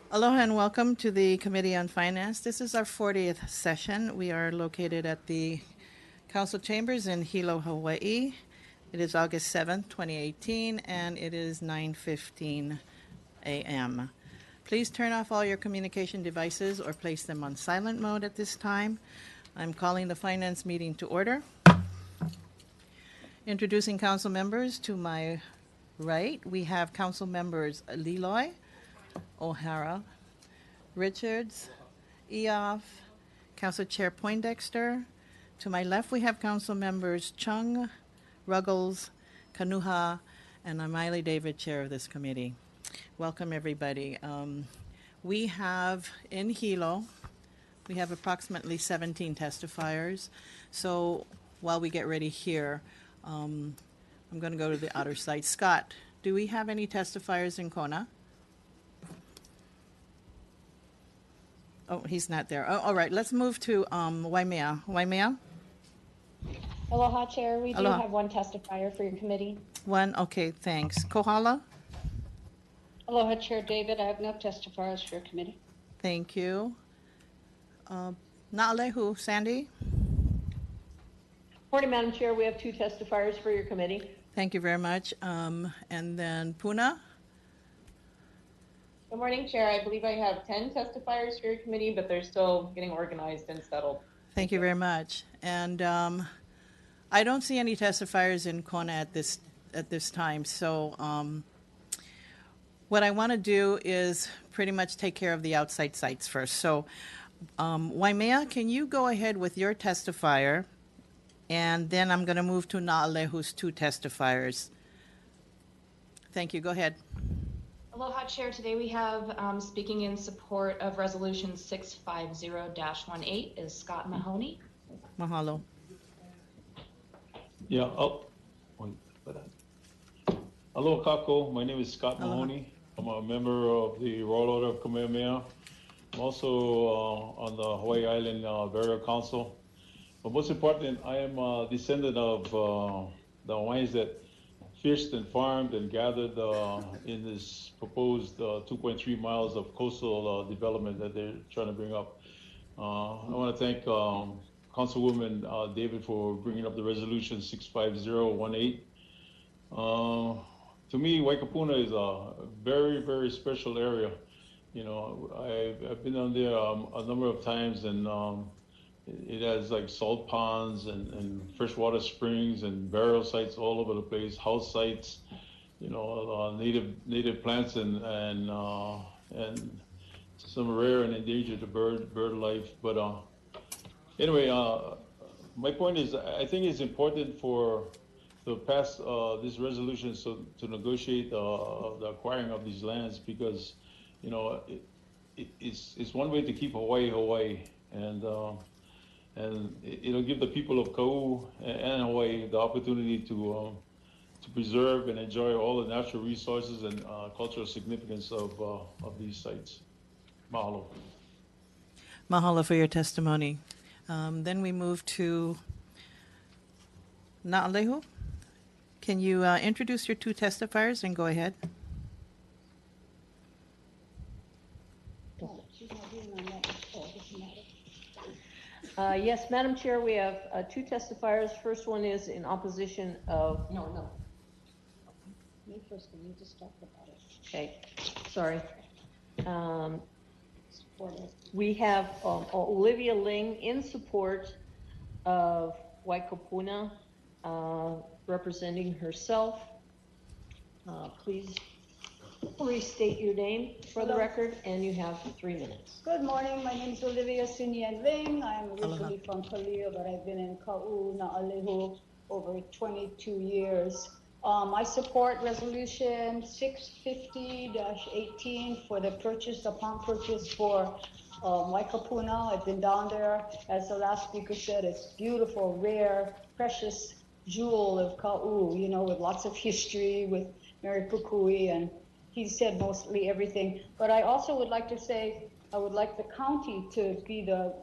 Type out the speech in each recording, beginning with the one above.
Aloha and welcome to the Committee on Finance. This is our 40th session. We are located at the Council Chambers in Hilo, Hawaii. It is August 7th, 2018, and it is 9:15 a.m. Please turn off all your communication devices or place them on silent mode at this time. I'm calling the Finance meeting to order. Introducing council members to my right, we have council members Leloy, O'Hara, Richards, Eoff, Council Chair Poindexter. To my left, we have council members Chung, Ruggles, Kanuha, and I'm Miley David, chair of this committee. Welcome, everybody. We have in Hilo, we have approximately 17 testifiers. So while we get ready here, I'm going to go to the outer site. Scott, do we have any testifiers in Kona? Oh, he's not there. Oh, all right, let's move to Waimea. Waimea? Aloha, Chair. We do Aloha. have one testifier for your committee. One, okay, thanks. Kohala? Aloha, Chair David. I have no testifiers for your committee. Thank you. Naalehu, Sandy? Morning, Madam Chair. We have two testifiers for your committee. Thank you very much. And then Puna? Good morning, Chair. I believe I have 10 testifiers for your committee, but they're still getting organized and settled. Thank you very much. And I don't see any testifiers in Kona at this time. So what I want to do is pretty much take care of the outside sites first. So Waimea, can you go ahead with your testifier? And then I'm going to move to Naalehu's two testifiers. Thank you. Go ahead. Aloha, Chair. Today we have speaking in support of Resolution 650-18 is Scott Mahoney. Mahalo. Yeah. Aloha kako. My name is Scott Mahoney. I'm a member of the Royal Order of Kamehameha. I'm also on the Hawaii Island Burial Council. But most important, I am a descendant of the Hawaiians that fished and farmed and gathered in this proposed 2.3 miles of coastal development that they're trying to bring up. I want to thank Councilwoman David for bringing up the resolution 65018. To me, Waikapuna is a very, very special area. You know, I've been on there a number of times, and it has like salt ponds and freshwater springs and burial sites all over the place, house sites, you know, native plants and some rare and endangered bird life. But anyway, my point is, I think it's important to pass this resolution to negotiate the acquiring of these lands, because, you know, it's one way to keep Hawaii, and it'll give the people of Kau and Hawaii the opportunity to preserve and enjoy all the natural resources and cultural significance of these sites. Mahalo. Mahalo for your testimony. Then we move to Naalehu. Can you introduce your two testifiers and go ahead? Yes, Madam Chair, we have two testifiers. First one is in opposition of... No. Me first, can you just talk about it? Okay, sorry. We have Olivia Ling in support of Waikapuna, representing herself. Please restate your name for the record, and you have 3 minutes. Good morning. My name is Olivia Sunyan Ling. I'm originally from Kalia, but I've been in Ka'u, Naalehu over 22 years. I support resolution 650-18 for the upon purchase for Waikapuna. I've been down there. As the last speaker said, it's beautiful, rare, precious jewel of Ka'u, you know, with lots of history with Mary Pukui, and he said mostly everything. But I also would like to say, I would like the county to be the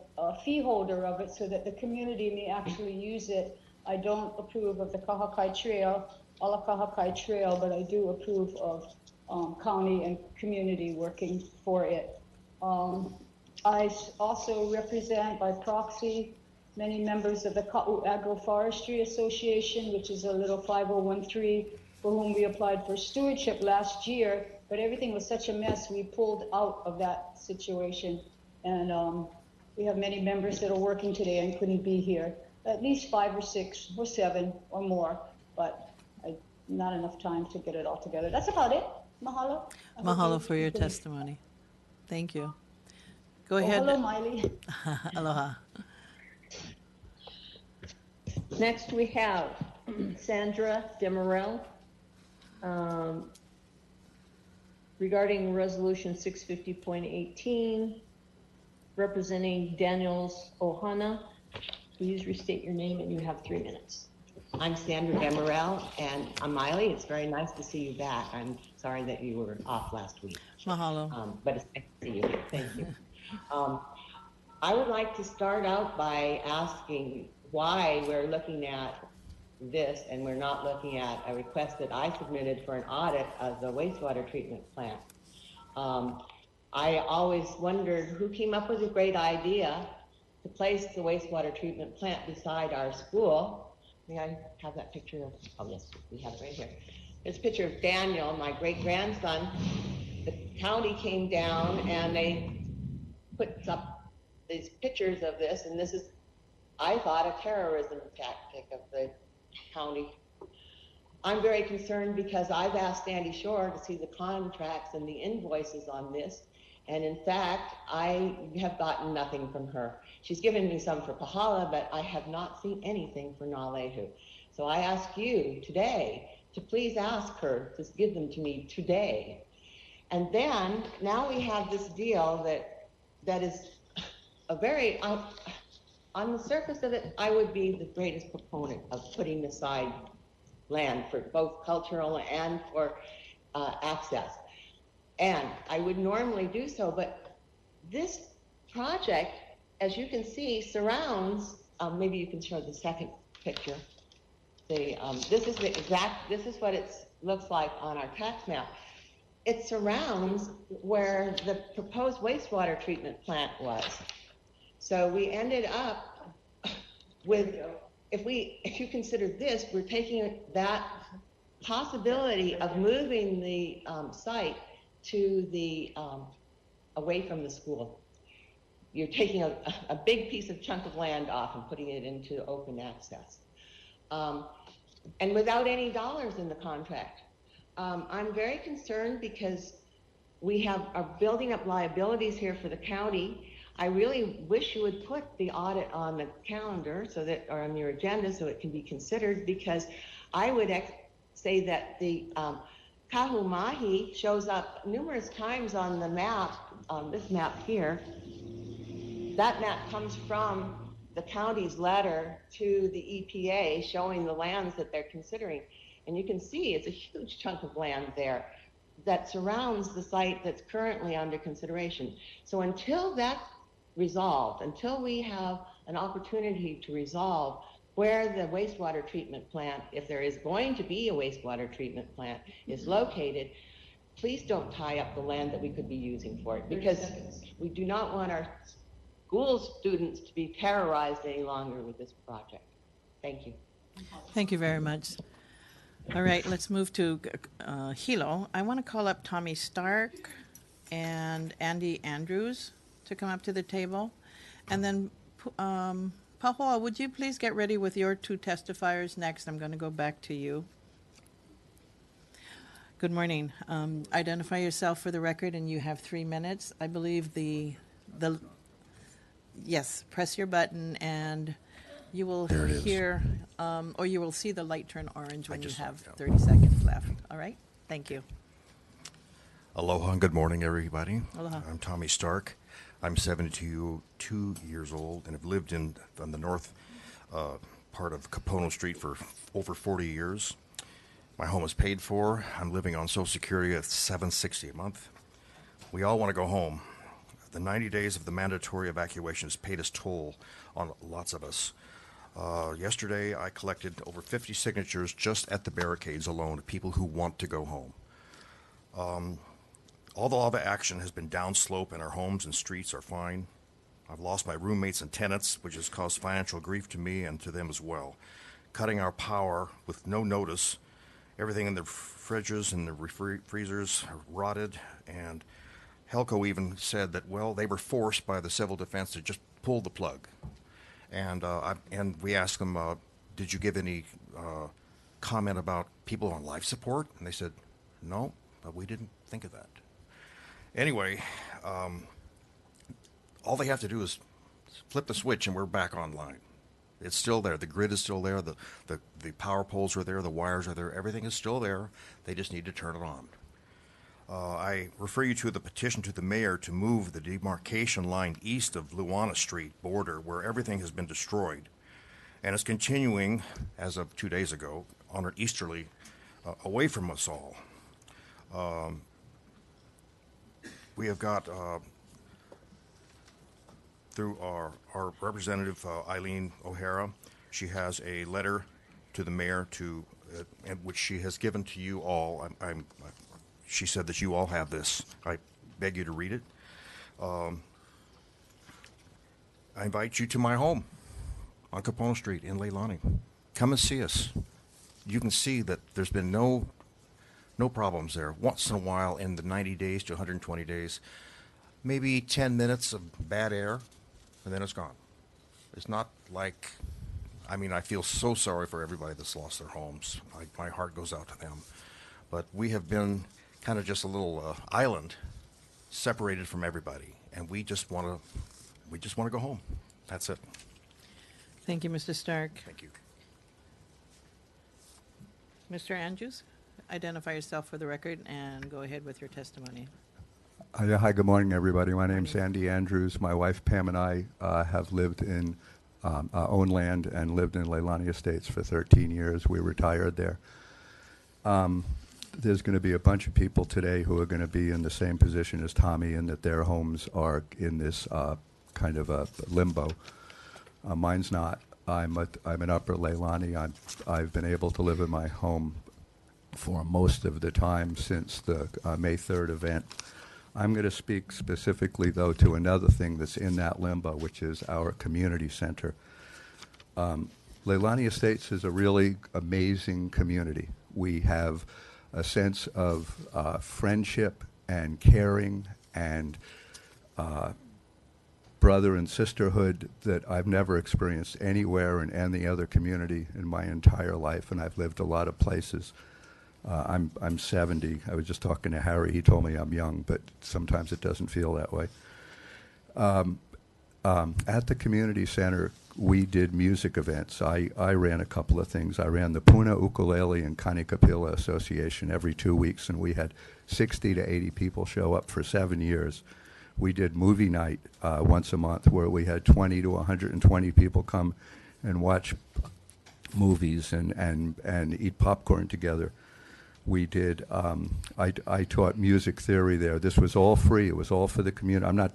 fee holder of it so that the community may actually use it. I don't approve of the Kahakai Trail, Ala Kahakai Trail, but I do approve of county and community working for it. I also represent by proxy many members of the Ka'u Agroforestry Association, which is a little 5013 for whom we applied for stewardship last year, but everything was such a mess, we pulled out of that situation. And we have many members that are working today and couldn't be here, at least 5 or 6 or 7 or more, but not enough time to get it all together. That's about it. Mahalo. I hope Mahalo you for your can- testimony. Thank you. Go Oh, ahead. hello, Miley. Aloha. Next, we have Sandra Demerel, regarding Resolution 650.18, representing Daniels Ohana. Please restate your name, and you have 3 minutes. I'm Sandra Demerel, and I'm Miley. It's very nice to see you back. I'm sorry that you were off last week. Mahalo. But it's nice to see you here. Thank you. I would like to start out by asking why we're looking at this and we're not looking at a request that I submitted for an audit of the wastewater treatment plant. I always wondered who came up with a great idea to place the wastewater treatment plant beside our school. May I have that picture of, oh yes, we have it right here. There's a picture of Daniel, my great-grandson. The county came down and they put up these pictures of this, and this is, I thought, a terrorism tactic of the county. I'm very concerned because I've asked Sandy Shore to see the contracts and the invoices on this, and in fact, I have gotten nothing from her. She's given me some for Pahala, but I have not seen anything for Nalehu. So I ask you today to please ask her to give them to me today. And then, now we have this deal that is a very, on the surface of it, I would be the greatest proponent of putting aside land for both cultural and for access. And I would normally do so, but this project, as you can see, surrounds, maybe you can show the second picture. This is what it looks like on our tax map. It surrounds where the proposed wastewater treatment plant was. So we ended up with, if you consider this, we're taking that possibility of moving the site to the, away from the school. You're taking a big piece of chunk of land off and putting it into open access. And without any dollars in the contract. I'm very concerned because we are building up liabilities here for the county. I really wish you would put the audit on the calendar or on your agenda so it can be considered, because I would say that the Kahumahi shows up numerous times on the map, on this map here. That map comes from the county's letter to the EPA showing the lands that they're considering. And you can see it's a huge chunk of land there that surrounds the site that's currently under consideration. So until that's resolved, until we have an opportunity to resolve where the wastewater treatment plant, if there is going to be a wastewater treatment plant, is located, please don't tie up the land that we could be using for it, because we do not want our school students to be terrorized any longer with this project. Thank you. Thank you very much. All right, let's move to Hilo. I want to call up Tommy Stark and Andy Andrews to come up to the table. And then, Pahoa, would you please get ready with your 2 testifiers next? I'm going to go back to you. Good morning. Identify yourself for the record, and you have 3 minutes. I believe yes, press your button, and you will hear, or you will see the light turn orange when you have 30 seconds left. All right? Thank you. Aloha and good morning, everybody. Aloha. I'm Tommy Stark. I'm 72 years old and have lived on the north part of Kapono Street for over 40 years. My home is paid for. I'm living on Social Security at $760 a month. We all want to go home. The 90 days of the mandatory evacuation has paid its toll on lots of us. Yesterday, I collected over 50 signatures just at the barricades alone of people who want to go home. All the lava action has been downslope, and our homes and streets are fine. I've lost my roommates and tenants, which has caused financial grief to me and to them as well. Cutting our power with no notice. Everything in the fridges and the freezers are rotted, and Helco even said that, well, they were forced by the civil defense to just pull the plug. And we asked them, did you give any comment about people on life support? And they said, no, but we didn't think of that. Anyway, all they have to do is flip the switch and we're back online. It's still there. The grid is still there. The power poles are there. The wires are there. Everything is still there. They just need to turn it on. I refer you to the petition to the mayor to move the demarcation line east of Leilani Street border, where everything has been destroyed. And it's continuing, as of 2 days ago, on an easterly, away from us all. We have got, through our representative, Eileen O'Hara, she has a letter to the mayor which she has given to you all. She said that you all have this. I beg you to read it. I invite you to my home on Capono Street in Leilani. Come and see us. You can see that there's been no problems there. Once in a while, in the 90 days to 120 days, maybe 10 minutes of bad air, and then it's gone. It's not like, I feel so sorry for everybody that's lost their homes. My heart goes out to them. But we have been kind of just a little island separated from everybody, and we just want to go home. That's it. Thank you, Mr. Stark. Thank you. Mr. Andrews, identify yourself for the record and go ahead with your testimony. Hi, good morning, everybody. My name's Andy Andrews. My wife Pam and I have lived in own land and lived in Leilani Estates for 13 years. We retired there. There's going to be a bunch of people today who are going to be in the same position as Tommy, in that their homes are in this kind of a limbo. Mine's not. I'm in Upper Leilani. I've been able to live in my home for most of the time since the May 3rd event. I'm going to speak specifically, though, to another thing that's in that limbo, which is our community center. Leilani Estates is a really amazing community. We have a sense of friendship and caring and brother and sisterhood that I've never experienced anywhere in any other community in my entire life, and I've lived a lot of places. I'm 70. I was just talking to Harry. He told me I'm young, but sometimes it doesn't feel that way. At the community center, we did music events. I ran a couple of things. I ran the Puna Ukulele and Kanikapila Association every 2 weeks, and we had 60 to 80 people show up for 7 years. We did movie night once a month, where we had 20 to 120 people come and watch movies and eat popcorn together. We did, I taught music theory there. This was all free. It was all for the community. I'm not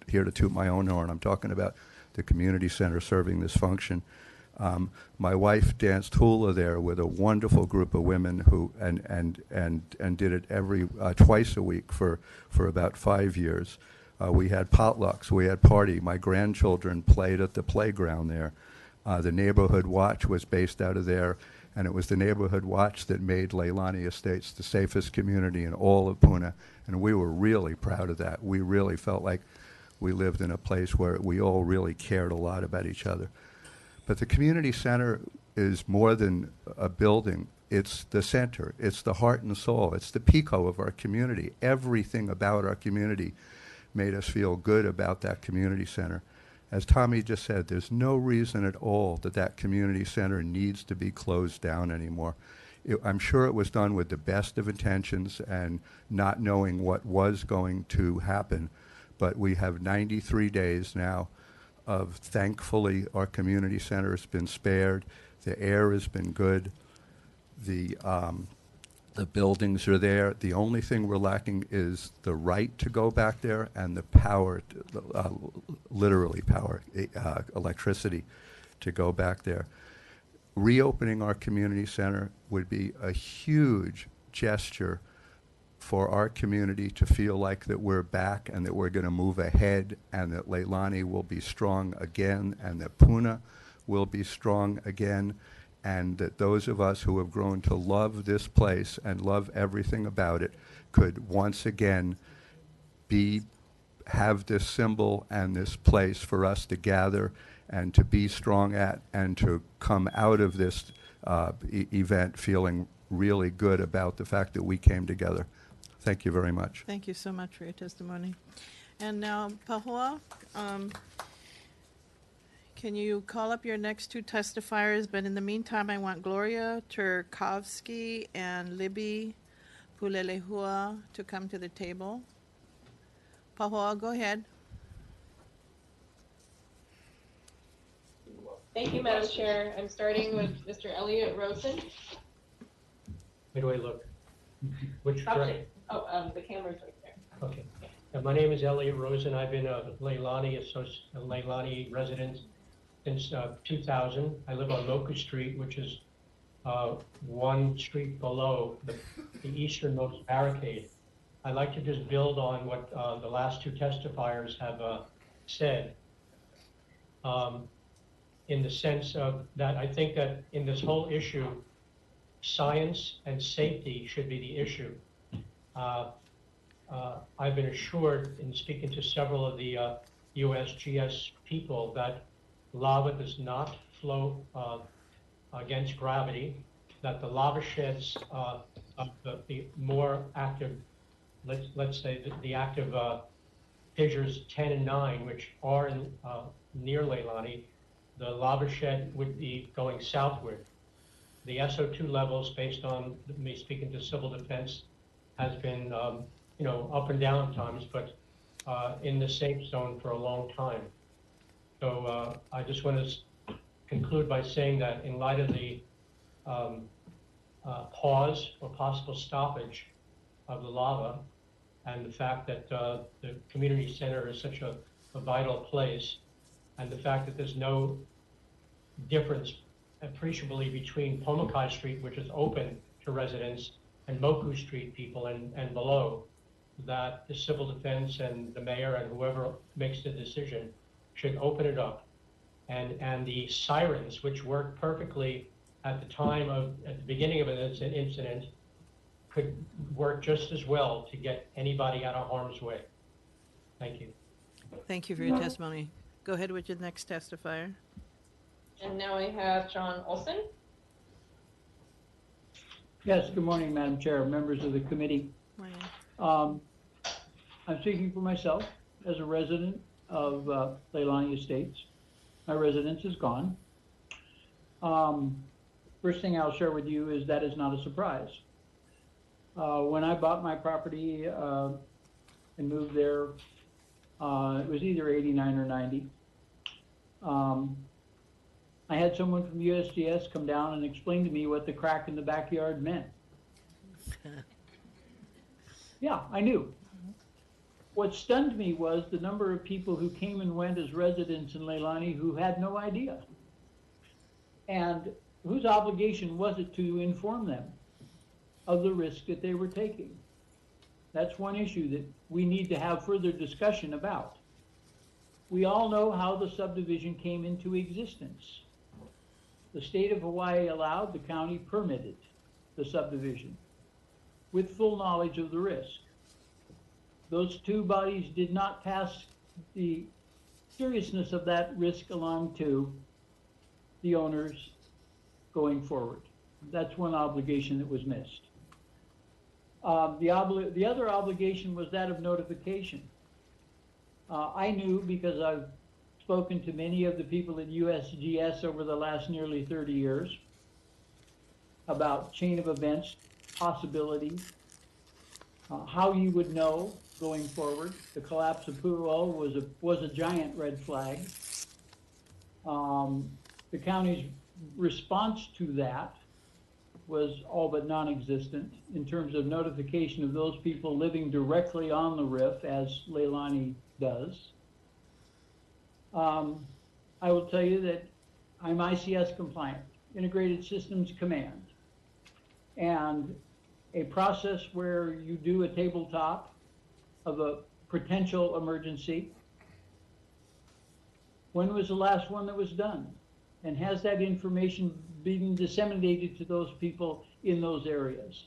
here to toot my own horn. I'm talking about the community center serving this function. My wife danced hula there with a wonderful group of women who and did it twice a week for about 5 years. We had potlucks. We had party. My grandchildren played at the playground there. The Neighborhood Watch was based out of there, and it was the Neighborhood Watch that made Leilani Estates the safest community in all of Puna, and we were really proud of that. We really felt like we lived in a place where we all really cared a lot about each other. But the community center is more than a building. It's the center. It's the heart and soul. It's the pico of our community. Everything about our community made us feel good about that community center. As Tommy just said, there's no reason at all that that community center needs to be closed down anymore. I'm sure it was done with the best of intentions and not knowing what was going to happen, but we have 93 days now of, thankfully, our community center has been spared. The air has been good. The buildings are there. The only thing we're lacking is the right to go back there and the power, literally power, electricity to go back there. Reopening our community center would be a huge gesture for our community to feel like that we're back and that we're going to move ahead and that Leilani will be strong again and that Puna will be strong again, and that those of us who have grown to love this place and love everything about it could once again have this symbol and this place for us to gather and to be strong at and to come out of this event feeling really good about the fact that we came together. Thank you very much. Thank you so much for your testimony. And now, Pahua, can you call up your next two testifiers? But in the meantime, I want Gloria Turkovsky and Libby Pulelehua to come to the table. Pahua, go ahead. Thank you, Madam Chair. I'm starting with Mr. Elliot Rosen. Where do I look? Which direction? Oh, the camera's right there. Okay. My name is Elliot Rosen. I've been a Leilani resident since 2000. I live on Moka Street, which is one street below the easternmost barricade. I'd like to just build on what the last two testifiers have said, in the sense of that I think that in this whole issue, science and safety should be the issue. I've been assured in speaking to several of the USGS people that lava does not flow against gravity, that the lava sheds of the more active, let's say the active fissures 10 and 9, which are near Leilani, the lava shed would be going southward. The SO2 levels, based on me speaking to civil defense, has been up and down times, but in the safe zone for a long time. So I just want to conclude by saying that in light of the pause or possible stoppage of the lava and the fact that the community center is such a vital place, and the fact that there's no difference appreciably between Pomokai Street, which is open to residents, and Moku Street people and below, that the civil defense and the mayor and whoever makes the decision should open it up. And the sirens, which worked perfectly at the beginning of an incident, could work just as well to get anybody out of harm's way. Thank you. Thank you for your testimony. Go ahead with your next testifier. And now I have John Olson. Yes, good morning, Madam Chair, members of the committee. Morning. I'm speaking for myself as a resident of Leilani Estates. My residence is gone. First thing I'll share with you is that is not a surprise. When I bought my property and moved there, it was either 89 or 90. I had someone from USGS come down and explain to me what the crack in the backyard meant. Yeah, I knew. What stunned me was the number of people who came and went as residents in Leilani who had no idea. And whose obligation was it to inform them of the risk that they were taking? That's one issue that we need to have further discussion about. We all know how the subdivision came into existence. The state of Hawaii allowed, the county permitted the subdivision with full knowledge of the risk. Those two bodies did not pass the seriousness of that risk along to the owners going forward. That's one obligation that was missed. The other obligation was that of notification. I knew, because I've spoken to many of the people at USGS over the last nearly 30 years about chain of events, possibility, how you would know going forward. The collapse of Pu'uo was a giant red flag. The county's response to that was all but non-existent in terms of notification of those people living directly on the RIF, as Leilani does. I will tell you that I'm ICS compliant, Integrated Systems Command. And a process where you do a tabletop of a potential emergency? When was the last one that was done? And has that information been disseminated to those people in those areas?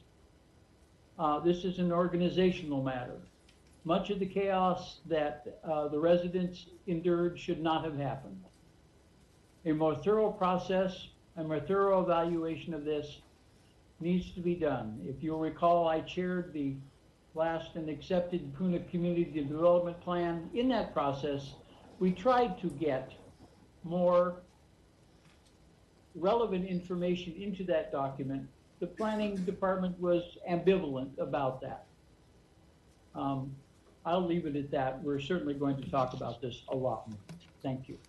This is an organizational matter. Much of the chaos that the residents endured should not have happened. A more thorough process, a more thorough evaluation of this needs to be done. If you'll recall, I chaired the last and accepted Puna Community Development Plan. In that process, we tried to get more relevant information into that document. The planning department was ambivalent about that. I'll leave it at that. We're certainly going to talk about this a lot more. Thank you.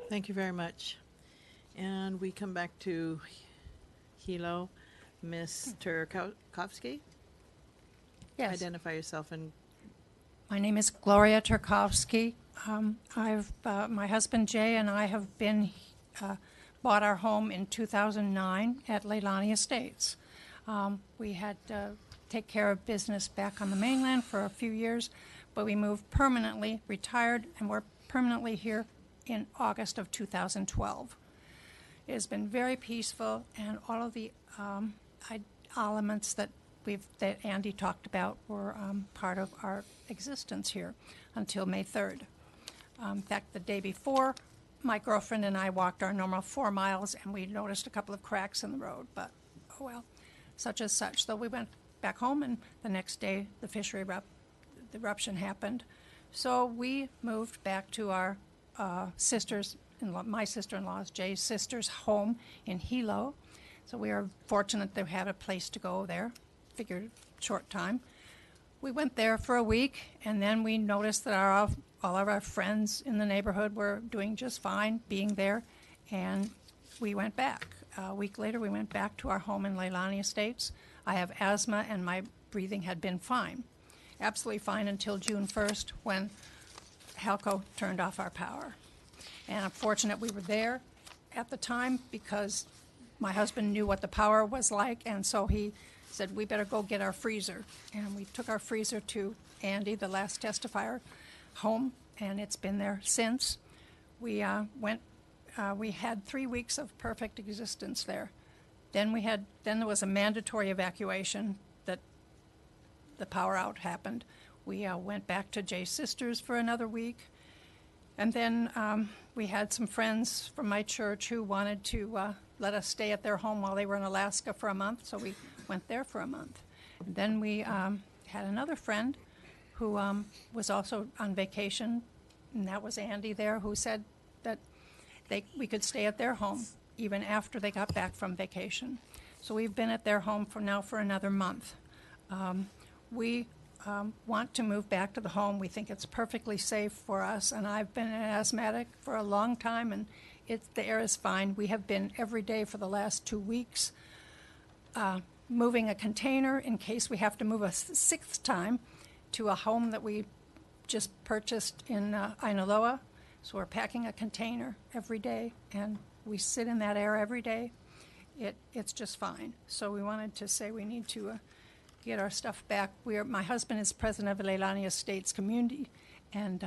Thank you very much. And we come back to Hilo. Ms. Turkowski? Yes. Identify yourself and... My name is Gloria Turkowski. My husband Jay and I have bought our home in 2009 at Leilani Estates. We had to take care of business back on the mainland for a few years, but we moved permanently, retired, and we're permanently here in August of 2012. It has been very peaceful, and all of the elements that Andy talked about were part of our existence here until May 3rd. In fact, the day before, my girlfriend and I walked our normal 4 miles, and we noticed a couple of cracks in the road, but oh well, such as such. So we went back home, and the next day the fishery eruption happened. So we moved back to our my sister-in-law's, Jay's sister's home in Hilo. So we are fortunate to have a place to go there, figured short time. We went there for a week, and then we noticed that all of our friends in the neighborhood were doing just fine being there, and we went back. A week later, we went back to our home in Leilani Estates. I have asthma, and my breathing had been fine, absolutely fine until June 1st when Halco turned off our power. And I'm fortunate we were there at the time because my husband knew what the power was like, and so he said, we better go get our freezer. And we took our freezer to Andy, the last testifier, home, and it's been there since. We had 3 weeks of perfect existence there. Then there was a mandatory evacuation that the power out happened. We went back to Jay's sisters for another week. And then we had some friends from my church who wanted to let us stay at their home while they were in Alaska for a month, so we went there for a month. And then we had another friend who was also on vacation, and that was Andy there, who said that we could stay at their home even after they got back from vacation. So we've been at their home for another month. We want to move back to the home. We think it's perfectly safe for us, and I've been an asthmatic for a long time, and the air is fine. We have been every day for the last 2 weeks moving a container in case we have to move a sixth time to a home that we just purchased in Ainaloa. So we're packing a container every day, and we sit in that air every day. It's just fine. So we wanted to say we need to get our stuff back. My husband is president of Leilani Estates Community, and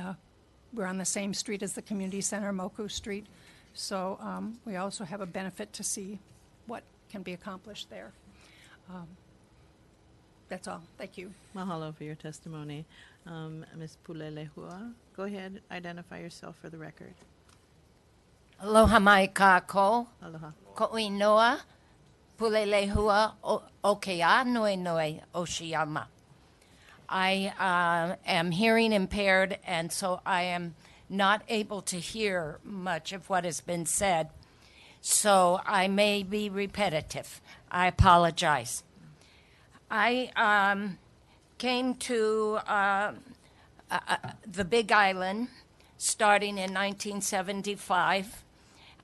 we're on the same street as the community center, Moku Street. So we also have a benefit to see what can be accomplished there. That's all. Thank you. Mahalo for your testimony. Ms. Pulelehua, go ahead, identify yourself for the record. Aloha mai kako. Aloha. Ko'inoa, Pulelehua, Okea noi noi Oshiyama. I am hearing impaired, and so I am not able to hear much of what has been said. So I may be repetitive. I apologize. I came to the Big Island starting in 1975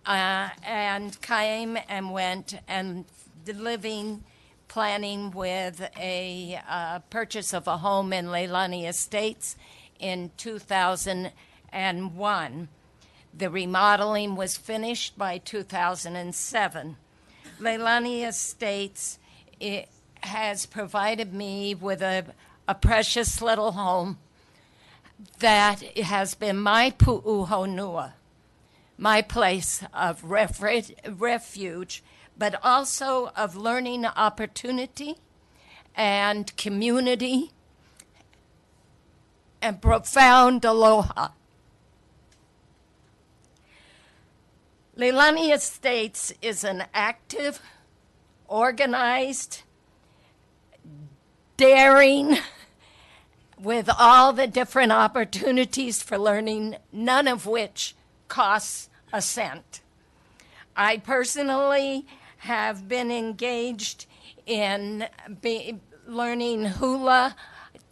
and came and went and living, planning with a purchase of a home in Leilani Estates in 2001. The remodeling was finished by 2007. Leilani Estates has provided me with a precious little home that has been my pu'uhonua, my place of refuge, but also of learning opportunity and community and profound aloha. Leilani Estates is an active, organized, daring, with all the different opportunities for learning, none of which costs a cent. I personally have been engaged in learning hula,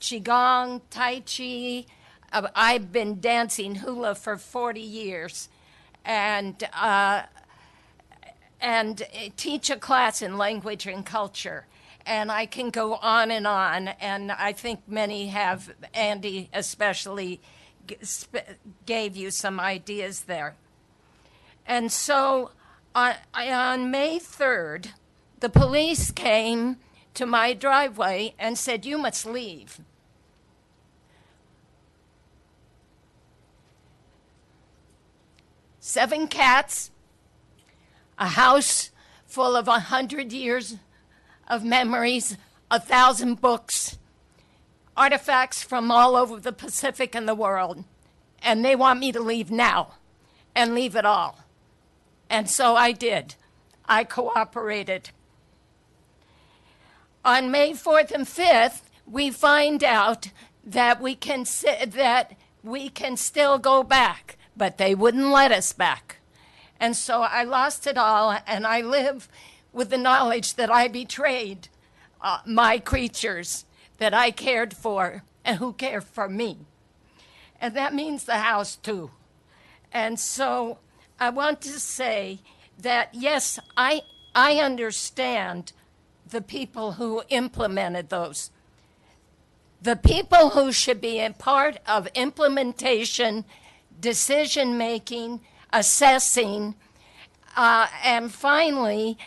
qigong, tai chi. I've been dancing hula for 40 years and teach a class in language and culture. And I can go on, and I think many have, Andy especially, gave you some ideas there. And so on May 3rd, the police came to my driveway and said, "You must leave." Seven cats, a house full of 100 years of memories, 1,000 books, artifacts from all over the Pacific and the world. And they want me to leave now and leave it all. And so I did. I cooperated. On May 4th and 5th, we find out that we can still go back, but they wouldn't let us back. And so I lost it all, and I live with the knowledge that I betrayed my creatures that I cared for and who cared for me. And that means the house too. And so I want to say that, yes, I understand the people who implemented those. The people who should be a part of implementation, decision-making, assessing, and finally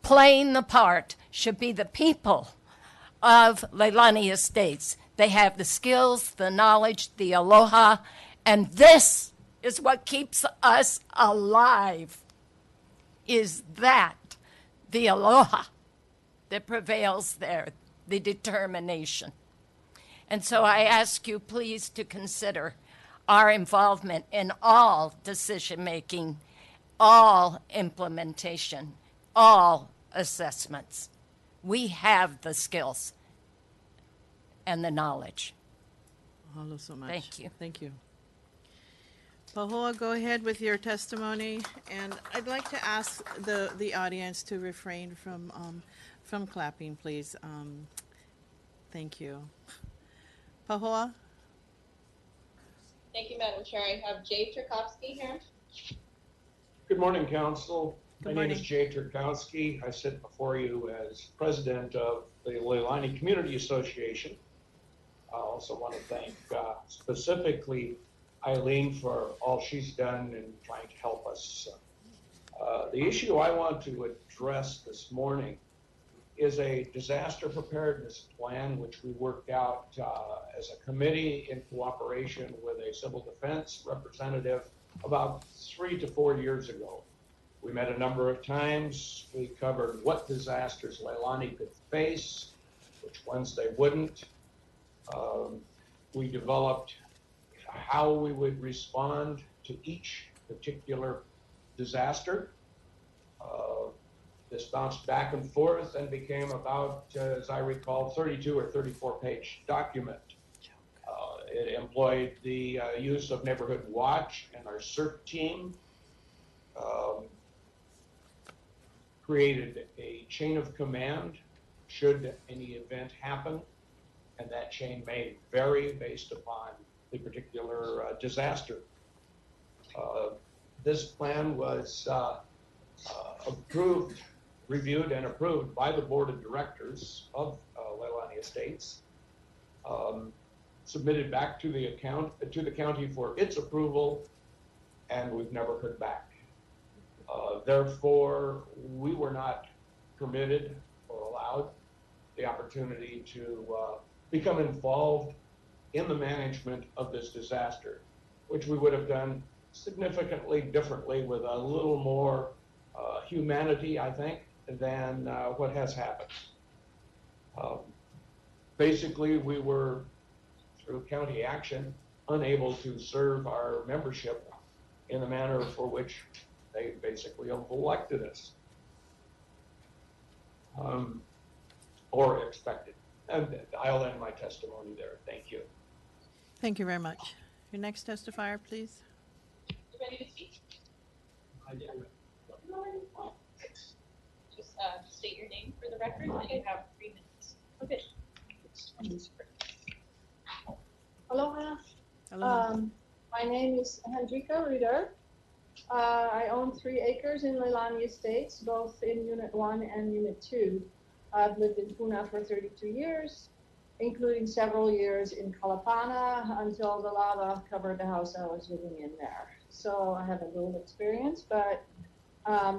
playing the part should be the people of Leilani Estates. They have the skills, the knowledge, the aloha, and this is what keeps us alive, is that, the aloha that prevails there, the determination. And so I ask you please to consider our involvement in all decision-making, all implementation, all assessments. We have the skills and the knowledge. Mahalo so much. Thank you. Thank you. Pahoa, go ahead with your testimony, and I'd like to ask the audience to refrain from clapping, please. Thank you. Pahoa? Thank you, Madam Chair. I have Jay Turkowski here. Good morning, Council. Good My name morning. is Jay Turkowski. I sit before you as president of the Leilani Community Association. I also want to thank specifically Eileen for all she's done in trying to help us. The issue I want to address this morning is a disaster preparedness plan, which we worked out as a committee in cooperation with a civil defense representative about 3 to 4 years ago. We met a number of times. We covered what disasters Leilani could face, which ones they wouldn't. We developed how we would respond to each particular disaster. This bounced back and forth and became about, as I recall, 32 or 34-page document. It employed the use of Neighborhood Watch and our CERT team, created a chain of command should any event happen, and that chain may vary based upon the particular disaster. This plan was reviewed and approved by the board of directors of Leilani Estates, submitted back to the county for its approval, and we've never heard back. Therefore, we were not permitted or allowed the opportunity to become involved in the management of this disaster, which we would have done significantly differently with a little more humanity, I think, than what has happened. Basically, we were, through county action, unable to serve our membership in the manner for which they basically have elected us, or expected. And I'll end my testimony there. Thank you. Thank you very much. Your next testifier, please. You ready to speak? Just state your name for the record, and you have 3 minutes. Okay. Aloha. Aloha. My name is Hendrika Ruder. I own 3 acres in Leilani Estates, both in Unit 1 and Unit 2. I've lived in Puna for 32 years, including several years in Kalapana until the lava covered the house I was living in there. So I have a little experience, but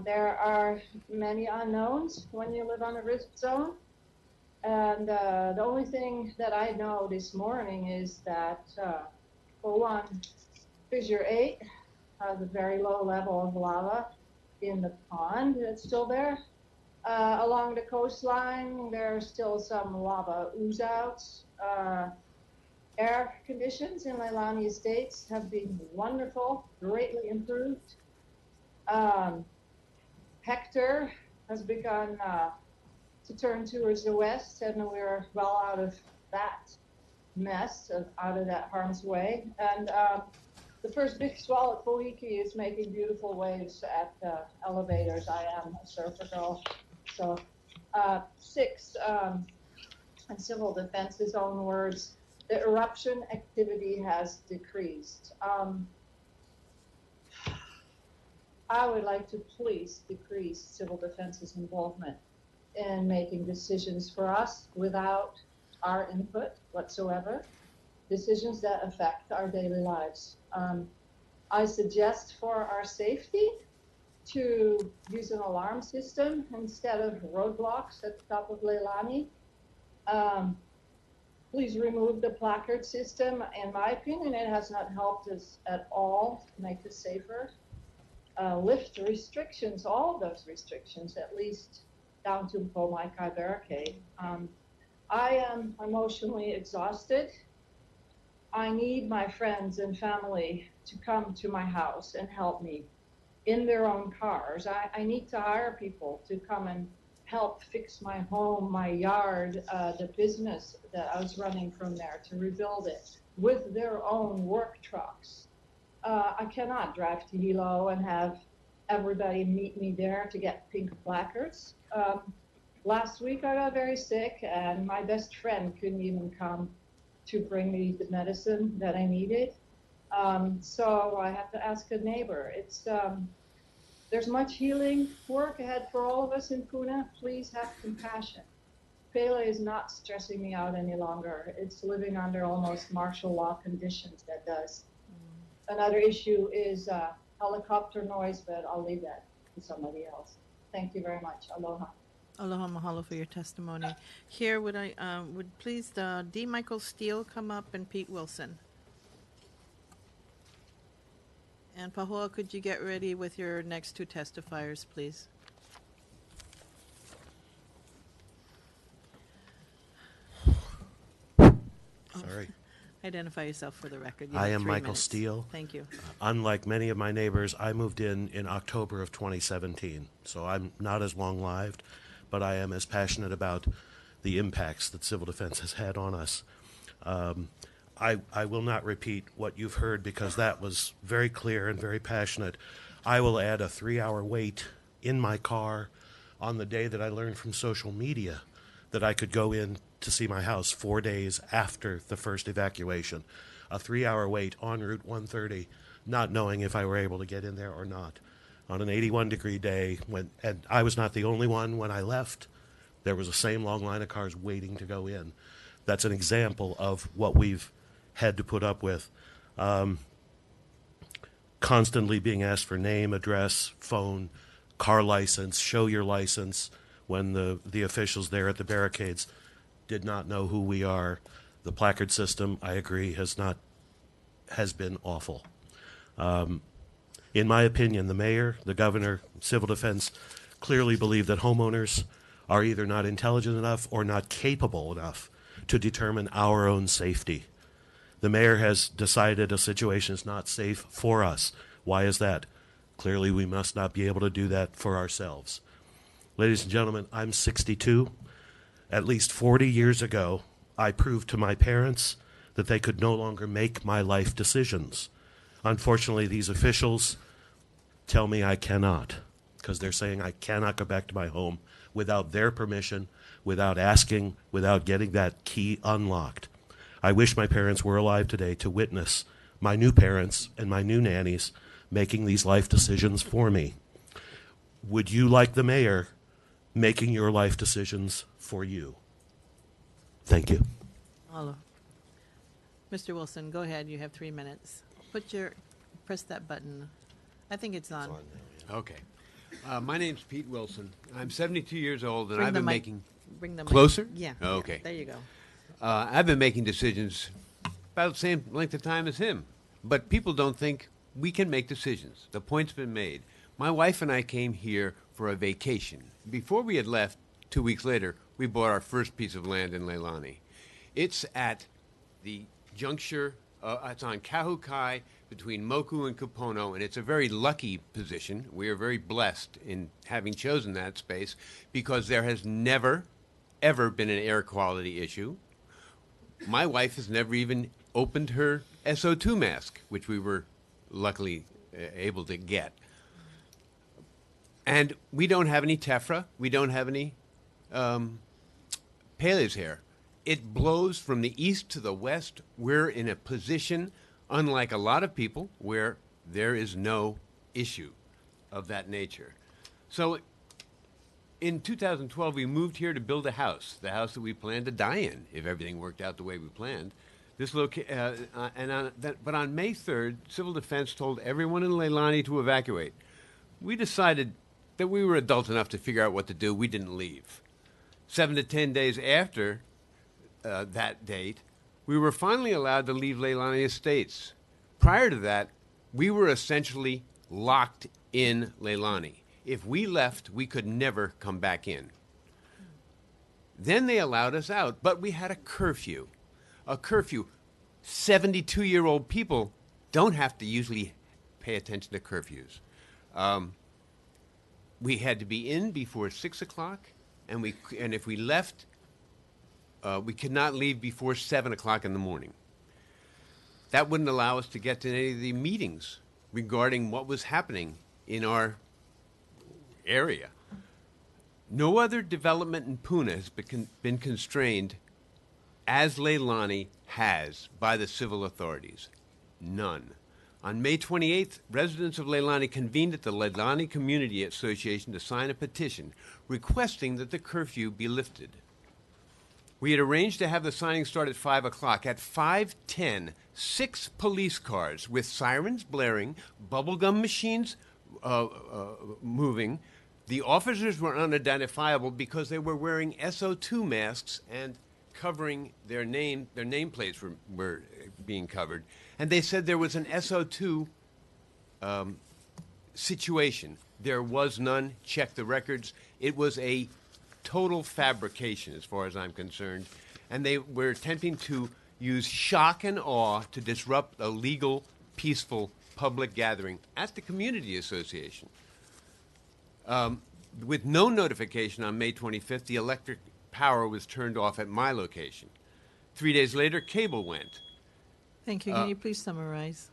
there are many unknowns when you live on a risk zone. And the only thing that I know this morning is that, for one, Fissure 8 has a very low level of lava in the pond that's still there. Along the coastline, there are still some lava ooze-outs. Air conditions in Leilani Estates have been wonderful, greatly improved. Hector has begun to turn towards the west, and we're well out of that mess, out of that harm's way. And the first big swell at Pohiki is making beautiful waves at elevators. I am a surfer girl. So 6, in Civil Defense's own words, the eruption activity has decreased. I would like to please decrease Civil Defense's involvement in making decisions for us without our input whatsoever, decisions that affect our daily lives. I suggest for our safety to use an alarm system instead of roadblocks at the top of Leilani. Please remove the placard system. In my opinion, it has not helped us at all to make us safer. Lift restrictions, all of those restrictions, at least down to Pomaikai Barricade. I am emotionally exhausted. I need my friends and family to come to my house and help me in their own cars. I need to hire people to come and help fix my home, my yard, the business that I was running from there, to rebuild it with their own work trucks. I cannot drive to Hilo and have everybody meet me there to get pink placards. Last week I got very sick, and my best friend couldn't even come to bring me the medicine that I needed. So I have to ask a neighbor. There's much healing work ahead for all of us in Puna. Please have compassion. Pele is not stressing me out any longer. It's living under almost martial law conditions that does. Another issue is helicopter noise, but I'll leave that to somebody else. Thank you very much. Aloha. Aloha, mahalo for your testimony. Here, would please D. Michael Steele come up, and Pete Wilson. And Pahoa, could you get ready with your next 2 testifiers, please? Sorry. Identify yourself for the record. You I have am 3 Michael minutes. Steele. Thank you. Unlike many of my neighbors, I moved in October of 2017, so I'm not as long-lived, but I am as passionate about the impacts that civil defense has had on us. I will not repeat what you've heard because that was very clear and very passionate. I will add a 3-hour wait in my car on the day that I learned from social media that I could go in to see my house 4 days after the first evacuation. A 3-hour wait on Route 130, not knowing if I were able to get in there or not. On an 81-degree day, and I was not the only one when I left. There was the same long line of cars waiting to go in. That's an example of what we've had to put up with. Constantly being asked for name, address, phone, car license, show your license, when the officials there at the barricades did not know who we are. The placard system, I agree, has been awful. In my opinion, the mayor, the governor, civil defense clearly believe that homeowners are either not intelligent enough or not capable enough to determine our own safety. The mayor has decided a situation is not safe for us. Why is that? Clearly, we must not be able to do that for ourselves. Ladies and gentlemen, I'm 62. At least 40 years ago, I proved to my parents that they could no longer make my life decisions. Unfortunately, these officials tell me I cannot, because they're saying I cannot go back to my home without their permission, without asking, without getting that key unlocked. I wish my parents were alive today to witness my new parents and my new nannies making these life decisions for me. Would you like the mayor making your life decisions for you? Thank you. Hello. Mr. Wilson, go ahead. You have 3 minutes. Press that button. I think it's on. Okay. My name's Pete Wilson. I'm 72 years old, and Bring I've the been mic- making... bring the mic- Closer? Yeah. Okay. There you go. I've been making decisions about the same length of time as him. But people don't think we can make decisions. The point's been made. My wife and I came here for a vacation. Before we had left, 2 weeks later, we bought our first piece of land in Leilani. It's at the juncture, it's on Kahukai between Moku and Kapono, and it's a very lucky position. We are very blessed in having chosen that space because there has never, ever been an air quality issue. My wife has never even opened her SO2 mask, which we were luckily able to get. And we don't have any tephra. We don't have any Pele's hair. It blows from the east to the west. We're in a position, unlike a lot of people, where there is no issue of that nature. So in 2012, we moved here to build a house, the house that we planned to die in, if everything worked out the way we planned. But on May 3rd, Civil Defense told everyone in Leilani to evacuate. We decided that we were adult enough to figure out what to do. We didn't leave. 7 to 10 days after that date, we were finally allowed to leave Leilani Estates. Prior to that, we were essentially locked in Leilani. If we left, we could never come back in. Then they allowed us out, but we had a curfew. A curfew. 72-year-old people don't have to usually pay attention to curfews. We had to be in before 6 o'clock, and if we left, we could not leave before 7 o'clock in the morning. That wouldn't allow us to get to any of the meetings regarding what was happening in our area. No other development in Puna has been constrained as Leilani has by the civil authorities. None. On May 28th, residents of Leilani convened at the Leilani Community Association to sign a petition requesting that the curfew be lifted. We had arranged to have the signing start at 5 o'clock. At 5:10, 6 police cars with sirens blaring, bubblegum machines moving. The officers were unidentifiable because they were wearing SO2 masks and covering their nameplates were being covered. And they said there was an SO2 situation. There was none. Check the records. It was a total fabrication as far as I'm concerned. And they were attempting to use shock and awe to disrupt a legal, peaceful public gathering at the community association. With no notification on May 25th, the electric power was turned off at my location. 3 days later, cable went. Thank you. Can you please summarize?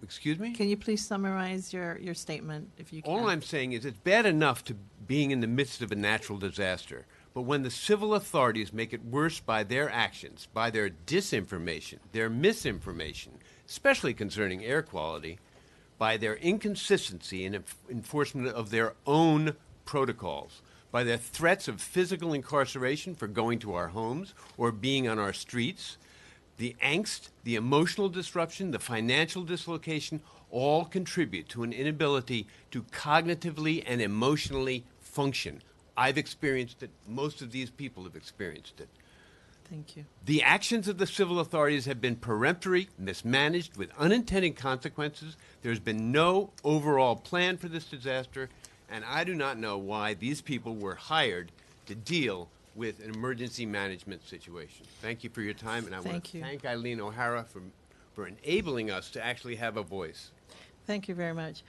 Excuse me? Can you please summarize your statement, if you can? All I'm saying is it's bad enough to being in the midst of a natural disaster, but when the civil authorities make it worse by their actions, by their disinformation, their misinformation, especially concerning air quality, by their inconsistency in enforcement of their own protocols, by their threats of physical incarceration for going to our homes or being on our streets, the angst, the emotional disruption, the financial dislocation, all contribute to an inability to cognitively and emotionally function. I've experienced it. Most of these people have experienced it. Thank you. The actions of the civil authorities have been peremptory, mismanaged, with unintended consequences. There's been no overall plan for this disaster, and I do not know why these people were hired to deal with an emergency management situation. Thank you for your time, and I want to thank Eileen O'Hara for enabling us to actually have a voice. Thank you very much.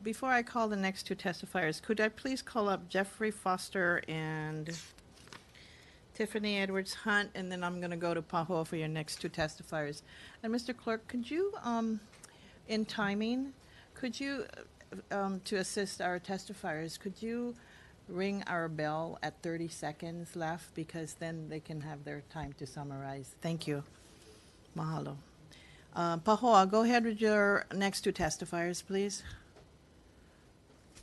Before I call the next two testifiers, could I please call up Jeffrey Foster and Tiffany Edwards Hunt, and then I'm going to go to Pahoa for your next two testifiers. And Mr. Clerk, could you, in timing, could you, to assist our testifiers, could you ring our bell at 30 seconds left, because then they can have their time to summarize. Thank you. Mahalo. Pahoa, go ahead with your next two testifiers, please.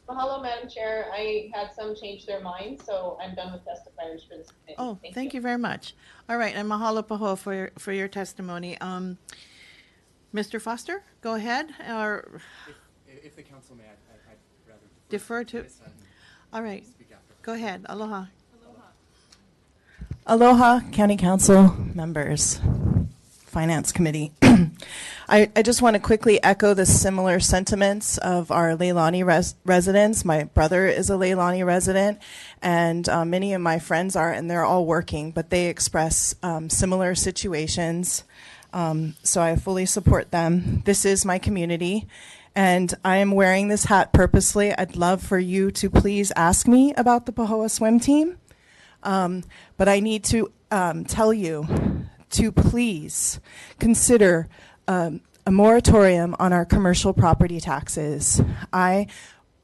Mahalo, Madam Chair. I had some change their minds, so I'm done with testifiers for this committee. Oh, thank you very much. All right, and mahalo, Pahoa, for your testimony. Mr. Foster, go ahead. Or if the council may, I'd rather defer to. All right, go ahead. Aloha. Aloha, County Council members, Finance Committee. I just want to quickly echo the similar sentiments of our Leilani residents. My brother is a Leilani resident, and many of my friends are, and they're all working, but they express similar situations. So I fully support them. This is my community, and I am wearing this hat purposely. I'd love for you to please ask me about the Pahoa swim team, but I need to tell you to please consider a moratorium on our commercial property taxes. I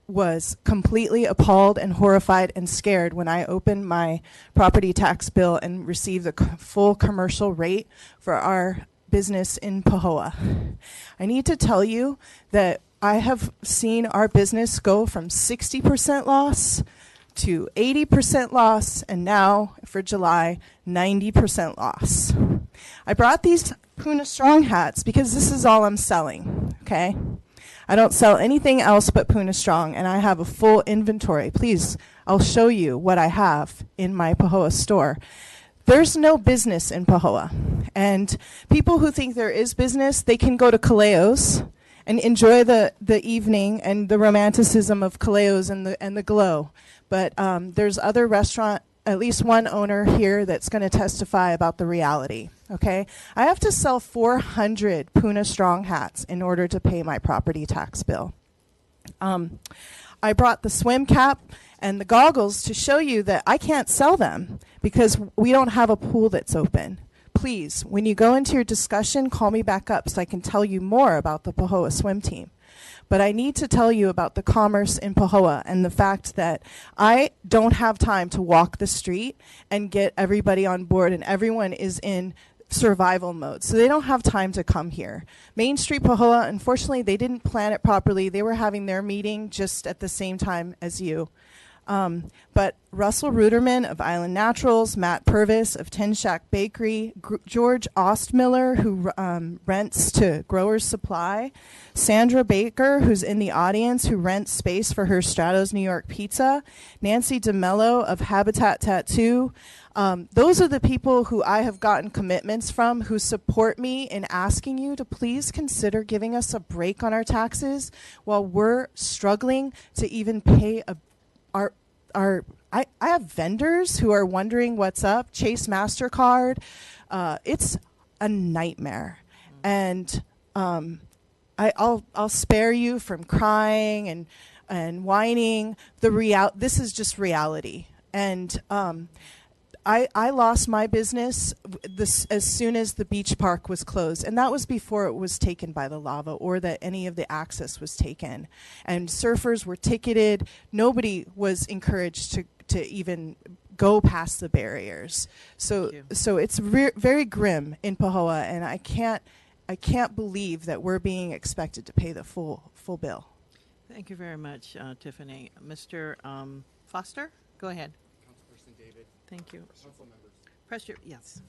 was completely appalled and horrified and scared when I opened my property tax bill and received the full commercial rate for our business in Pahoa. I need to tell you that I have seen our business go from 60% loss to 80% loss, and now for July, 90% loss. I brought these Puna Strong hats because this is all I'm selling, okay? I don't sell anything else but Puna Strong, and I have a full inventory. Please, I'll show you what I have in my Pahoa store. There's no business in Pahoa, and people who think there is business, they can go to Kaleo's and enjoy the evening and the romanticism of Kaleo's and the glow. But there's other restaurant, at least one owner here that's going to testify about the reality, okay? I have to sell 400 Puna Strong hats in order to pay my property tax bill. I brought the swim cap and the goggles to show you that I can't sell them because we don't have a pool that's open. Please, when you go into your discussion, call me back up so I can tell you more about the Pahoa swim team. But I need to tell you about the commerce in Pahoa and the fact that I don't have time to walk the street and get everybody on board, and everyone is in survival mode. So they don't have time to come here. Main Street Pahoa, unfortunately, they didn't plan it properly. They were having their meeting just at the same time as you. But Russell Ruderman of Island Naturals, Matt Purvis of Tin Shack Bakery, George Ostmiller, who rents to Growers Supply, Sandra Baker, who's in the audience, who rents space for her Stratos New York Pizza, Nancy DeMello of Habitat Tattoo. Those are the people who I have gotten commitments from, who support me in asking you to please consider giving us a break on our taxes while we're struggling to even pay I have vendors who are wondering what's up. Chase MasterCard, it's a nightmare, and I'll spare you from crying and whining. This is just reality, and I lost my business as soon as the beach park was closed, and that was before it was taken by the lava or that any of the access was taken. And surfers were ticketed. Nobody was encouraged to even go past the barriers. So it's very grim in Pahoa, and I can't believe that we're being expected to pay the full bill. Thank you very much, Tiffany. Mr. Foster, go ahead. Councilperson David. Thank you. Council members. Press your, yes.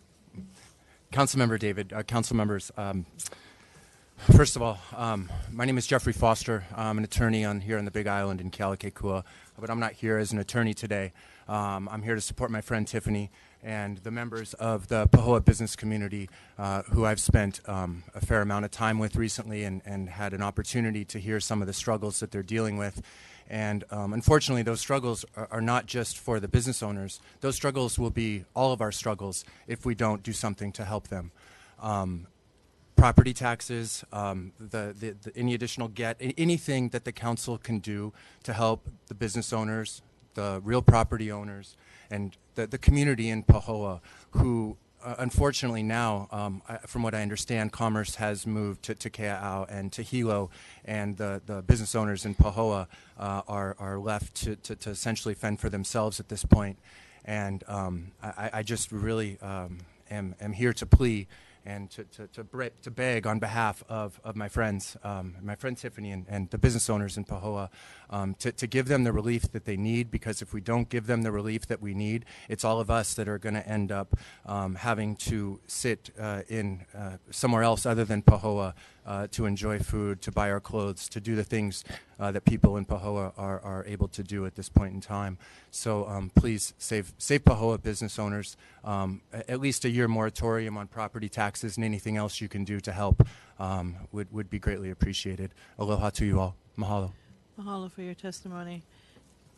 Councilmember David, council members, First of all, my name is Jeffrey Foster. I'm an attorney here on the Big Island in Kealakekua, but I'm not here as an attorney today. I'm here to support my friend Tiffany and the members of the Pahoa business community who I've spent a fair amount of time with recently and had an opportunity to hear some of the struggles that they're dealing with. And unfortunately, those struggles are not just for the business owners. Those struggles will be all of our struggles if we don't do something to help them. Property taxes, any additional anything that the council can do to help the business owners, the real property owners, and the community in Pahoa who unfortunately now, from what I understand, commerce has moved to Kea'au and to Hilo, and the business owners in Pahoa are left to essentially fend for themselves at this point. And I just really am here to plea and to beg on behalf of my friends, my friend Tiffany and the business owners in Pahoa, to give them the relief that they need, because if we don't give them the relief that we need, it's all of us that are going to end up having to sit in somewhere else other than Pahoa to enjoy food, to buy our clothes, to do the things that people in Pahoa are able to do at this point in time. So please save Pahoa business owners. At least a year moratorium on property taxes and anything else you can do to help would be greatly appreciated. Aloha to you all. Mahalo. Mahalo for your testimony.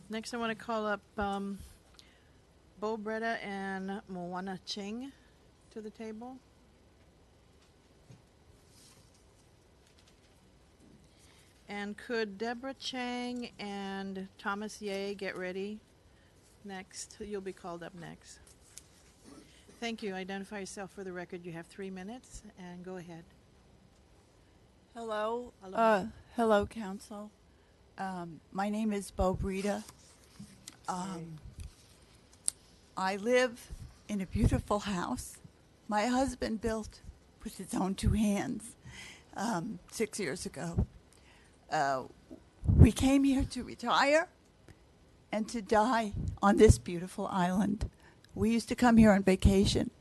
Next, I want to call up Bo Breda and Moana Ching to the table. And could Deborah Chang and Thomas Ye get ready next? You'll be called up next. Thank you. Identify yourself for the record. You have 3 minutes, and go ahead. Hello. Hello. Hello, Council. My name is Bo Breda. I live in a beautiful house my husband built with his own 2 hands 6 years ago. We came here to retire and to die on this beautiful island. We used to come here on vacation,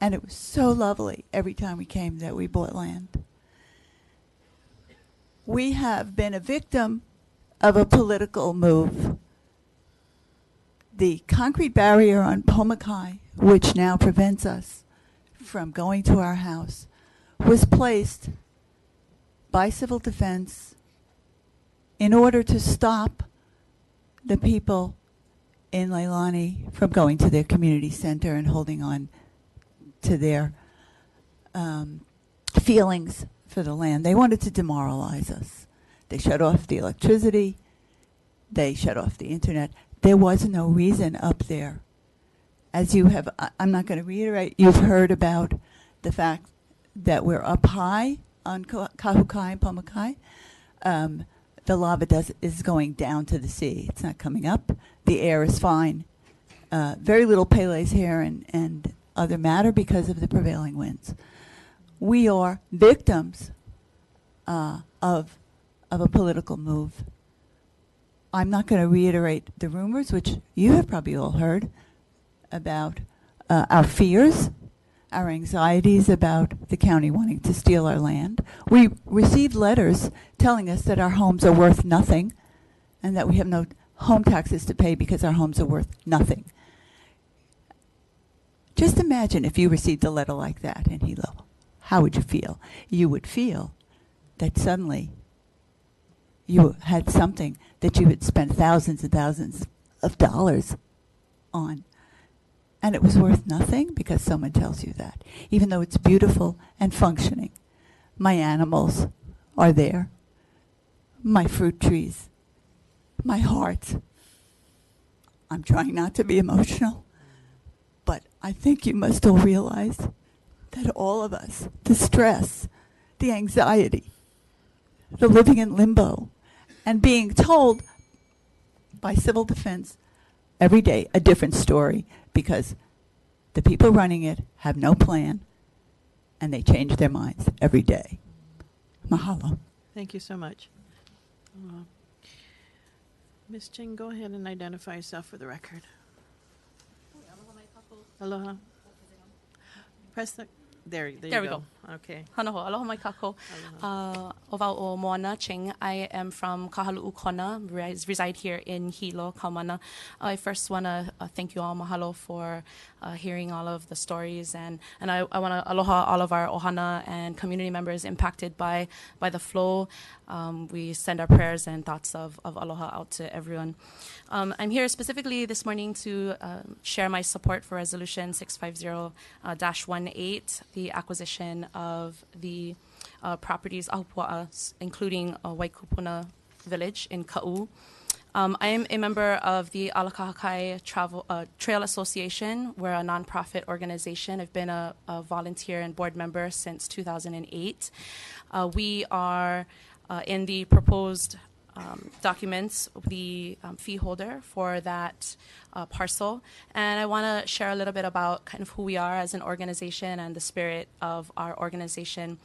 and it was so lovely every time we came that we bought land. We have been a victim of a political move. The concrete barrier on Pomakai, which now prevents us from going to our house, was placed by civil defense in order to stop the people in Leilani from going to their community center and holding on to their feelings for the land. They wanted to demoralize us. They shut off the electricity. They shut off the internet. There was no reason up there. As you have, I'm not going to reiterate, you've heard about the fact that we're up high on Kahukai and Pomakai. The lava is going down to the sea. It's not coming up. The air is fine. Very little Pele's here and other matter because of the prevailing winds. We are victims of a political move. I'm not going to reiterate the rumors, which you have probably all heard, about our fears, our anxieties about the county wanting to steal our land. We received letters telling us that our homes are worth nothing and that we have no home taxes to pay because our homes are worth nothing. Just imagine if you received a letter like that in Hilo. How would you feel? You would feel that suddenly you had something that you had spent thousands and thousands of dollars on, and it was worth nothing because someone tells you that, even though it's beautiful and functioning. My animals are there, my fruit trees, my heart. I'm trying not to be emotional, but I think you must all realize that all of us, the stress, the anxiety, the living in limbo, and being told by civil defense every day a different story because the people running it have no plan and they change their minds every day. Mahalo. Thank you so much. Ms. Ching, go ahead and identify yourself for the record. Aloha. Press the, there you go. Okay. Hanaho, aloha mai kako. O wau o Moana Ching. I am from Kahalu'u Kona, reside here in Hilo, Kaumana. I first want to thank you all, mahalo, for hearing all of the stories. And I want to aloha all of our ohana and community members impacted by the flow. We send our prayers and thoughts of aloha out to everyone. I'm here specifically this morning to share my support for Resolution 650-18, the acquisition of the properties Ahupua'a, including Waikupuna Village in Ka'u. I am a member of the Alakahakai Trail Association. We're a nonprofit organization. I've been a volunteer and board member since 2008. We are in the proposed documents, the fee holder for that parcel. And I want to share a little bit about kind of who we are as an organization and the spirit of our organization.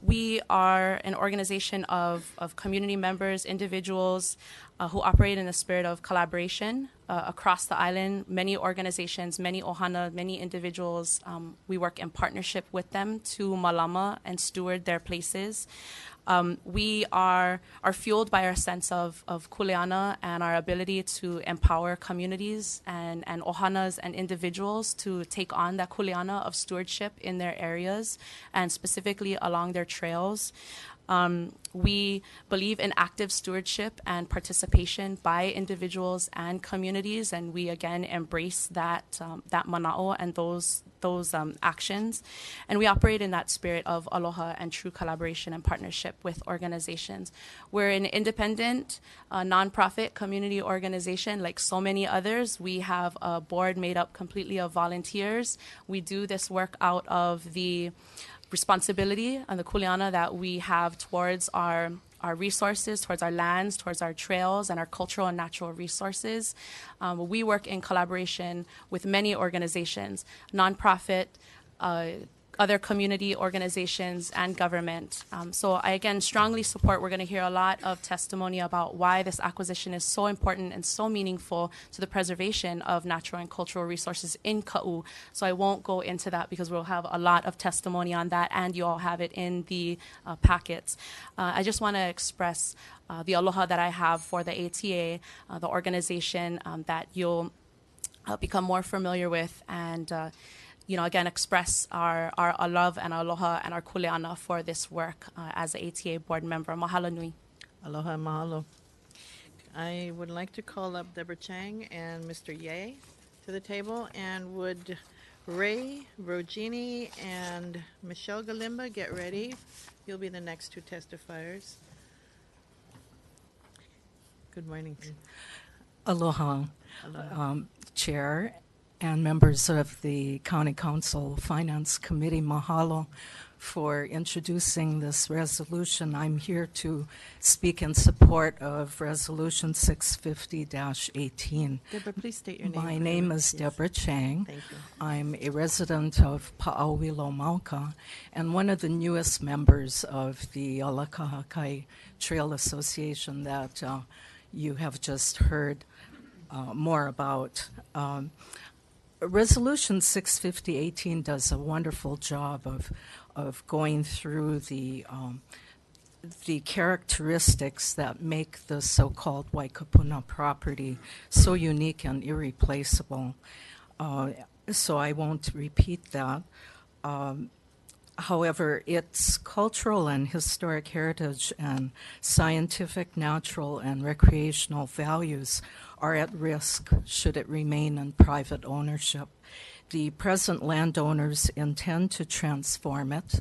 We are an organization of community members, individuals who operate in the spirit of collaboration across the island. Many organizations, many ohana, many individuals, we work in partnership with them to malama and steward their places. We are fueled by our sense of kuleana and our ability to empower communities and ohanas and individuals to take on that kuleana of stewardship in their areas and specifically along their trails. We believe in active stewardship and participation by individuals and communities, and we again embrace that mana'o and those actions. And we operate in that spirit of aloha and true collaboration and partnership with organizations. We're an independent, nonprofit community organization like so many others. We have a board made up completely of volunteers. We do this work out of the responsibility and the kuleana that we have towards our resources, towards our lands, towards our trails, and our cultural and natural resources. We work in collaboration with many organizations, nonprofit, other community organizations, and government. So I again strongly support. We're going to hear a lot of testimony about why this acquisition is so important and so meaningful to the preservation of natural and cultural resources in Ka'u. So I won't go into that because we'll have a lot of testimony on that, and you all have it in the packets. I just want to express the aloha that I have for the ATA, the organization that you'll become more familiar with, and again, express our love and our aloha and our kuleana for this work as an ATA board member. Mahalo nui. Aloha, mahalo. I would like to call up Deborah Chang and Mr. Ye to the table, and would Ray, Rogini, and Michelle Galimba get ready? You'll be the next two testifiers. Good morning. Aloha, Chair and members of the County Council Finance Committee. Mahalo for introducing this resolution. I'm here to speak in support of Resolution 650-18. Deborah, please state your name. My name is Deborah Chang. Thank you. I'm a resident of Pa'awilo, Mauka, and one of the newest members of the Alakahakai Trail Association that you have just heard more about. Resolution 650-18 does a wonderful job of going through the characteristics that make the so-called Waikupuna property so unique and irreplaceable. So I won't repeat that. However, its cultural and historic heritage and scientific, natural, and recreational values are at risk should it remain in private ownership. The present landowners intend to transform it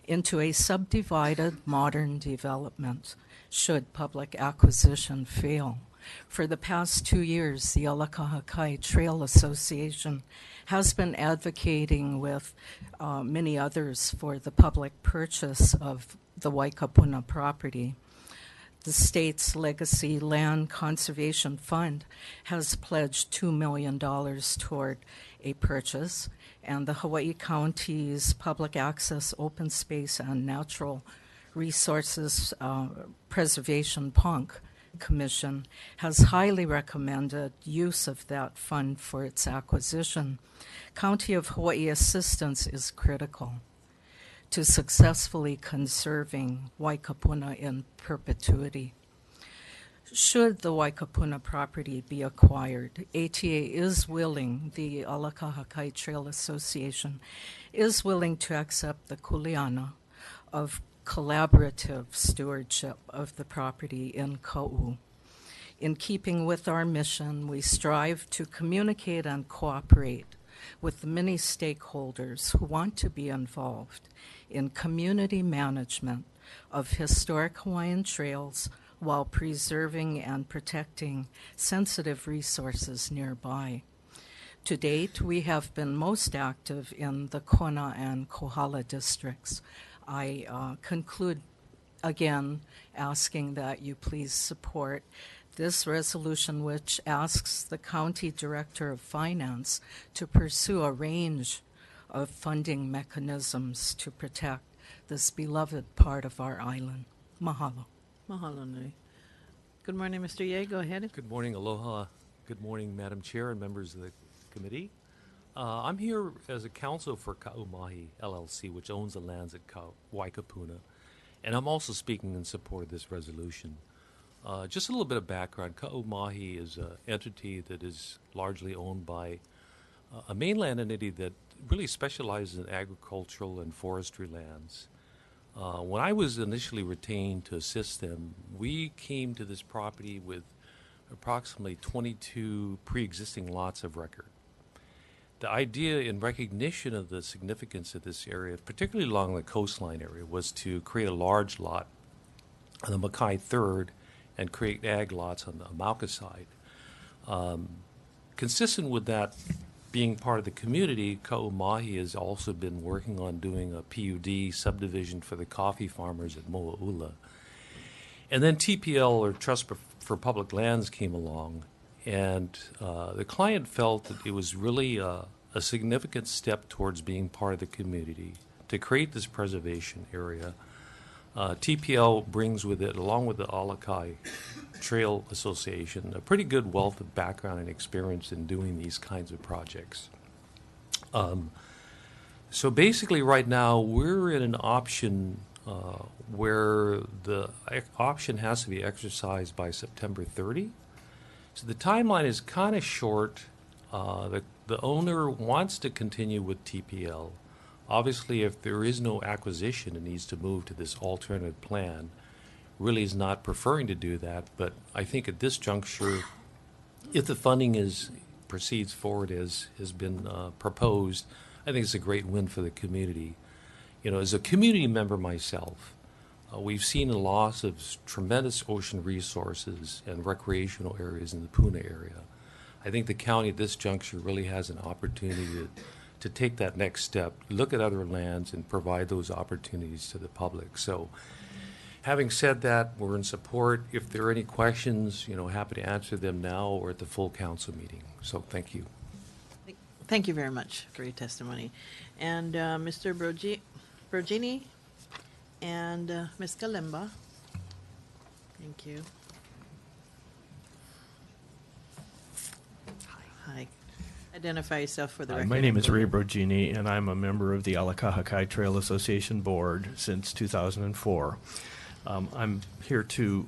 into a subdivided modern development should public acquisition fail. For the past 2 years, the Alakahakai Trail Association has been advocating with many others for the public purchase of the Waikupuna property. The state's Legacy Land Conservation Fund has pledged $2 million toward a purchase, and the Hawaii County's Public Access, Open Space, and Natural Resources Preservation PONC Commission has highly recommended use of that fund for its acquisition. County of Hawaii assistance is critical. to successfully conserving Waikapuna in perpetuity. Should the Waikapuna property be acquired, ATA is willing, the Alakahakai Trail Association is willing to accept the kuleana of collaborative stewardship of the property in Ka'u. In keeping with our mission, we strive to communicate and cooperate with the many stakeholders who want to be involved in community management of historic Hawaiian trails while preserving and protecting sensitive resources nearby. To date, we have been most active in the Kona and Kohala districts. I conclude again asking that you please support this resolution, which asks the County Director of Finance to pursue a range of funding mechanisms to protect this beloved part of our island. Mahalo. Mahalo nui. Good morning, Mr. Ye. Go ahead. Good morning, aloha. Good morning, Madam Chair and members of the committee. I'm here as a counsel for Ka'umahi LLC, which owns the lands at Waikapuna, and I'm also speaking in support of this resolution. Just a little bit of background. Ka'umahi is an entity that is largely owned by a mainland entity that really specializes in agricultural and forestry lands. When I was initially retained to assist them, we came to this property with approximately 22 pre-existing lots of record. The idea, in recognition of the significance of this area, particularly along the coastline area, was to create a large lot on the Makai Third and create ag lots on the Amauka side. Consistent with that being part of the community, Ka'umahi has also been working on doing a PUD subdivision for the coffee farmers at Mo'aula. And then TPL, or Trust for Public Lands, came along, and the client felt that it was really a significant step towards being part of the community to create this preservation area. TPL brings with it, along with the Alakai Trail Association, a pretty good wealth of background and experience in doing these kinds of projects. So basically right now we're in an option where the option has to be exercised by September 30. So the timeline is kind of short. The owner wants to continue with TPL. Obviously, if there is no acquisition, it needs to move to this alternative plan. Really is not preferring to do that, but I think at this juncture, if the funding proceeds forward as has been proposed, I think it's a great win for the community. You know, as a community member myself, we've seen a loss of tremendous ocean resources and recreational areas in the Puna area. I think the county at this juncture really has an opportunity to take that next step, look at other lands, and provide those opportunities to the public. So, having said that, we're in support. If there are any questions, happy to answer them now or at the full council meeting. So, thank you. Thank you very much for your testimony. And Mr. Brogini and Ms. Kalimba. Thank you. Hi. Identify yourself for the record. My name is Ray Brogini, and I'm a member of the Alakahakai Trail Association Board since 2004. I'm here to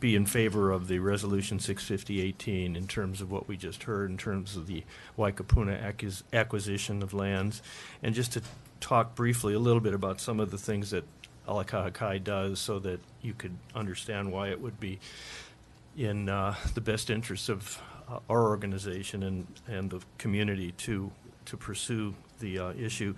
be in favor of the Resolution 650-18 in terms of what we just heard, in terms of the Waikapuna acquisition of lands, and just to talk briefly a little bit about some of the things that Alakahakai does so that you could understand why it would be in the best interest of our organization and the community to pursue the issue.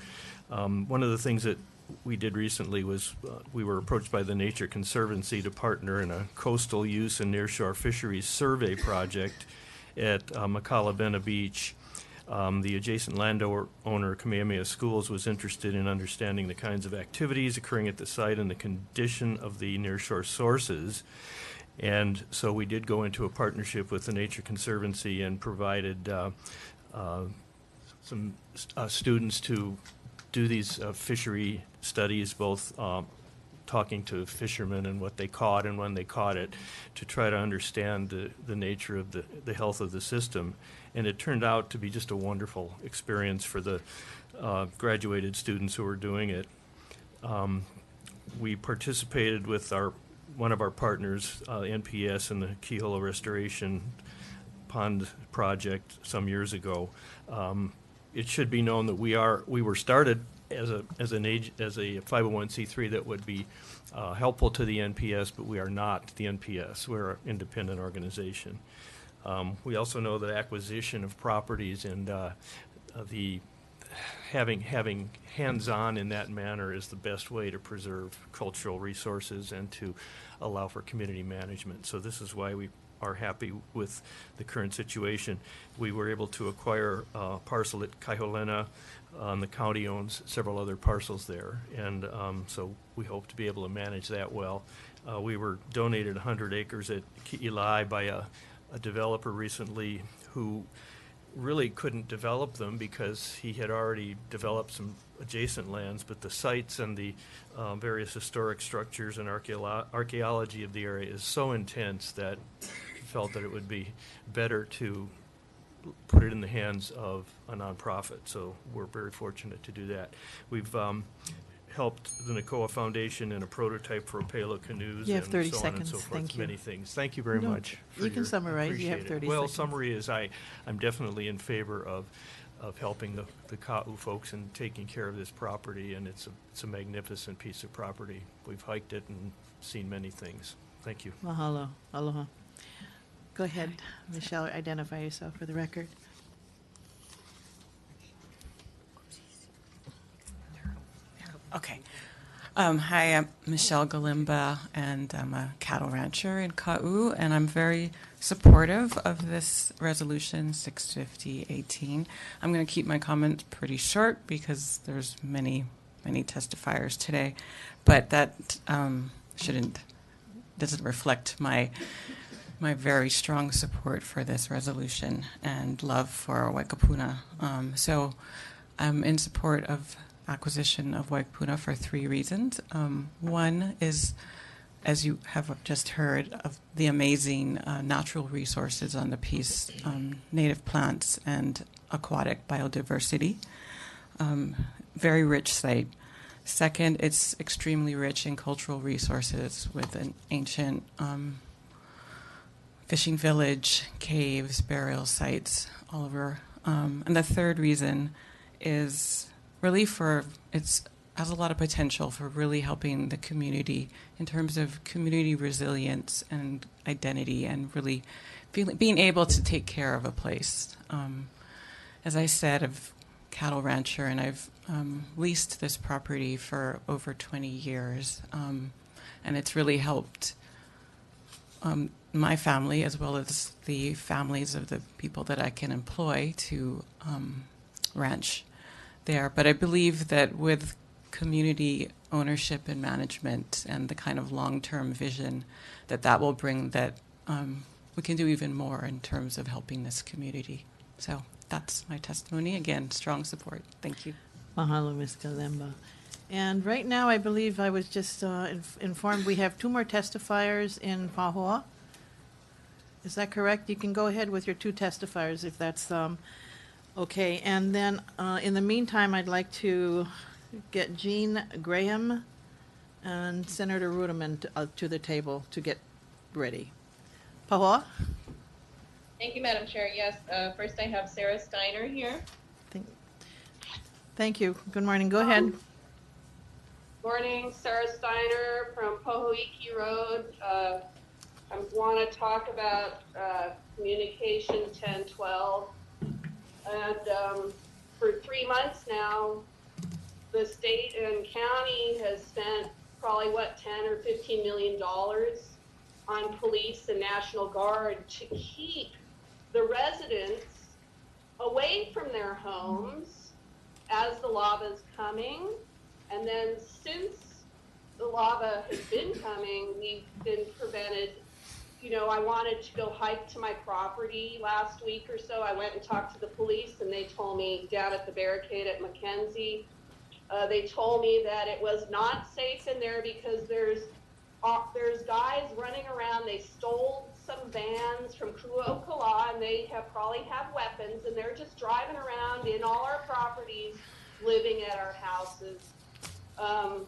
One of the things that we did recently was we were approached by the Nature Conservancy to partner in a coastal use and nearshore fisheries survey project at Makalabena Beach. The adjacent landowner, Kamehameha Schools, was interested in understanding the kinds of activities occurring at the site and the condition of the nearshore sources. And so we did go into a partnership with the Nature Conservancy and provided some students to do these fishery studies, both talking to fishermen and what they caught and when they caught it, to try to understand the nature of the health of the system. And it turned out to be just a wonderful experience for the graduated students who were doing it. We participated with one of our partners, NPS, in the Kehola Restoration Pond project some years ago. It should be known that we were started as a 501c3 that would be helpful to the NPS, but we are not the NPS. We're an independent organization. We also know that acquisition of properties and the having hands-on in that manner is the best way to preserve cultural resources and to allow for community management. So this is why we are happy with the current situation. We were able to acquire a parcel at Kaiholena. The county owns several other parcels there, and so we hope to be able to manage that well. We were donated 100 acres at Ki'ilai by a developer recently who really couldn't develop them because he had already developed some adjacent lands, but the sites and the various historic structures and archaeology of the area is so intense that he felt that it would be better to put it in the hands of a nonprofit. So we're very fortunate to do that. We've helped the Nakoa Foundation in a prototype for Opelo canoes. You have 30 and so seconds. on and so forth. Thank you. Many things. Thank you very No, much. you can summarize. You have Appreciate it. 30 Well, seconds. summary is I'm definitely in favor of helping the Ka'u folks and taking care of this property, and it's a magnificent piece of property. We've hiked it and seen many things. Thank you. Mahalo. Aloha. Go ahead, Michelle. Identify yourself for the record. Okay. Hi, I'm Michelle Galimba, and I'm a cattle rancher in Ka'u, and I'm very supportive of this resolution 650-18. I'm going to keep my comments pretty short because there's many testifiers today, but that doesn't reflect my very strong support for this resolution and love for Waikapuna. So I'm in support of acquisition of Waikapuna for 3 reasons. One is, as you have just heard, of the amazing natural resources on the piece, native plants and aquatic biodiversity. Very rich site. Second, it's extremely rich in cultural resources with an ancient fishing village, caves, burial sites all over. And the third reason is really it has a lot of potential for really helping the community in terms of community resilience and identity and really being able to take care of a place. As I said, I'm a cattle rancher, and I've leased this property for over 20 years, and it's really helped my family as well as the families of the people that I can employ to ranch there. But I believe that with community ownership and management and the kind of long-term vision that will bring, that we can do even more in terms of helping this community. So that's my testimony. Again, strong support. Thank you. Mahalo, Ms. Galemba. And right now, I believe I was just informed we have 2 more testifiers in Pahoa. Is that correct? You can go ahead with your 2 testifiers if that's okay. And then in the meantime, I'd like to get Jean Graham and Senator Ruderman to the table to get ready. Pahoa? Thank you, Madam Chair. Yes, first I have Sarah Steiner here. Thank you. Good morning. Go ahead. Morning, Sarah Steiner from Pohoiki Road. I want to talk about Communication 1012. And for 3 months now, the state and county has spent probably, what, 10 or $15 million on police and National Guard to keep the residents away from their homes as the lava is coming. And then since the lava has been coming, we've been prevented. You know, I wanted to go hike to my property last week or so. I went and talked to the police, and they told me down at the barricade at Mackenzie, they told me that it was not safe in there because there's guys running around. They stole some vans from Ku'okala, and they probably have weapons, and they're just driving around in all our properties, living at our houses. Um,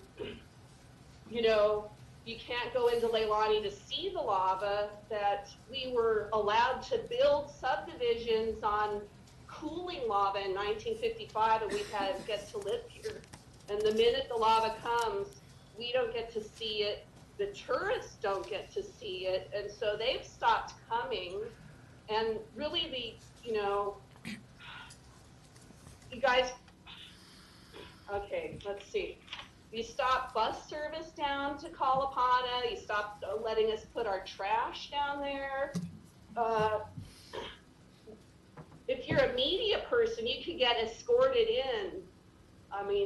you know, you can't go into Leilani to see the lava, that we were allowed to build subdivisions on cooling lava in 1955, and get to live here. And the minute the lava comes, we don't get to see it. The tourists don't get to see it. And so they've stopped coming. And really you guys, okay, let's see. You stopped bus service down to Kalapana. You stopped letting us put our trash down there. If you're a media person, you could get escorted in,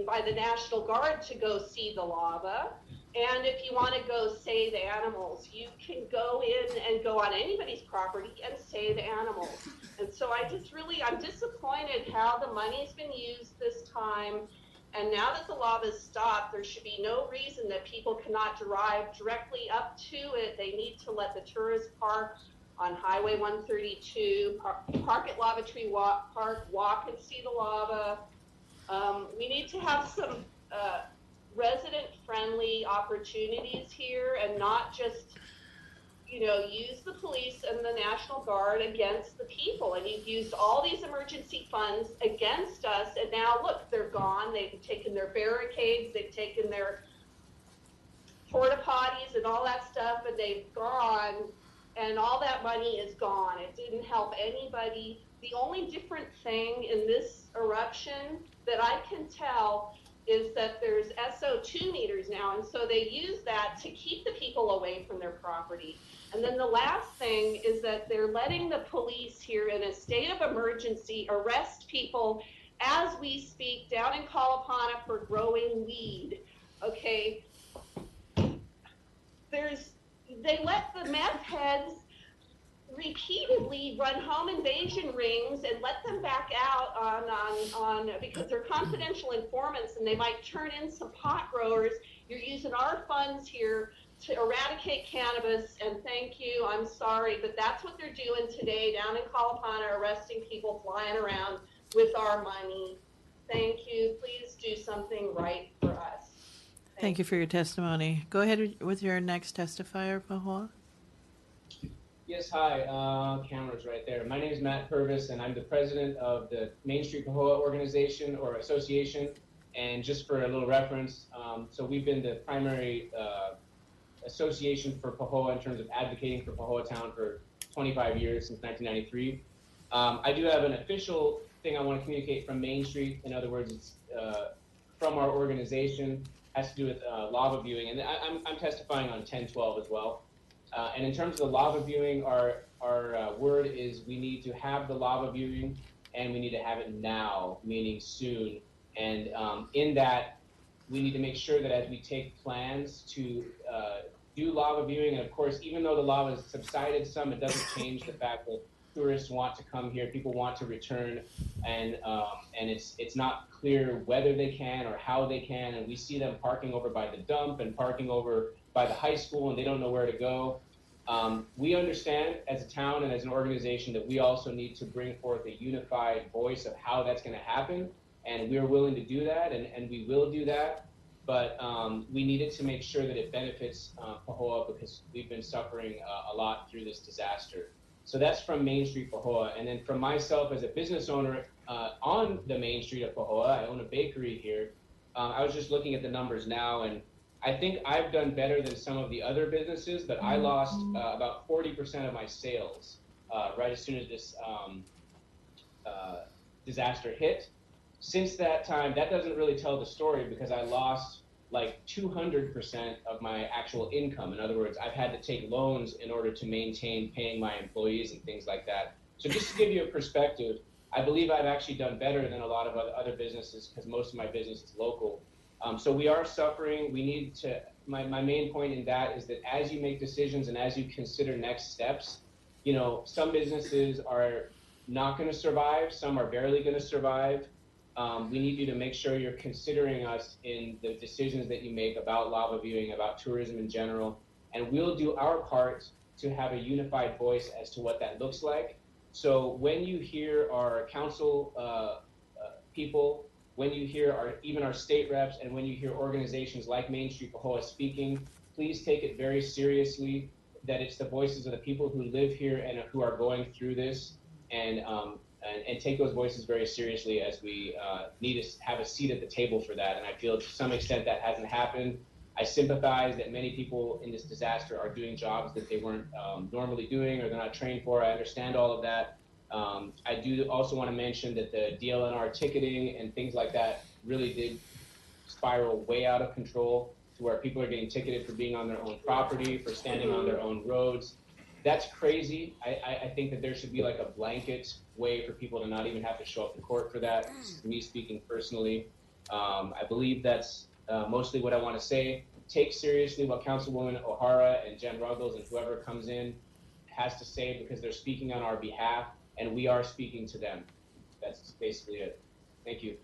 by the National Guard to go see the lava. And if you want to go save animals, you can go in and go on anybody's property and save animals. And so I'm disappointed how the money's been used this time. And now that the lava's stopped, there should be no reason that people cannot drive directly up to it. They need to let the tourists park on Highway 132, park at Lava Tree Park, walk and see the lava. We need to have some resident-friendly opportunities here, and not just, use the police and the National Guard against the people. And you've used all these emergency funds against us, and now look, they're gone. They've taken their barricades, they've taken their porta potties and all that stuff, and they've gone, and all that money is gone. It didn't help anybody. The only different thing in this eruption that I can tell is that there's SO2 meters now, and so they use that to keep the people away from their property. And then the last thing is that they're letting the police here in a state of emergency arrest people as we speak down in Kalapana for growing weed. Okay, they let the meth heads repeatedly run home invasion rings and let them back out on because they're confidential informants, and they might turn in some pot growers. You're using our funds here to eradicate cannabis, and thank you, I'm sorry, but that's what they're doing today down in Kalapana, arresting people flying around with our money. Thank you. Please do something right for us. Thank you for your testimony. Go ahead with your next testifier, Pahoa. Yes, hi, camera's right there. My name is Matt Purvis, and I'm the president of the Main Street Pahoa organization or association. And just for a little reference, so we've been the primary association for Pahoa in terms of advocating for Pahoa Town for 25 years, since 1993. I do have an official thing I want to communicate from Main Street. In other words, it's from our organization, has to do with lava viewing. And I'm testifying on 1012 as well. And in terms of the lava viewing, our word is we need to have the lava viewing, and we need to have it now, meaning soon. And in that, we need to make sure that as we take plans to do lava viewing, and of course, even though the lava has subsided some, it doesn't change the fact that tourists want to come here, people want to return, and it's not clear whether they can or how they can. And we see them parking over by the dump and parking over by the high school, and they don't know where to go. We understand as a town and as an organization that we also need to bring forth a unified voice of how that's going to happen, and we're willing to do that, and we will do that. But we needed to make sure that it benefits Pahoa, because we've been suffering a lot through this disaster. So that's from Main Street Pahoa. And then from myself as a business owner on the Main Street of Pahoa, I own a bakery here. I was just looking at the numbers now, and I think I've done better than some of the other businesses, but I lost about 40% of my sales right as soon as this disaster hit. Since that time, that doesn't really tell the story, because I lost like 200% of my actual income. In other words, I've had to take loans in order to maintain paying my employees and things like that. So just to give you a perspective, I believe I've actually done better than a lot of other businesses, because most of my business is local. So we are suffering. We need to, my main point in that is that as you make decisions and as you consider next steps, some businesses are not going to survive. Some are barely going to survive. We need you to make sure you're considering us in the decisions that you make about lava viewing, about tourism in general, and we'll do our part to have a unified voice as to what that looks like. So when you hear our council people when you hear even our state reps and when you hear organizations like Main Street Pahoa speaking, please take it very seriously that it's the voices of the people who live here and who are going through this, and take those voices very seriously, as we need to have a seat at the table for that. And I feel to some extent that hasn't happened. I sympathize that many people in this disaster are doing jobs that they weren't normally doing or they're not trained for. I understand all of that. I do also want to mention that the DLNR ticketing and things like that really did spiral way out of control, to where people are getting ticketed for being on their own property, for standing on their own roads. That's crazy. I think that there should be like a blanket way for people to not even have to show up to court for that. This is me speaking personally. I believe that's mostly what I want to say. Take seriously what Councilwoman O'Hara and Jen Ruggles and whoever comes in has to say, because they're speaking on our behalf and we are speaking to them. That's basically it. Thank you.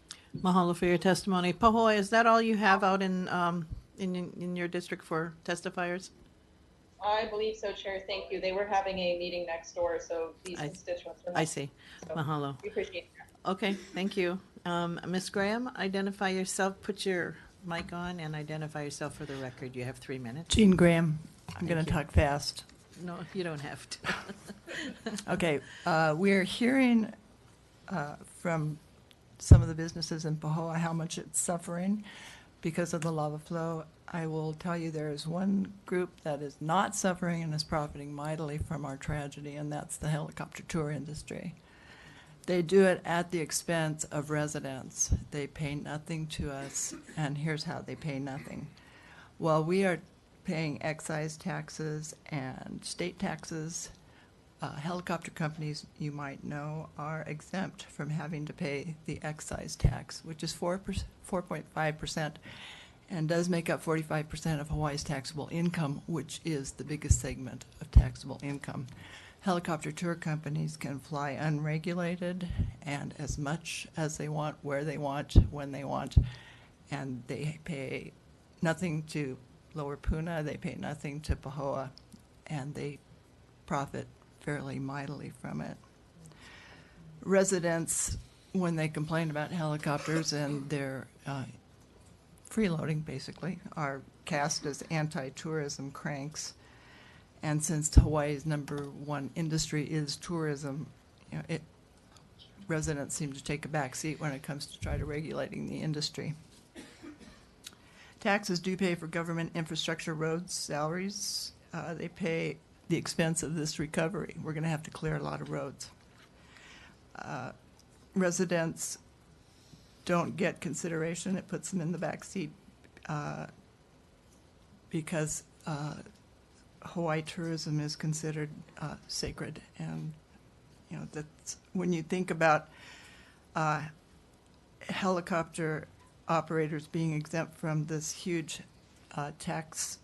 Mahalo for your testimony. Pahoa, is that all you have out in your district for testifiers? I believe so, Chair. Thank you. They were having a meeting next door, so these constituents are. I see. So Mahalo. we appreciate that. Okay, thank you. Ms. Graham, identify yourself, put your mic on, and identify yourself for the record. You have 3 minutes. Jean Graham. I'm going to Thank you. talk fast. No, you don't have to. Okay, we're hearing from some of the businesses in Pahoa how much it's suffering because of the lava flow. I will tell you there is one group that is not suffering and is profiting mightily from our tragedy, and that's the helicopter tour industry. They do it at the expense of residents. They pay nothing to us, and here's how they pay nothing. While we are paying excise taxes and state taxes, helicopter companies, you might know, are exempt from having to pay the excise tax, which is 4.5%, and does make up 45% of Hawaii's taxable income, which is the biggest segment of taxable income. Helicopter tour companies can fly unregulated and as much as they want, where they want, when they want, and they pay nothing to Lower Puna, they pay nothing to Pahoa, and they profit fairly mightily from it. Residents, when they complain about helicopters and their freeloading, basically, are cast as anti-tourism cranks. And since Hawaii's #1 industry is tourism, residents seem to take a back seat when it comes to try to regulating the industry. Taxes do pay for government infrastructure, roads, salaries. They pay the expense of this recovery. We're going to have to clear a lot of roads. Residents don't get consideration. It puts them in the back seat because Hawaii tourism is considered sacred, and that's when you think about helicopter operators being exempt from this huge tax.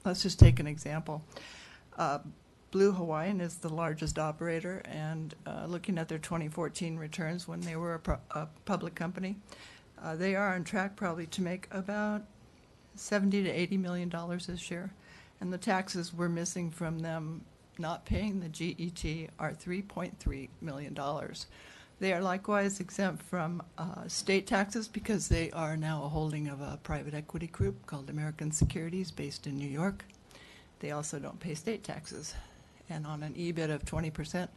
Let's just take an example. Blue Hawaiian is the largest operator, and looking at their 2014 returns when they were a public company, they are on track probably to make about $70 to $80 million this year, and the taxes we're missing from them not paying the GET are $3.3 million. They are likewise exempt from state taxes because they are now a holding of a private equity group called American Securities based in New York. They also don't pay state taxes, and on an EBIT of 20%,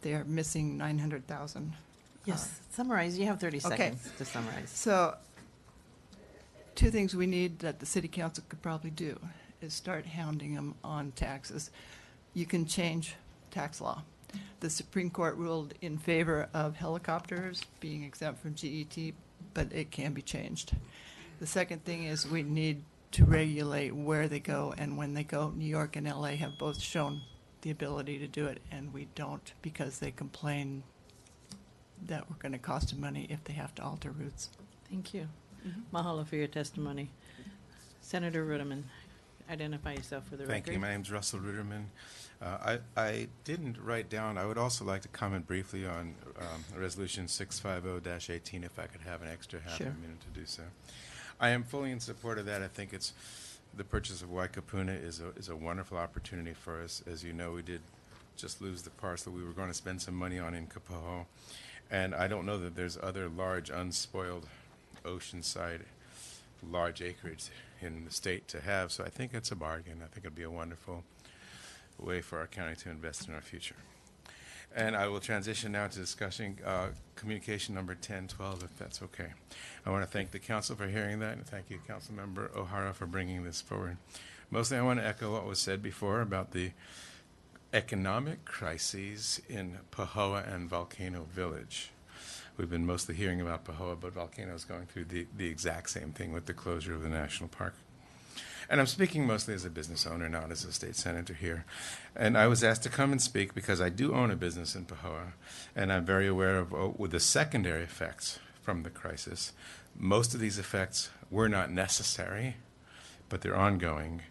they are missing $900,000. Yes, summarize. You have 30 seconds to summarize. So, two things we need that the city council could probably do is start hounding them on taxes. You can change tax law. The Supreme Court ruled in favor of helicopters being exempt from GET, but it can be changed. The second thing is we need to regulate where they go and when they go. New York and LA have both shown the ability to do it, and we don't because they complain that we're going to cost them money if they have to alter routes. Thank you. Mahalo for your testimony. Senator Ruderman, identify yourself for the record. Thank you. My name is Russell Ruderman. I didn't write down, I would also like to comment briefly on Resolution 650-18, if I could have an extra half a minute to do so. I am fully in support of that. I think it's the purchase of Waikapuna is a wonderful opportunity for us. As you know, we did just lose the parcel we were going to spend some money on in Kapoho. And I don't know that there's other large, unspoiled oceanside, large acreage in the state to have. So I think it's a bargain. I think it'd be a wonderful way for our county to invest in our future. And I will transition now to discussing communication number 1012, if that's okay. I want to thank the council for hearing that, and thank you, Councilmember O'Hara, for bringing this forward. Mostly I want to echo what was said before about the economic crises in Pahoa and Volcano Village. We've been mostly hearing about Pahoa, but Volcano is going through the exact same thing with the closure of the national park. And I'm speaking mostly as a business owner, not as a state senator here. And I was asked to come and speak because I do own a business in Pahoa, and I'm very aware of with the secondary effects from the crisis. Most of these effects were not necessary, but they're ongoing.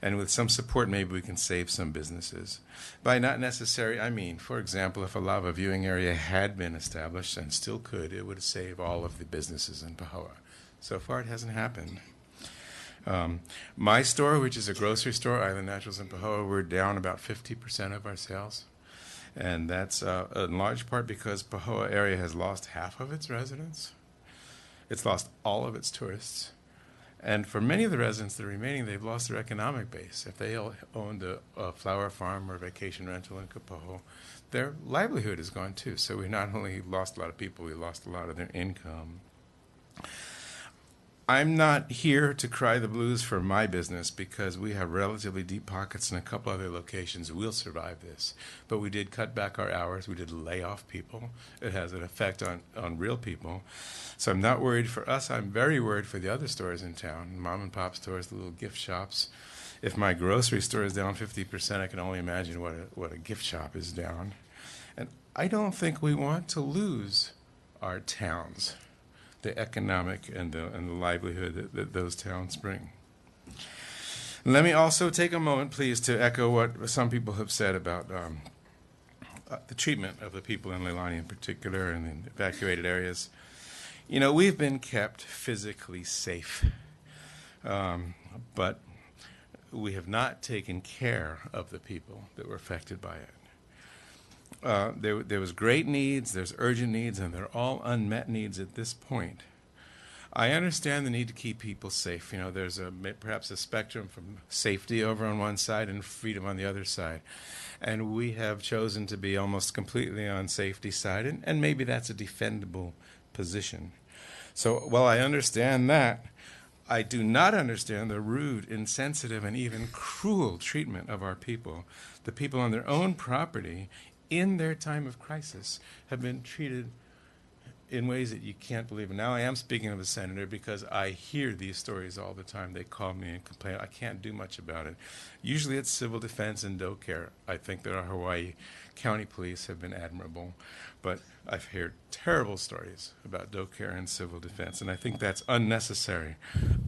And with some support, maybe we can save some businesses. By not necessary, I mean, for example, if a lava viewing area had been established and still could, it would save all of the businesses in Pahoa. So far, it hasn't happened. My store, which is a grocery store, Island Naturals in Pahoa, we're down about 50% of our sales. And that's in large part because Pahoa area has lost half of its residents. It's lost all of its tourists. And for many of the residents that are remaining, they've lost their economic base. If they owned a flower farm or vacation rental in Kapoho, their livelihood is gone too. So we not only lost a lot of people, we lost a lot of their income. I'm not here to cry the blues for my business because we have relatively deep pockets in a couple other locations. We'll survive this. But we did cut back our hours. We did lay off people. It has an effect on real people. So I'm not worried for us. I'm very worried for the other stores in town, mom and pop stores, the little gift shops. If my grocery store is down 50%, I can only imagine what a gift shop is down. And I don't think we want to lose our towns, the economic and the livelihood that those towns bring. Let me also take a moment, please, to echo what some people have said about the treatment of the people in Leilani in particular and in evacuated areas. You know, we've been kept physically safe, but we have not taken care of the people that were affected by it. There was great needs, there's urgent needs, and they're all unmet needs at this point. I understand the need to keep people safe. You know, there's perhaps a spectrum from safety over on one side and freedom on the other side. And we have chosen to be almost completely on safety side, and maybe that's a defendable position. So while I understand that, I do not understand the rude, insensitive, and even cruel treatment of our people. The people on their own property in their time of crisis have been treated in ways that you can't believe. And now I am speaking of a senator because I hear these stories all the time. They call me and complain. I can't do much about it. Usually it's civil defense and doe care. I think that our Hawaii County Police have been admirable. But I've heard terrible stories about doe care and civil defense, and I think that's unnecessary.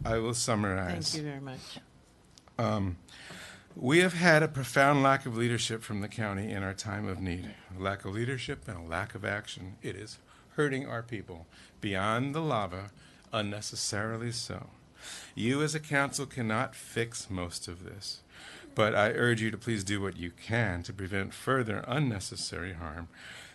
I will summarize. Thank you very much. We have had a profound lack of leadership from the county in our time of need. A lack of leadership and a lack of action. It is hurting our people beyond the lava, unnecessarily so. You as a council cannot fix most of this, but I urge you to please do what you can to prevent further unnecessary harm.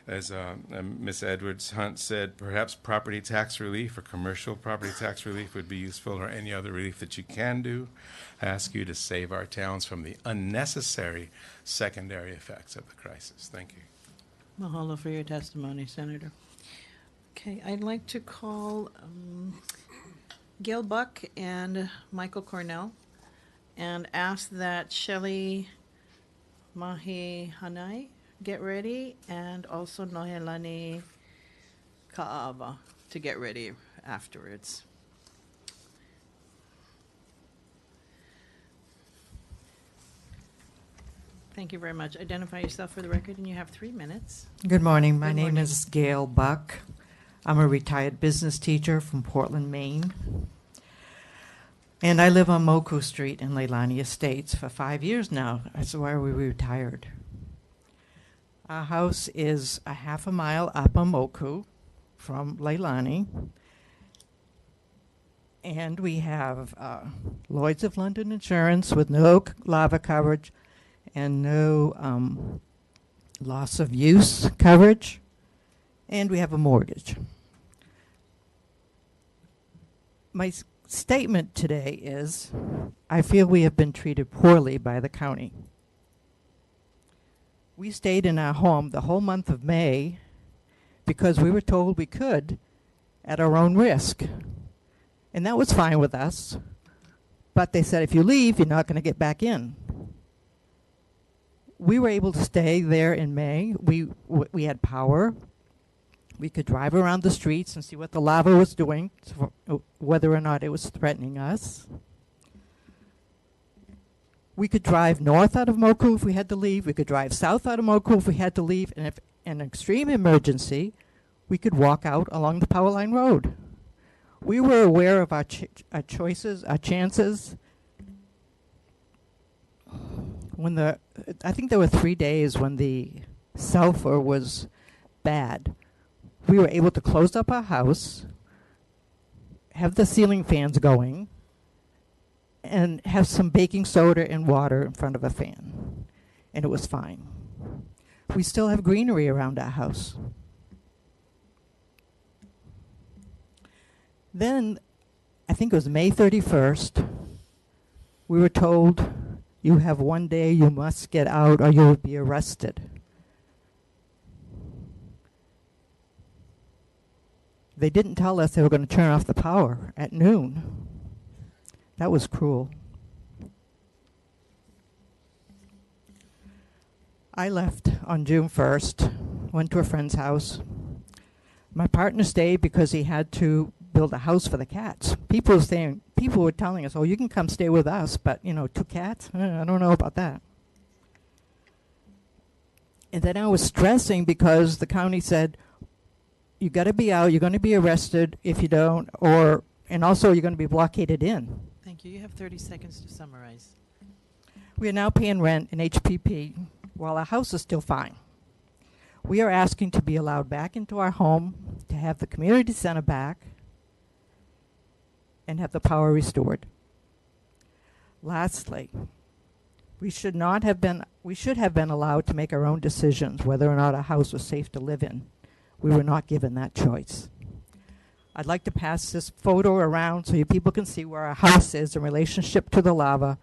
As Ms. Edwards-Hunt said, perhaps property tax relief or commercial property tax relief would be useful, or any other relief that you can do. I ask you to save our towns from the unnecessary secondary effects of the crisis. Thank you. Mahalo for your testimony, Senator. Okay, I'd like to call Gail Buck and Michael Cornell and ask that Shelley Mahihanai get ready, and also Leilani Ka'ava to get ready afterwards. Thank you very much. Identify yourself for the record, and you have 3 minutes. Good morning. My Good name morning. is Gail Buck. I'm a retired business teacher from Portland, Maine. And I live on Moku Street in Leilani Estates for 5 years now. That's where we retired. Our house is a half a mile up on Moku from Leilani. And we have Lloyd's of London insurance with no lava coverage and no loss of use coverage. and we have a mortgage. My statement today is, I feel we have been treated poorly by the county. We stayed in our home the whole month of May because we were told we could at our own risk. And that was fine with us. But they said, if you leave, you're not going to get back in. We were able to stay there in May. We had power. We could drive around the streets and see what the lava was doing, whether or not it was threatening us. We could drive north out of Moku if we had to leave. We could drive south out of Moku if we had to leave. And if in an extreme emergency, we could walk out along the power line road. We were aware of our choices, our chances. I think there were 3 days when the sulfur was bad. We were able to close up our house, have the ceiling fans going, and have some baking soda and water in front of a fan. And it was fine. We still have greenery around our house. Then, I think it was May 31st, we were told, you have 1 day, you must get out or you will be arrested. They didn't tell us they were going to turn off the power at noon. That was cruel. I left on June 1st, went to a friend's house. My partner stayed because he had to build a house for the cats. People were telling us, oh, you can come stay with us, but, 2 cats? I don't know about that. And then I was stressing because the county said, you got to be out, you're going to be arrested if you don't, and also you're going to be blockaded in. Thank you. You have 30 seconds to summarize. We are now paying rent in HPP while our house is still fine. We are asking to be allowed back into our home, to have the community center back, and have the power restored. Lastly, we should have been allowed to make our own decisions whether or not our house was safe to live in. We were not given that choice. I'd like to pass this photo around so you people can see where our house is in relationship to the lava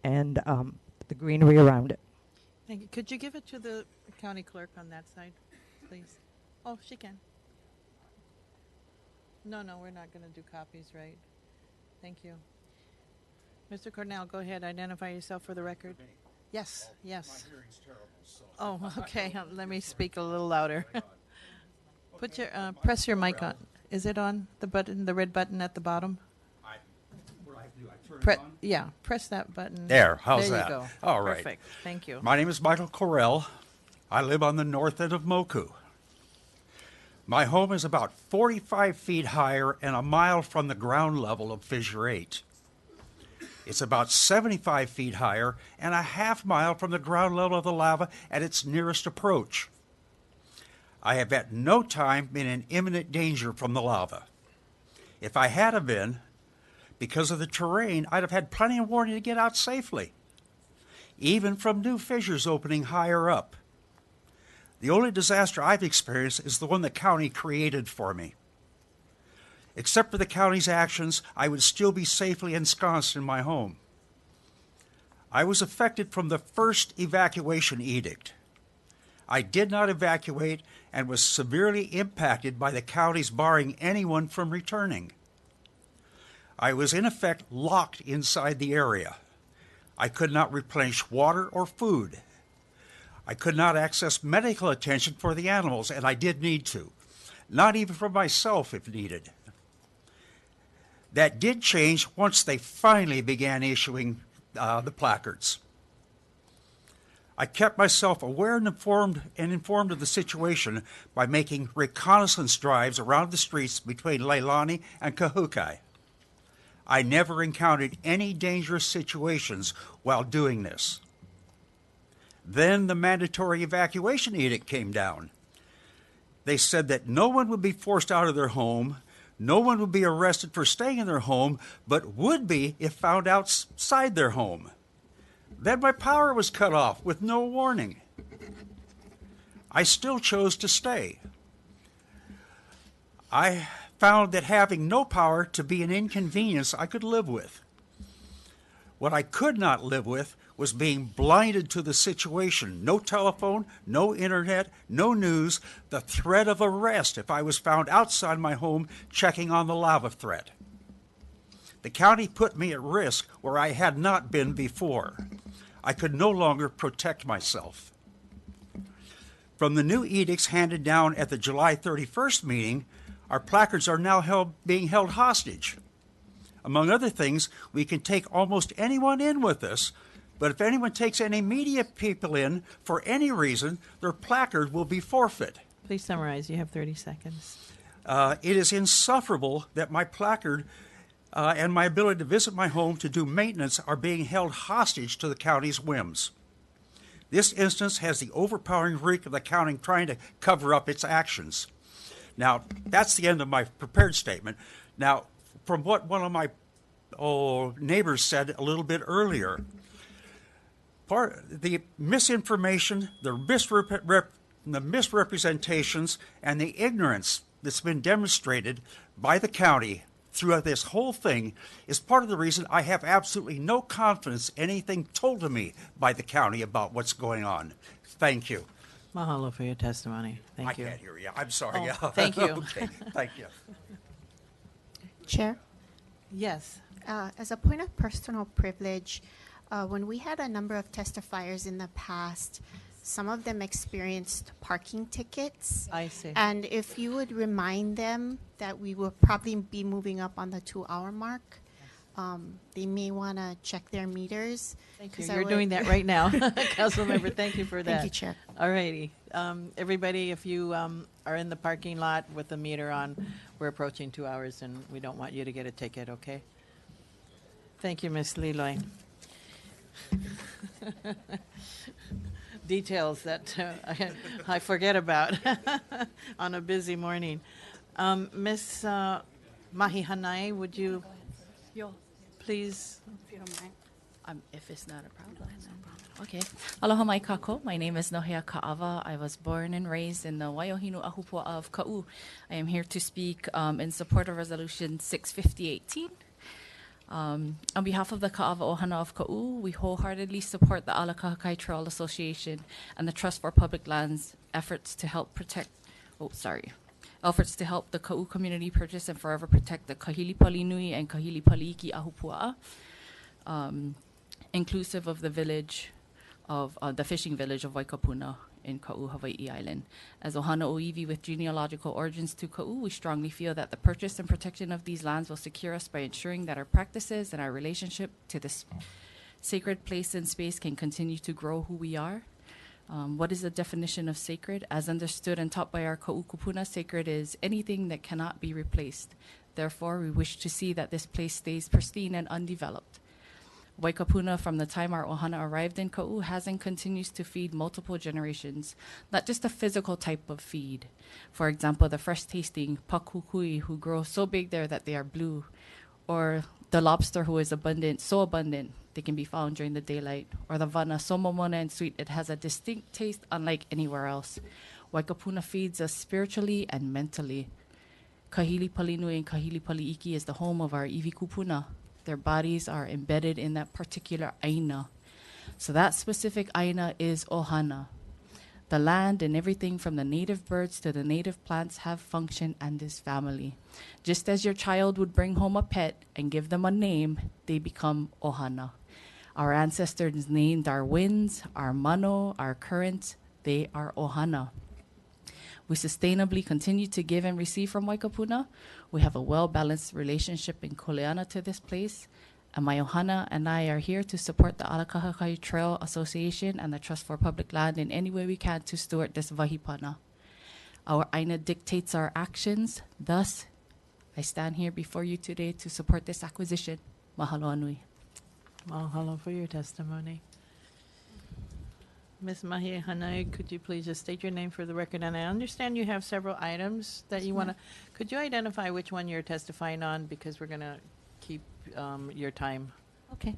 and the greenery around it. Thank you. Could you give it to the county clerk on that side, please? Oh, she can. No, we're not going to do copies, right? Thank you. Mr. Cornell, go ahead. Identify yourself for the record. Yes. My hearing's terrible. So oh, okay. Let me speak a little louder. Put your press your mic on. Is it on the button, the red button at the bottom? What do I do? I turn it on? Yeah, press that button. There. How's that? There you go. All right. Perfect. Thank you. My name is Michael Correll. I live on the north end of Moku. My home is about 45 feet higher and a mile from the ground level of Fissure 8. It's about 75 feet higher and a half mile from the ground level of the lava at its nearest approach. I have at no time been in imminent danger from the lava. If I had have been, because of the terrain, I'd have had plenty of warning to get out safely, even from new fissures opening higher up. The only disaster I've experienced is the one the county created for me. Except for the county's actions, I would still be safely ensconced in my home. I was affected from the first evacuation edict. I did not evacuate and was severely impacted by the county's barring anyone from returning. I was in effect locked inside the area. I could not replenish water or food. I could not access medical attention for the animals, and I did need to, not even for myself if needed. That did change once they finally began issuing the placards. I kept myself aware and informed of the situation by making reconnaissance drives around the streets between Leilani and Kahukai. I never encountered any dangerous situations while doing this. Then the mandatory evacuation edict came down. They said that no one would be forced out of their home, no one would be arrested for staying in their home, but would be if found outside their home. Then my power was cut off with no warning. I still chose to stay. I found that having no power to be an inconvenience I could live with. What I could not live with was being blinded to the situation. No telephone, no internet, no news, the threat of arrest if I was found outside my home checking on the lava threat. The county put me at risk where I had not been before. I could no longer protect myself. From the new edicts handed down at the July 31st meeting, our placards are now being held hostage. Among other things, we can take almost anyone in with us, but if anyone takes any media people in for any reason, their placard will be forfeit. Please summarize. You have 30 seconds. It is insufferable that my placard and my ability to visit my home to do maintenance are being held hostage to the county's whims. This instance has the overpowering reek of the county trying to cover up its actions. Now, that's the end of my prepared statement. Now, from what one of my neighbors said a little bit earlier, the misinformation, the misrepresentations, and the ignorance that's been demonstrated by the county throughout this whole thing is part of the reason I have absolutely no confidence in anything told to me by the county about what's going on. Thank you. Mahalo for your testimony. Thank you. I can't hear you. I'm sorry. Oh, Yeah. thank you. Okay. Thank you. Chair? Yes. As a point of personal privilege, when we had a number of testifiers in the past, some of them experienced parking tickets. I see. And if you would remind them that we will probably be moving up on the 2-hour mark, they may want to check their meters. Thank you. You're doing that right now. Councilmember, thank you for that. Thank you, Chair. All righty. Everybody, if you are in the parking lot with the meter on, we're approaching 2 hours and we don't want you to get a ticket, okay? Thank you, Ms. Leilani. Details that I forget about on a busy morning. Ms. Mahi Hanai, would you please? If you don't mind. If it's not a problem. Okay. Aloha mai kako. My name is Nohea Ka'ava. I was born and raised in the Waiohinu Ahupua of Ka'u. I am here to speak in support of Resolution 65018. On behalf of the Ka'ava Ohana of Ka'u, we wholeheartedly support the Alakahakai Trail Association and the Trust for Public Lands efforts to help efforts to help the Ka'u community purchase and forever protect the Kahili Palinui and Kahili Paliiki Ahupua'a, inclusive of the village of the fishing village of Waikapuna in Ka'u, Hawaii Island. As Ohana Oiwi with genealogical origins to Ka'u, we strongly feel that the purchase and protection of these lands will secure us by ensuring that our practices and our relationship to this sacred place and space can continue to grow who we are. What is the definition of sacred? As understood and taught by our Ka'u Kupuna, sacred is anything that cannot be replaced. Therefore, we wish to see that this place stays pristine and undeveloped. Waikapuna, from the time our ohana arrived in Ka'u, has and continues to feed multiple generations, not just a physical type of feed. For example, the fresh-tasting pakukui who grow so big there that they are blue, or the lobster who is abundant, so abundant they can be found during the daylight, or the vana so momona and sweet it has a distinct taste unlike anywhere else. Waikapuna feeds us spiritually and mentally. Kahili Palinui and Kahili Paliiki is the home of our iwi kupuna. Their bodies are embedded in that particular aina. So that specific aina is ohana. The land and everything from the native birds to the native plants have function and is family. Just as your child would bring home a pet and give them a name, they become ohana. Our ancestors named our winds, our mano, our currents, they are ohana. We sustainably continue to give and receive from Waikapuna. We have a well-balanced relationship in Kuleana to this place. And my ohana and I are here to support the Alakahakai Trail Association and the Trust for Public Land in any way we can to steward this vahipana. Our aina dictates our actions. Thus, I stand here before you today to support this acquisition. Mahalo anui. Mahalo for your testimony. Ms. Mahi Hanai, could you please just state your name for the record? And I understand you have several items that you want to. Could you identify which one you're testifying on? Because we're going to keep your time. Okay.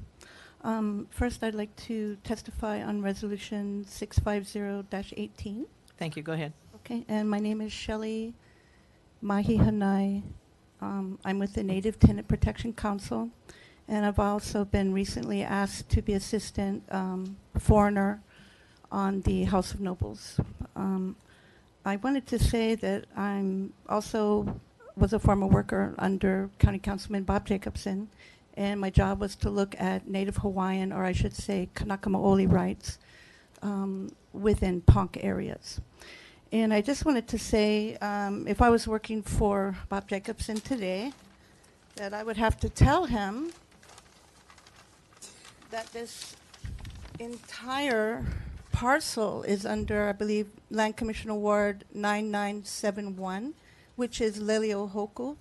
First, I'd like to testify on Resolution 650-18. Thank you. Go ahead. Okay. And my name is Shelley Mahi Hanai. I'm with the Native Tenant Protection Council, and I've also been recently asked to be assistant foreigner on the House of Nobles. I wanted to say that I'm also was a former worker under County Councilman Bob Jacobson, and my job was to look at Native Hawaiian, or I should say Kanaka Maoli rights within Ponk areas. And I just wanted to say, if I was working for Bob Jacobson today, that I would have to tell him that this entire parcel is under, I believe, Land Commission Award 9971, which is Leleohoku,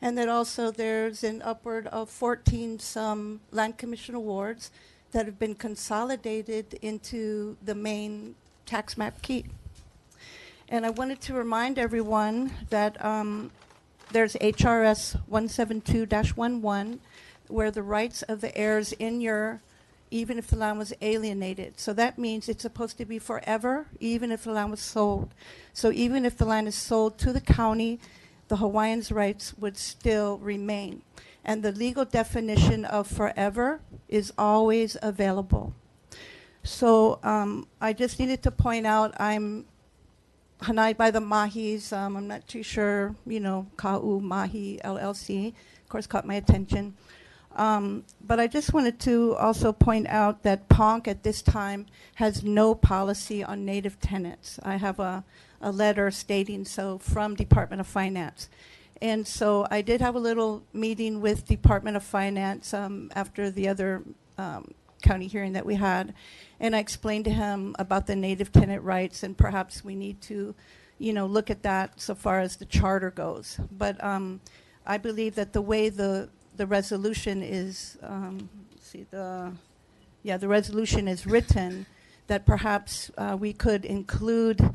and that also there's an upward of 14 some Land Commission awards that have been consolidated into the main tax map key. And I wanted to remind everyone that there's HRS 172-11, where the rights of the heirs inure even if the land was alienated. So that means it's supposed to be forever, even if the land was sold. So even if the land is sold to the county, the Hawaiians' rights would still remain. And the legal definition of forever is always available. So I just needed to point out I'm Hanai by the Mahis. I'm not too sure, you know, Ka'u Mahi LLC, of course, caught my attention. But I just wanted to also point out that Ponk at this time has no policy on native tenants. I have a letter stating so from Department of Finance. And so I did have a little meeting with Department of Finance after the other county hearing that we had. And I explained to him about the native tenant rights, and perhaps we need to, you know, look at that so far as the charter goes. But I believe that the way the resolution is, the resolution is written, that perhaps we could include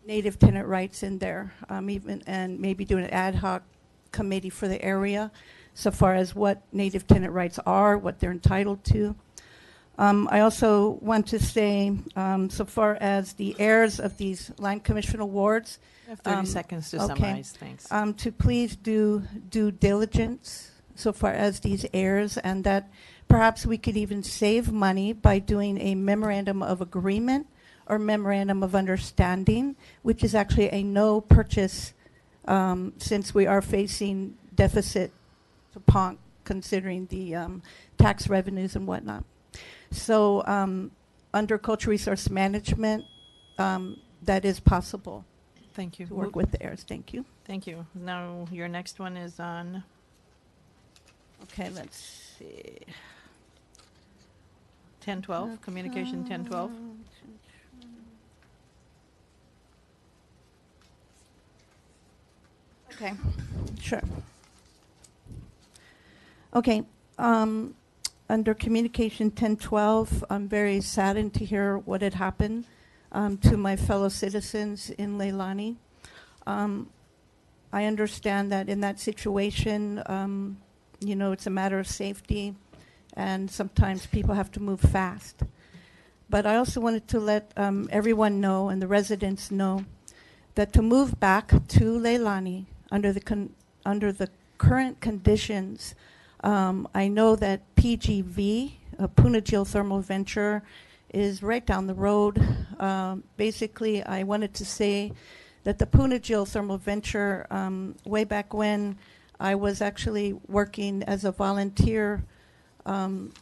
native tenant rights in there, even, and maybe do an ad hoc committee for the area so far as what native tenant rights are, what they're entitled to. I also want to say, so far as the heirs of these Land Commission awards, You have 30 seconds to summarize. Thanks. To please do due diligence so far as these heirs, and that perhaps we could even save money by doing a memorandum of agreement or memorandum of understanding, which is actually a no purchase, since we are facing deficit to Ponk, considering the tax revenues and whatnot. So under cultural resource management, that is possible. Thank you. To work with the heirs. Thank you. Thank you. Now your next one is on. Okay, let's see. 1012, communication 1012. Okay, sure. Okay, under communication 1012, I'm very saddened to hear what had happened to my fellow citizens in Leilani. I understand that in that situation, you know, it's a matter of safety, and sometimes people have to move fast. But I also wanted to let everyone know, and the residents know, that to move back to Leilani under the current conditions, I know that PGV, Puna Geothermal Venture, is right down the road. Basically, I wanted to say that the Puna Geothermal Venture, way back when I was actually working as a volunteer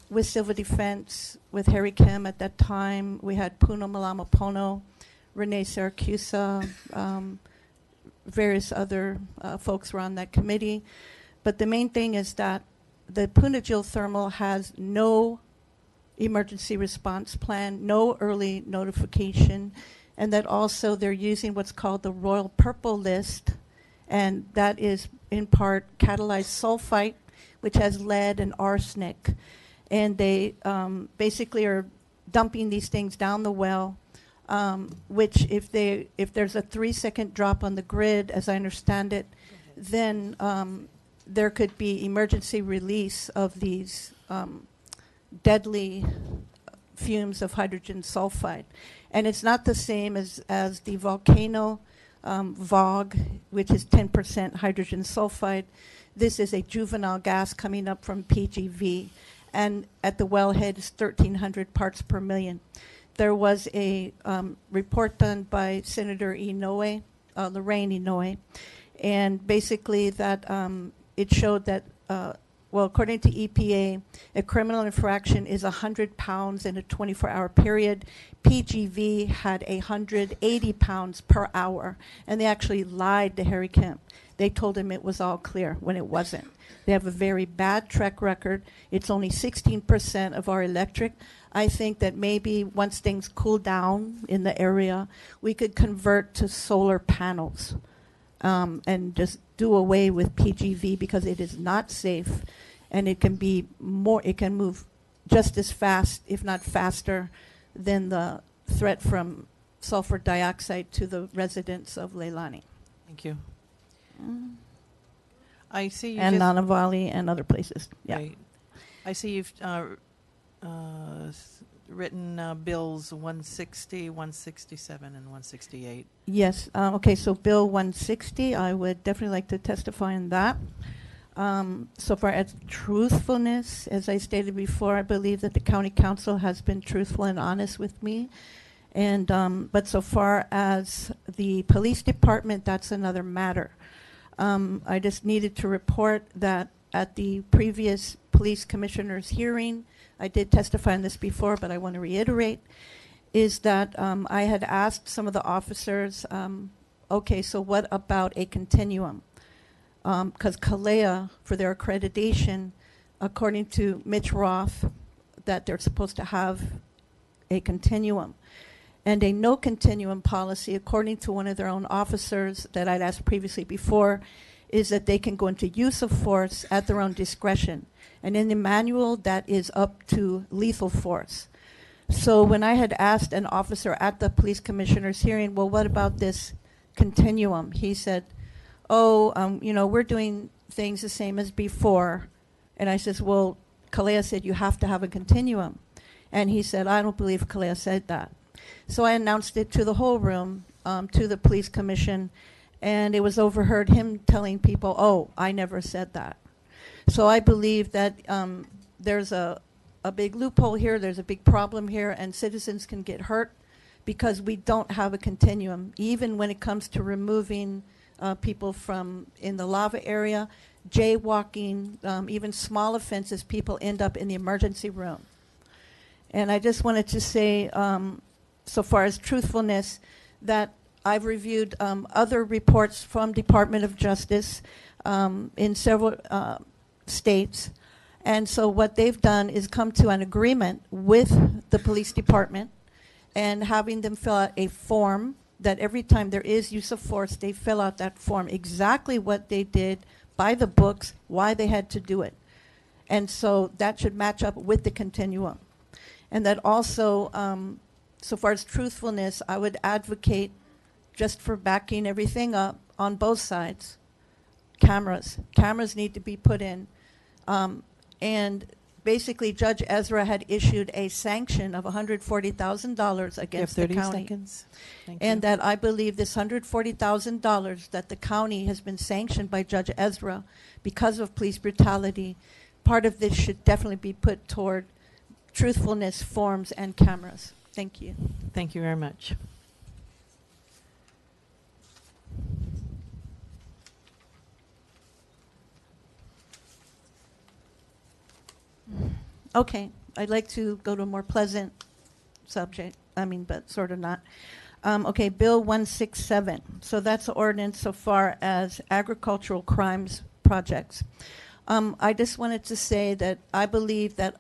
with Civil Defense, with Harry Kim at that time. We had Puna Malamapono, Renee Siracusa, various other folks were on that committee. But the main thing is that the Puna Geothermal has no emergency response plan, no early notification, and that also they're using what's called the Royal Purple List, and that is in part catalyzed sulfite, which has lead and arsenic. And they basically are dumping these things down the well, which if there's a 3-second drop on the grid, as I understand it, then there could be emergency release of these deadly fumes of hydrogen sulfide. And it's not the same as the volcano VOG, which is 10% hydrogen sulfide. This is a juvenile gas coming up from PGV, and at the wellhead is 1,300 parts per million. There was a report done by Senator Inouye, Lorraine Inouye, and basically that it showed that, well, according to EPA, a criminal infraction is 100 pounds in a 24-hour period. PGV had 180 pounds per hour, and they actually lied to Harry Kemp. They told him it was all clear when it wasn't. They have a very bad track record. It's only 16% of our electric. I think that maybe once things cool down in the area, we could convert to solar panels and just do away with PGV because it is not safe, and it can be more, it can move just as fast, if not faster, than the threat from sulfur dioxide to the residents of Leilani. Thank you. I see you And just, Nanavali and other places. Yeah. Right. I see you've written bills 160, 167, and 168. Yes. Okay, so Bill 160, I would definitely like to testify on that. So far as truthfulness, as I stated before, I believe that the county council has been truthful and honest with me. And but so far as the police department, that's another matter. I just needed to report that at the previous police commissioner's hearing, I did testify on this before, but I want to reiterate, is that I had asked some of the officers, okay, so what about a continuum? Because Kalea, for their accreditation, according to Mitch Roth, that they're supposed to have a continuum. And a no continuum policy, according to one of their own officers that I'd asked previously before, is that they can go into use of force at their own discretion. And in the manual, that is up to lethal force. So when I had asked an officer at the police commissioner's hearing, well, what about this continuum? He said, oh, you know, we're doing things the same as before. And I says, well, Kalea said you have to have a continuum. And he said, I don't believe Kalea said that. So I announced it to the whole room, to the police commission, and it was overheard him telling people, oh, I never said that. So I believe that there's a big loophole here, there's a big problem here, and citizens can get hurt because we don't have a continuum, even when it comes to removing people from in the lava area, jaywalking, even small offenses, people end up in the emergency room. And I just wanted to say, so far as truthfulness, that I've reviewed other reports from Department of Justice in several states. And so what they've done is come to an agreement with the police department and having them fill out a form that every time there is use of force, they fill out that form, exactly what they did by the books, why they had to do it. And so that should match up with the continuum. And that also, so far as truthfulness, I would advocate just for backing everything up on both sides. Cameras. Cameras need to be put in. And basically, Judge Ezra had issued a sanction of $140,000 against the 30 county. seconds. Thank And you. that I believe this $140,000 that the county has been sanctioned by Judge Ezra because of police brutality, part of this should definitely be put toward truthfulness, forms, and cameras. Thank you. Thank you very much. Okay, I'd like to go to a more pleasant subject. But sort of not. Okay, Bill 167. So that's the ordinance so far as agricultural crimes projects. I just wanted to say that I believe that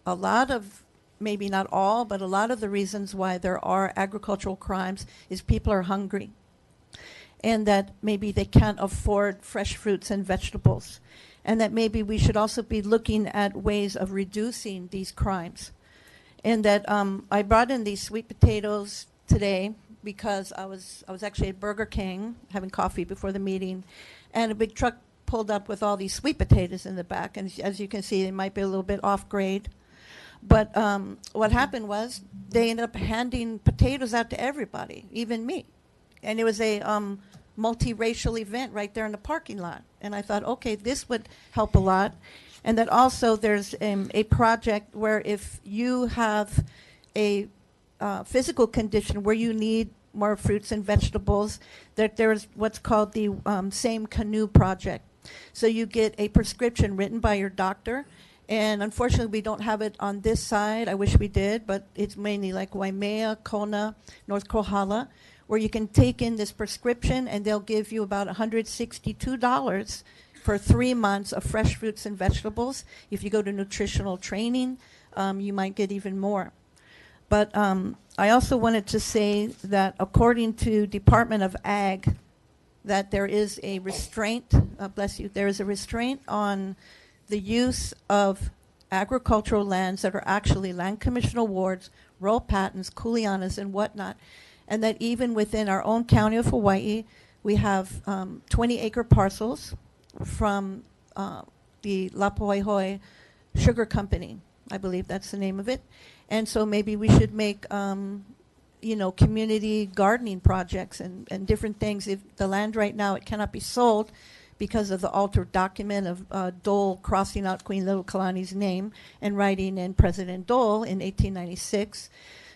a lot of, maybe not all, but a lot of the reasons why there are agricultural crimes is people are hungry. And that maybe they can't afford fresh fruits and vegetables. And that maybe we should also be looking at ways of reducing these crimes. And that I brought in these sweet potatoes today because I was actually at Burger King having coffee before the meeting, and a big truck pulled up with all these sweet potatoes in the back. And as you can see, they might be a little bit off grade. But what happened was they ended up handing potatoes out to everybody, even me. and it was a multiracial event right there in the parking lot. And I thought, okay, this would help a lot. And that also there's a project where if you have a physical condition where you need more fruits and vegetables, that there's what's called the Same Canoe Project. So you get a prescription written by your doctor, and unfortunately we don't have it on this side. I wish we did, but it's mainly like Waimea, Kona, North Kohala, where you can take in this prescription and they'll give you about $162 for 3 months of fresh fruits and vegetables. If you go to nutritional training, you might get even more. But I also wanted to say that according to Department of Ag, that there is a restraint, bless you, there is a restraint on the use of agricultural lands that are actually land commission awards, rural patents, kuleanas, and whatnot. And that even within our own county of Hawaii, we have 20-acre parcels from the Lapuaihoi Sugar Company. I believe that's the name of it. And so maybe we should make, community gardening projects and different things. If the land right now, it cannot be sold because of the altered document of Dole crossing out Queen Little Kalani's name and writing in President Dole in 1896.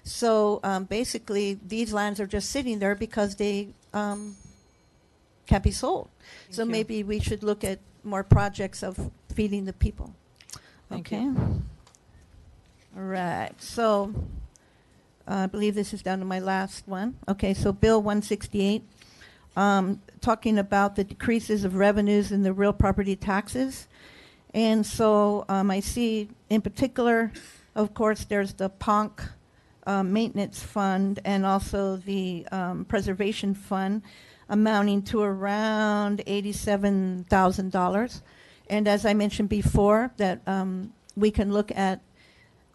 So basically, these lands are just sitting there because they can't be sold. So maybe we should look at more projects of feeding the people. Thank okay. you. All right. So I believe this is down to my last one. Okay. So Bill 168, talking about the decreases of revenues in the real property taxes. And so I see in particular, of course, there's the PONC maintenance fund and also the preservation fund amounting to around $87,000. And as I mentioned before, that we can look at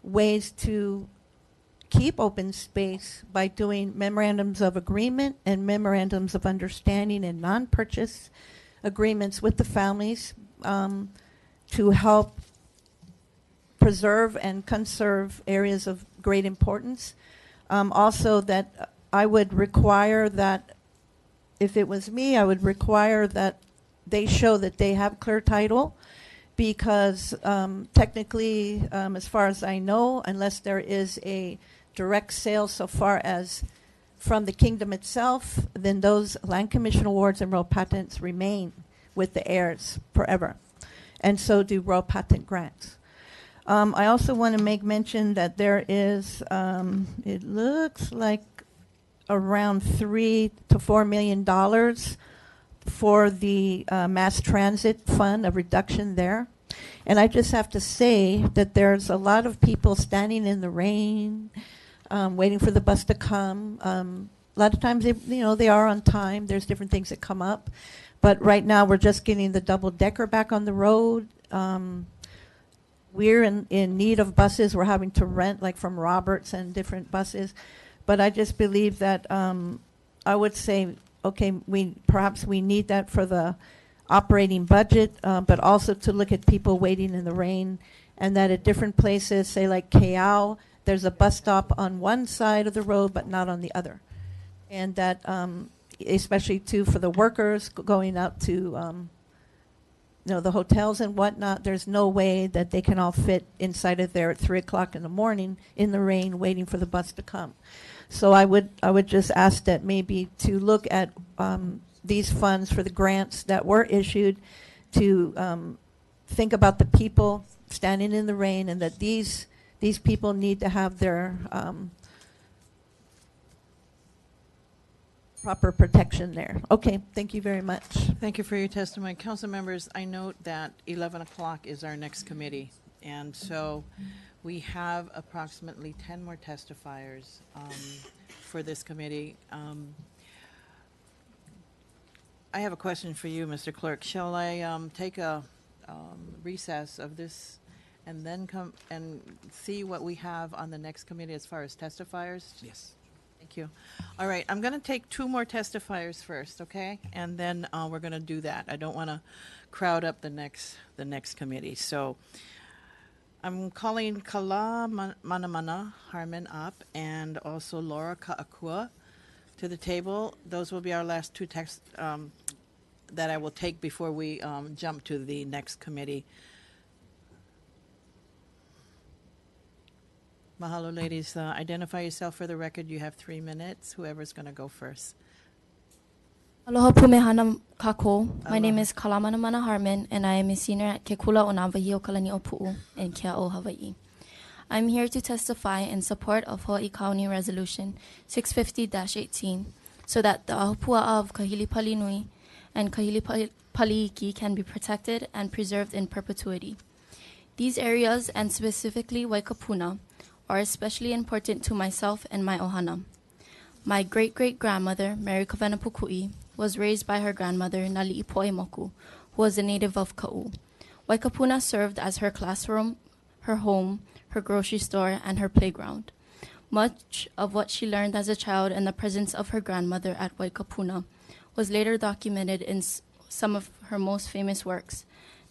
ways to keep open space by doing memorandums of agreement and memorandums of understanding and non-purchase agreements with the families to help preserve and conserve areas of great importance. Also that I would require that, if it was me, I would require that they show that they have clear title, because technically, as far as I know, unless there is a direct sale so far as from the kingdom itself, then those land commission awards and royal patents remain with the heirs forever. And so do royal patent grants. I also want to make mention that there is, it looks like around $3 to $4 million for the mass transit fund, a reduction there. And I just have to say that there's a lot of people standing in the rain, waiting for the bus to come. A lot of times, they are on time. There's different things that come up. But right now, we're just getting the double-decker back on the road. We're in need of buses. We're having to rent, like from Roberts and different buses. But I just believe that I would say, okay, perhaps we need that for the operating budget, but also to look at people waiting in the rain, and that at different places, say like Keau, there's a bus stop on one side of the road but not on the other. And that especially too for the workers going out to the hotels and whatnot, there's no way that they can all fit inside of there at 3 o'clock in the morning in the rain waiting for the bus to come. So I would just ask that maybe to look at these funds for the grants that were issued, to think about the people standing in the rain, and that these people need to have their proper protection there. Okay, thank you very much. Thank you for your testimony. Council members, I note that 11 o'clock is our next committee, and so we have approximately 10 more testifiers for this committee. I have a question for you, Mr. Clerk. Shall I take a recess of this and then come and see what we have on the next committee as far as testifiers? Yes. Thank you. All right, I'm going to take 2 more testifiers first, okay? And then we're going to do that. I don't want to crowd up the next committee. So I'm calling Kala Manamana Harmon up, and also Laura Ka'akua to the table. Those will be our last two texts that I will take before we jump to the next committee. Mahalo, ladies. Identify yourself for the record. You have 3 minutes. Whoever's going to go first. Aloha pumehana kako. My name Aloha. is Kalamana Mana Harmon, and I am a senior at Ke Kula o Navahi o Kalani o Pu'u in Kea'o, Hawaii. I'm here to testify in support of Hawaii County Resolution 650-18 so that the ahupua'a of Kahili Palinui and Kahili Paliiki can be protected and preserved in perpetuity. These areas, and specifically Waikapuna, are especially important to myself and my ohana. My great-great-grandmother, Mary Kawena Pukui, was raised by her grandmother, Nali'i Po'emoku, who was a native of Ka'u. Waikapuna served as her classroom, her home, her grocery store, and her playground. Much of what she learned as a child in the presence of her grandmother at Waikapuna was later documented in some of her most famous works,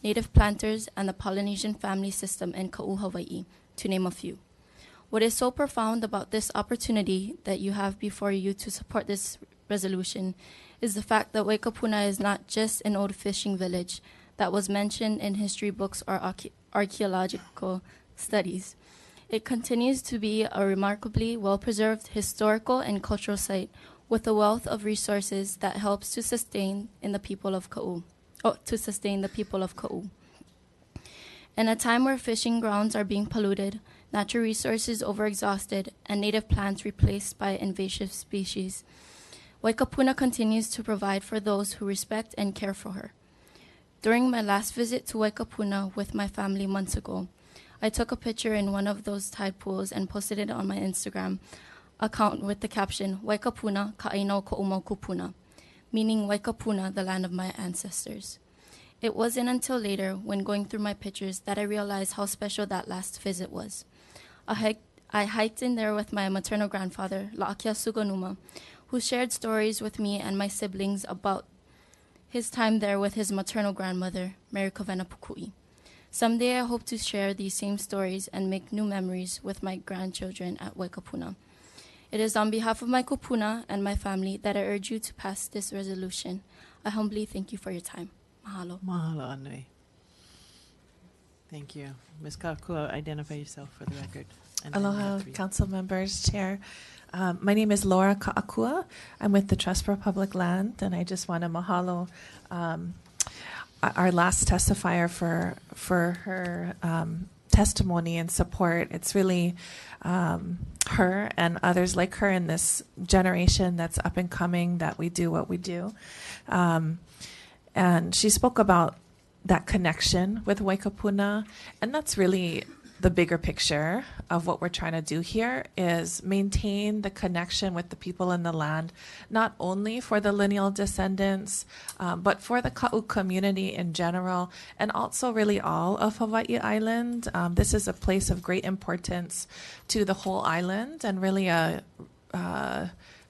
Native Planters and the Polynesian Family System in Ka'u, Hawaii, to name a few. What is so profound about this opportunity that you have before you to support this resolution is the fact that Waikapuna is not just an old fishing village that was mentioned in history books or archaeological studies. It continues to be a remarkably well-preserved historical and cultural site with a wealth of resources that helps to sustain the people of Ka'u. In a time where fishing grounds are being polluted, natural resources overexhausted, and native plants replaced by invasive species, Waikapuna continues to provide for those who respect and care for her. During my last visit to Waikapuna with my family months ago, I took a picture in one of those tide pools and posted it on my Instagram account with the caption, Waikapuna ka'aino ko'umaukupuna, meaning Waikapuna, the land of my ancestors. It wasn't until later, when going through my pictures, that I realized how special that last visit was. I hiked in there with my maternal grandfather, La'akia Suganuma, who shared stories with me and my siblings about his time there with his maternal grandmother, Mary Kawena Pukui. Someday I hope to share these same stories and make new memories with my grandchildren at Waikapuna. It is on behalf of my kupuna and my family that I urge you to pass this resolution. I humbly thank you for your time. Mahalo. Mahalo, Anui. Thank you. Ms. Kakua, identify yourself for the record. And then you Aloha, have 3. council members, chair. My name is Laura Ka'akua. I'm with the Trust for Public Land, and I just want to mahalo our last testifier for her testimony and support. It's really her and others like her in this generation that's up and coming that we do what we do. And she spoke about that connection with Waikapuna, and that's really the bigger picture of what we're trying to do here is maintain the connection with the people in the land, not only for the lineal descendants, but for the Ka'u community in general, and also really all of Hawaii Island. This is a place of great importance to the whole island and really a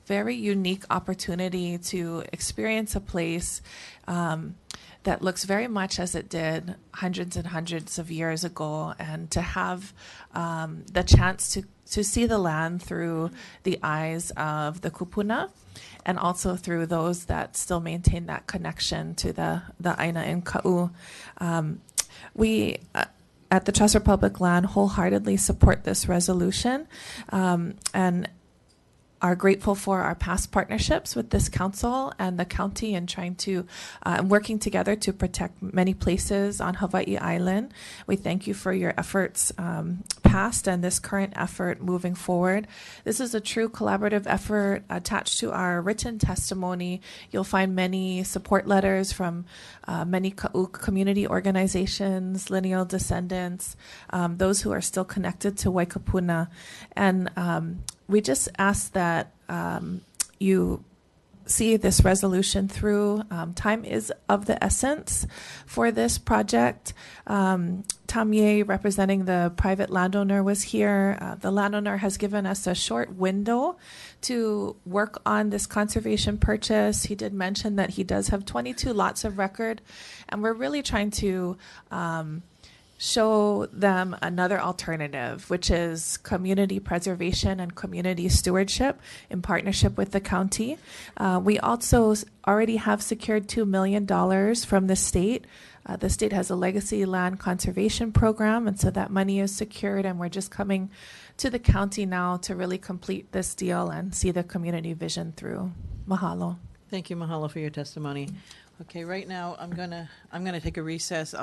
very unique opportunity to experience a place that looks very much as it did hundreds and hundreds of years ago, and to have the chance to see the land through the eyes of the kupuna, and also through those that still maintain that connection to the Aina in Ka'u. We at the Trust for Public Land wholeheartedly support this resolution, and are grateful for our past partnerships with this council and the county in trying to working together to protect many places on Hawaii Island. We thank you for your efforts past and this current effort moving forward. This is a true collaborative effort. Attached to our written testimony, you'll find many support letters from many Ka'u community organizations, lineal descendants, those who are still connected to Waikapuna. And we just ask that you see this resolution through. Time is of the essence for this project. Tamie, representing the private landowner, was here. The landowner has given us a short window to work on this conservation purchase. He did mention that he does have 22 lots of record, and we're really trying to show them another alternative, which is community preservation and community stewardship in partnership with the county. We also already have secured $2 million from the state. The state has a legacy land conservation program, and so that money is secured, and we're just coming to the county now to really complete this deal and see the community vision through. Mahalo. Thank you, Mahalo, for your testimony. Okay, right now I'm gonna take a recess.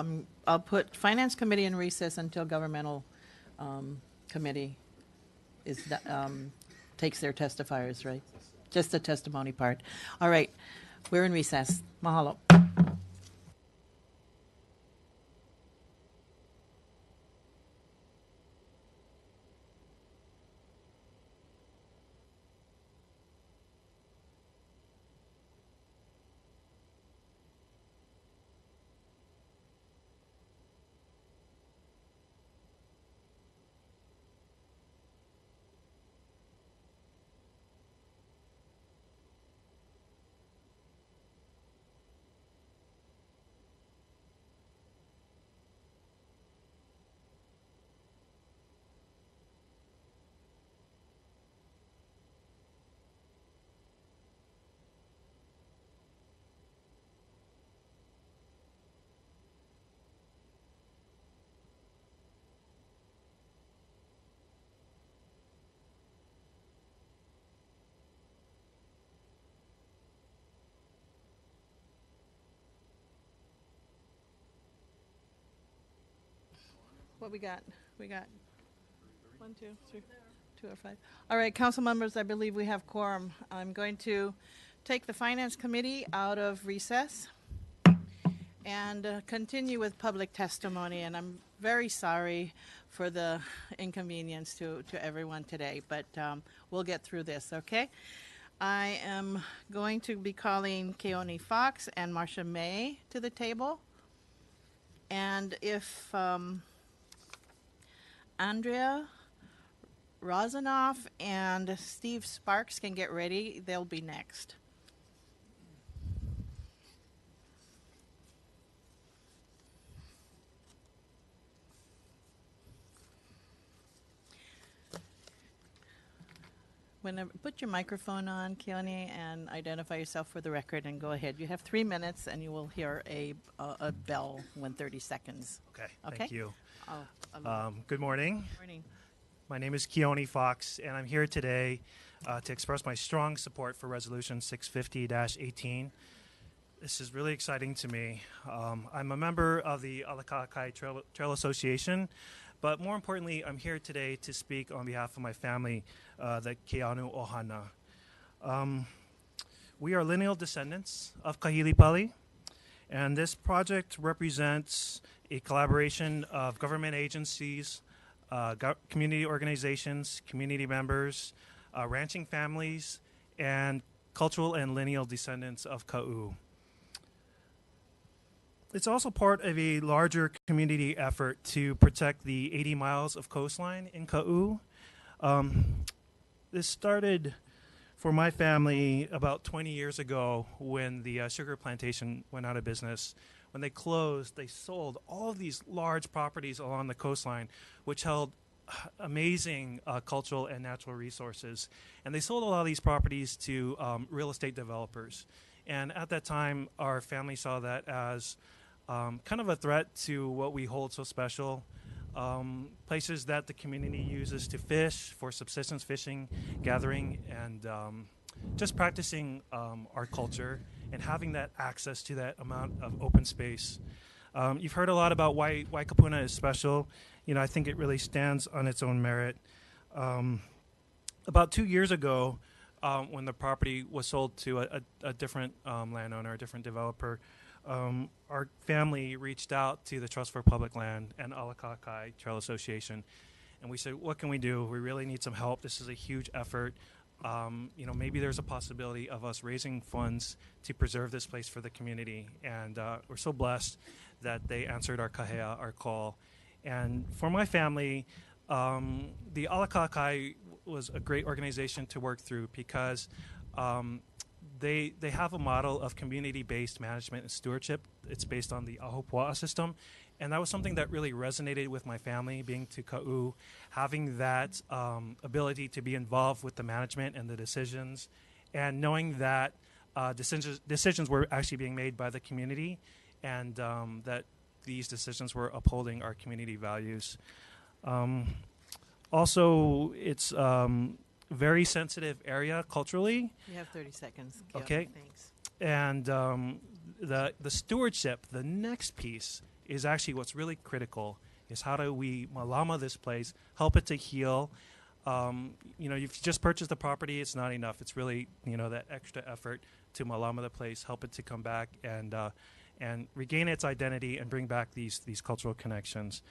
I'll put Finance Committee in recess until Governmental Committee takes their testifiers, right? Just the testimony part. All right, we're in recess. Mahalo. What we got? We got 1, 2, 3, 2 or 5. All right, council members, I believe we have quorum. I'm going to take the Finance Committee out of recess and continue with public testimony. And I'm very sorry for the inconvenience to everyone today, but we'll get through this, okay? I am going to be calling Keone Fox and Marcia May to the table. And if Andrea Rozanoff and Steve Sparks can get ready, they'll be next. Put your microphone on, Keone, and identify yourself for the record and go ahead. You have 3 minutes and you will hear a bell when 30 seconds. Okay, thank you. Good Good morning. morning. My name is Keone Fox, and I'm here today to express my strong support for Resolution 650-18. This is really exciting to me. I'm a member of the Alakakai Trail Association, but more importantly, I'm here today to speak on behalf of my family, the Keanu Ohana. We are lineal descendants of Kahilipali, and this project represents a collaboration of government agencies, community organizations, community members, ranching families, and cultural and lineal descendants of Ka'u. It's also part of a larger community effort to protect the 80 miles of coastline in Ka'u. This started for my family about 20 years ago when the sugar plantation went out of business. When they closed, they sold all of these large properties along the coastline, which held amazing cultural and natural resources. And they sold a lot of these properties to real estate developers. And at that time, our family saw that as kind of a threat to what we hold so special. Places that the community uses to fish, for subsistence fishing, gathering, and just practicing our culture and having that access to that amount of open space. You've heard a lot about why Kapuna is special. You know, I think it really stands on its own merit. About 2 years ago, when the property was sold to a different landowner, a different developer, our family reached out to the Trust for Public Land and Alakakai Trail Association, and we said, what can we do? We really need some help. This is a huge effort. You know, maybe there's a possibility of us raising funds to preserve this place for the community. And we're so blessed that they answered our kahea, our call. And for my family, the Alakakai was a great organization to work through because they have a model of community-based management and stewardship. It's based on the Ahupua'a system, And that was something that really resonated with my family, being to Ka'u, having that ability to be involved with the management and the decisions, and knowing that decisions were actually being made by the community, and that these decisions were upholding our community values. Also, it's very sensitive area culturally. You have 30 seconds. Gil. Okay. Thanks. And the stewardship, the next piece, is actually what's really critical, is how do we malama this place, help it to heal. You know, if you just purchase the property, it's not enough. It's really, you know, that extra effort to malama the place, help it to come back and regain its identity and bring back these cultural connections.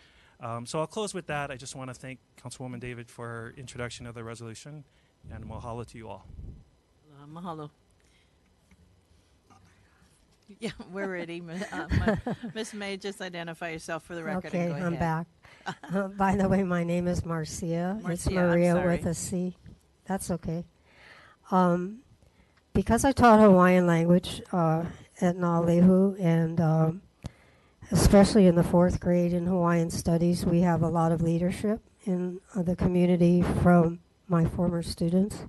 So I'll close with that. I just want to thank Councilwoman David for her introduction of the resolution, and mahalo to you all. Mahalo. Yeah, we're ready. Miss May, just identify yourself for the record. Okay, and go I'm ahead. back. By the way, my name is Marcia. It's Marcia, I'm Maria sorry. with a C. That's okay. Because I taught Hawaiian language at Na'alehu, and especially in the 4th grade in Hawaiian studies, we have a lot of leadership in the community from my former students.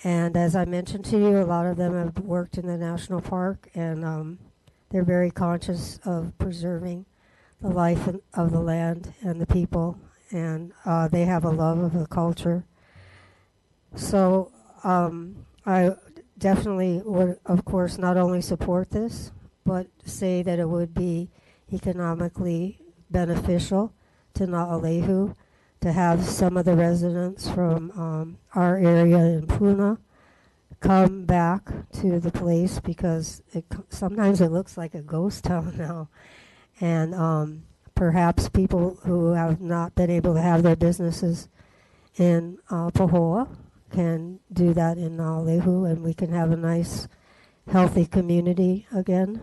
And as I mentioned to you, a lot of them have worked in the national park, and they're very conscious of preserving the life of the land and the people, and they have a love of the culture. So I definitely would, of course, not only support this, but say that it would be economically beneficial to Na'alehu to have some of the residents from our area in Puna come back to the place, because sometimes it looks like a ghost town now. And perhaps people who have not been able to have their businesses in Pahoa can do that in Na'alehu, and we can have a nice, healthy community again.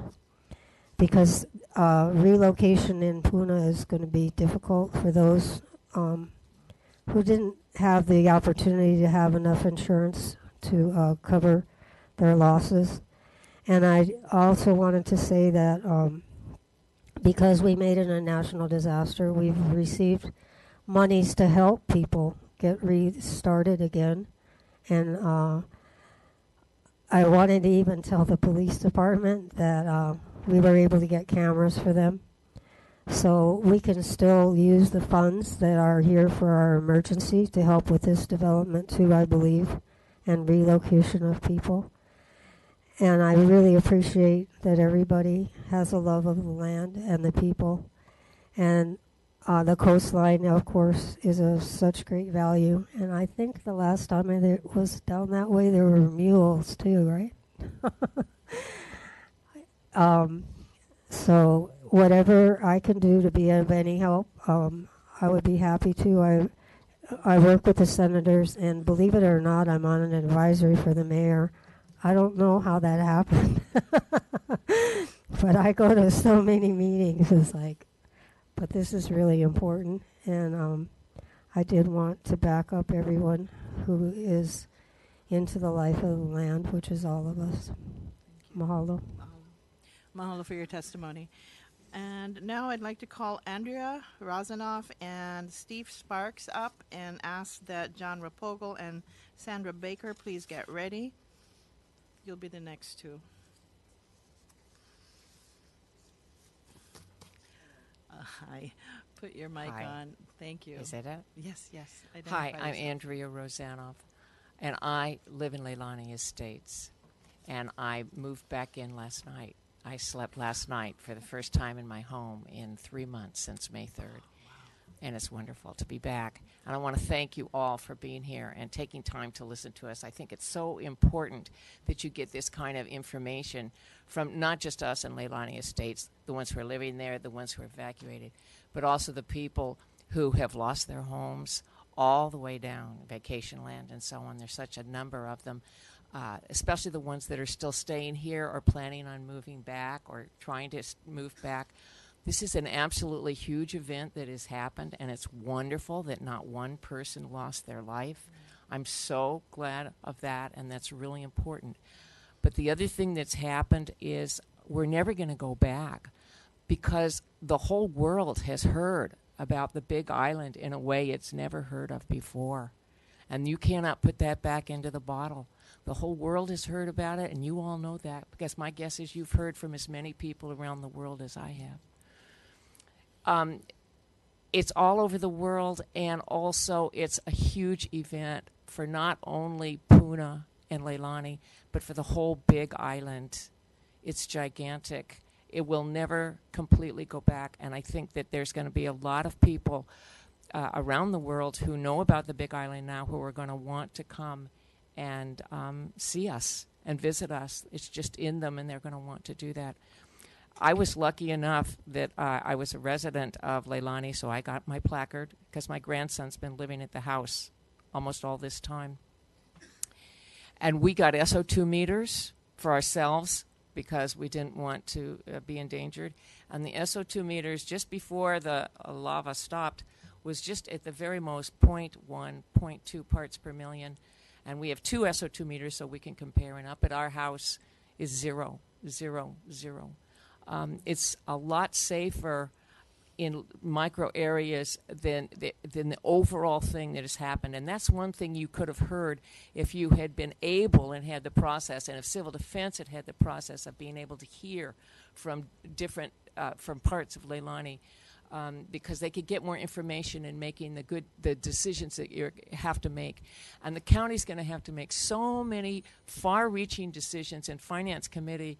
Because relocation in Puna is going to be difficult for those who didn't have the opportunity to have enough insurance to cover their losses. And I also wanted to say that because we made it a national disaster, we've received monies to help people get restarted again. And I wanted to even tell the police department that we were able to get cameras for them. So we can still use the funds that are here for our emergency to help with this development too, I believe, and relocation of people. And I really appreciate that everybody has a love of the land and the people. And the coastline, of course, is of such great value. And I think the last time I was down that way, there were mules too, right? So whatever I can do to be of any help, I would be happy to. I work with the senators, and believe it or not, I'm on an advisory for the mayor. I don't know how that happened, but I go to so many meetings. It's like, but this is really important, and I did want to back up everyone who is into the life of the land, which is all of us. Mahalo. Mahalo for your testimony. And now I'd like to call Andrea Rosanoff and Steve Sparks up and ask that John Rapogel and Sandra Baker please get ready. You'll be the next two. Hi. Put your mic Hi. on. Thank you. Is that it? Yes, yes. Hi, Identify I'm yourself. Andrea Rosanoff, and I live in Leilani Estates, and I moved back in last night. I slept last night for the first time in my home in 3 months since May 3rd. And it's wonderful to be back. And I want to thank you all for being here and taking time to listen to us. I think it's so important that you get this kind of information from not just us in Leilani Estates, the ones who are living there, the ones who are evacuated, but also the people who have lost their homes all the way down, vacation land and so on. There's such a number of them. Especially the ones that are still staying here or planning on moving back or trying to move back. This is an absolutely huge event that has happened, and it's wonderful that not one person lost their life. I'm so glad of that, and that's really important. But the other thing that's happened is we're never going to go back. because the whole world has heard about the Big Island in a way it's never heard of before. And you cannot put that back into the bottle. The whole world has heard about it, and you all know that, because my guess is you've heard from as many people around the world as I have. It's all over the world, and also it's a huge event for not only Puna and Leilani, but for the whole Big Island. It's gigantic. It will never completely go back, and I think that there's going to be a lot of people around the world who know about the Big Island now who are going to want to come and see us and visit us. It's just in them, and they're going to want to do that. I was lucky enough that I was a resident of Leilani, so I got my placard because my grandson's been living at the house almost all this time. And we got SO2 meters for ourselves because we didn't want to be endangered. And the SO2 meters, just before the lava stopped, was just at the very most 0.1, 0.2 parts per million. And we have 2 SO2 meters so we can compare. And up at our house is 0, 0, 0. It's a lot safer in micro areas than the overall thing that has happened. And that's one thing you could have heard if you had been able and had the process, and if Civil Defense had had the process of being able to hear from different, from parts of Leilani, because they could get more information in making the decisions that you have to make. And the county's going to have to make so many far-reaching decisions, and Finance Committee,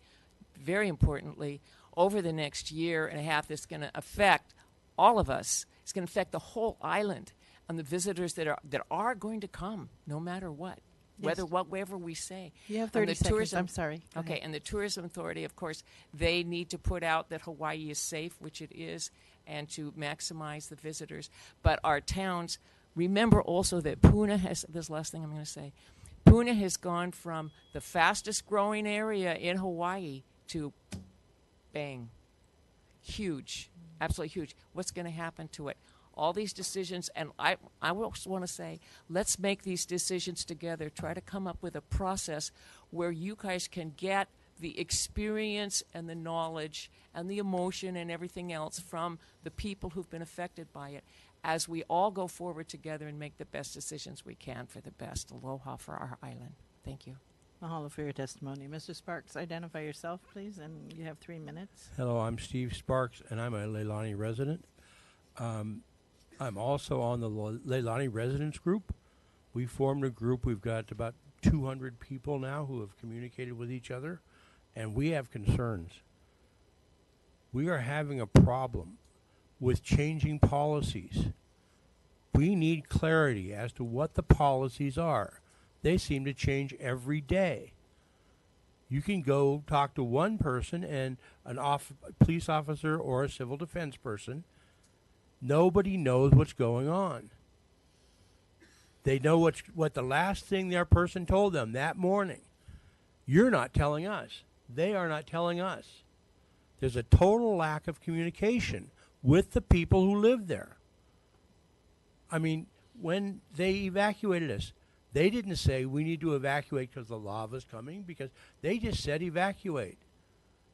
very importantly, over the next year and a half, that's going to affect all of us. It's going to affect the whole island and the visitors that are going to come, no matter what, Yes. whatever we say. You have And 30 seconds. I'm sorry. Go Okay, ahead. and the Tourism Authority, of course, they need to put out that Hawaii is safe, which it is, and to maximize the visitors. But our towns, remember also that Puna has, this last thing I'm going to say, Puna has gone from the fastest growing area in Hawaii to bang, huge, absolutely huge. What's going to happen to it? All these decisions, and I also want to say, let's make these decisions together. Try to come up with a process where you guys can get the experience and the knowledge and the emotion and everything else from the people who've been affected by it as we all go forward together and make the best decisions we can for the best aloha for our island. Thank you. Mahalo for your testimony. Mr. Sparks, identify yourself, please, and you have 3 minutes. Hello, I'm Steve Sparks, and I'm a Leilani resident. I'm also on the Leilani Residents Group. We formed a group. We've got about 200 people now who have communicated with each other, and we have concerns. We are having a problem with changing policies. We need clarity as to what the policies are. They seem to change every day. You can go talk to one person, and a police officer or a civil defense person. Nobody knows what's going on. They know what the last thing their person told them that morning. You're not telling us. They are not telling us. There's a total lack of communication with the people who live there. I mean, when they evacuated us, they didn't say we need to evacuate because the lava's coming, because they just said evacuate.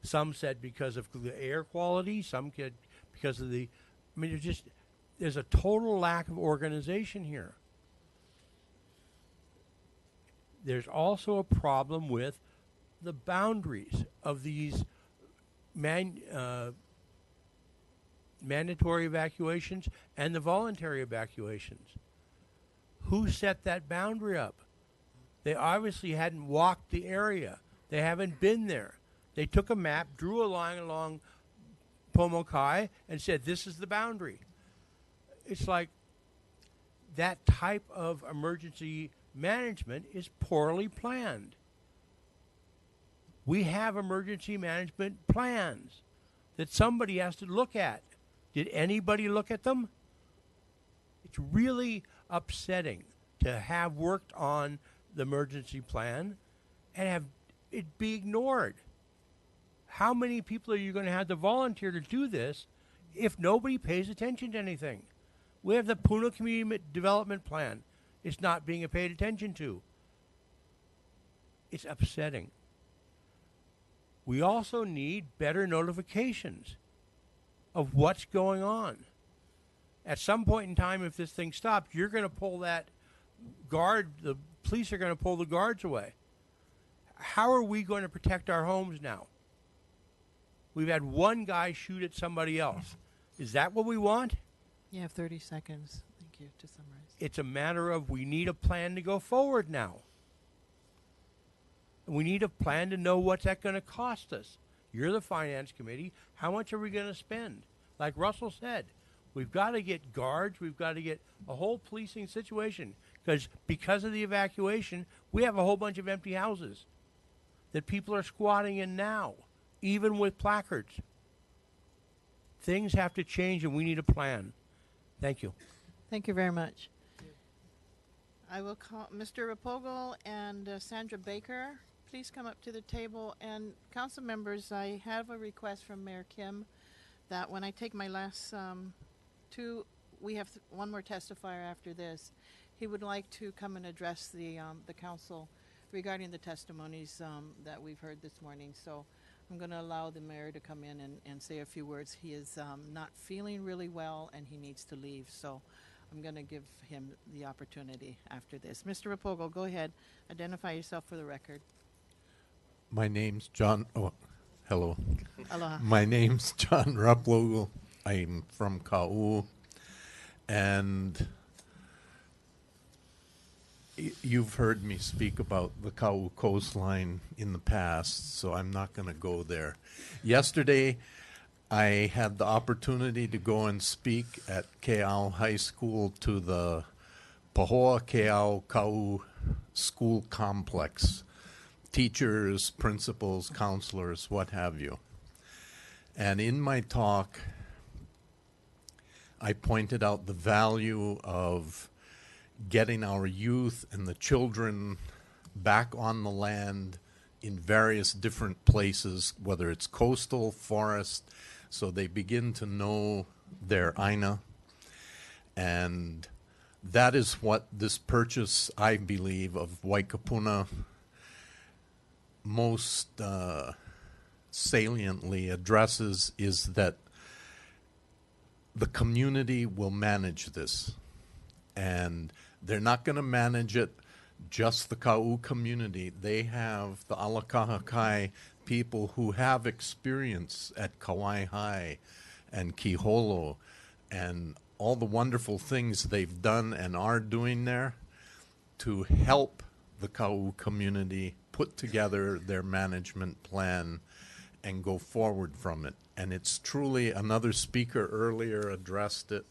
Some said because of the air quality, some said because of the, I mean, there's a total lack of organization here. There's also a problem with the boundaries of these mandatory evacuations and the voluntary evacuations. Who set that boundary up? They obviously hadn't walked the area. They haven't been there. They took a map, drew a line along Pomokai, and said, this is the boundary. It's like that type of emergency management is poorly planned. We have emergency management plans that somebody has to look at. Did anybody look at them? It's really upsetting to have worked on the emergency plan and have it be ignored. How many people are you going to have to volunteer to do this if nobody pays attention to anything? We have the Puna Community Development Plan. It's not being paid attention to. It's upsetting. We also need better notifications. of what's going on. At some point in time, if this thing stops, you're going to pull that guard, the police are going to pull the guards away. How are we going to protect our homes now? We've had one guy shoot at somebody else. Is that what we want? You have 30 seconds. Thank you to summarize. It's a matter of we need a plan to go forward now. We need a plan to know what's that going to cost us. You're the finance committee. How much are we going to spend? Like Russell said, we've got to get guards. We've got to get a whole policing situation because of the evacuation, we have a whole bunch of empty houses that people are squatting in now, even with placards. Things have to change, and we need a plan. Thank you. Thank you very much. I will call Mr. Rapogal and Sandra Baker. Please come up to the table. And council members, I have a request from Mayor Kim that when I take my last two, we have one more testifier after this. He would like to come and address the council regarding the testimonies that we've heard this morning. So I'm going to allow the mayor to come in and say a few words. He is not feeling really well and he needs to leave. So I'm going to give him the opportunity after this. Mr. Rapogal, go ahead. Identify yourself for the record. My name's John. Oh, hello. Aloha. My name's John Rapogal. I'm from Ka'u. And you've heard me speak about the Ka'u coastline in the past, so I'm not going to go there. Yesterday, I had the opportunity to go and speak at Ke'au High School to the Pahoa Ke'au Ka'u School Complex. Teachers, principals, counselors, what have you. And in my talk, I pointed out the value of getting our youth and the children back on the land in various different places, whether it's coastal, forest, so they begin to know their Aina. And that is what this purchase, I believe, of Waikapuna most saliently addresses, is that the community will manage this. And they're not going to manage it just the Ka'u community. They have the Alakahakai people who have experience at Kauai High and Kiholo and all the wonderful things they've done and are doing there to help the Ka'u community put together their management plan and go forward from it. And it's truly, another speaker earlier addressed it,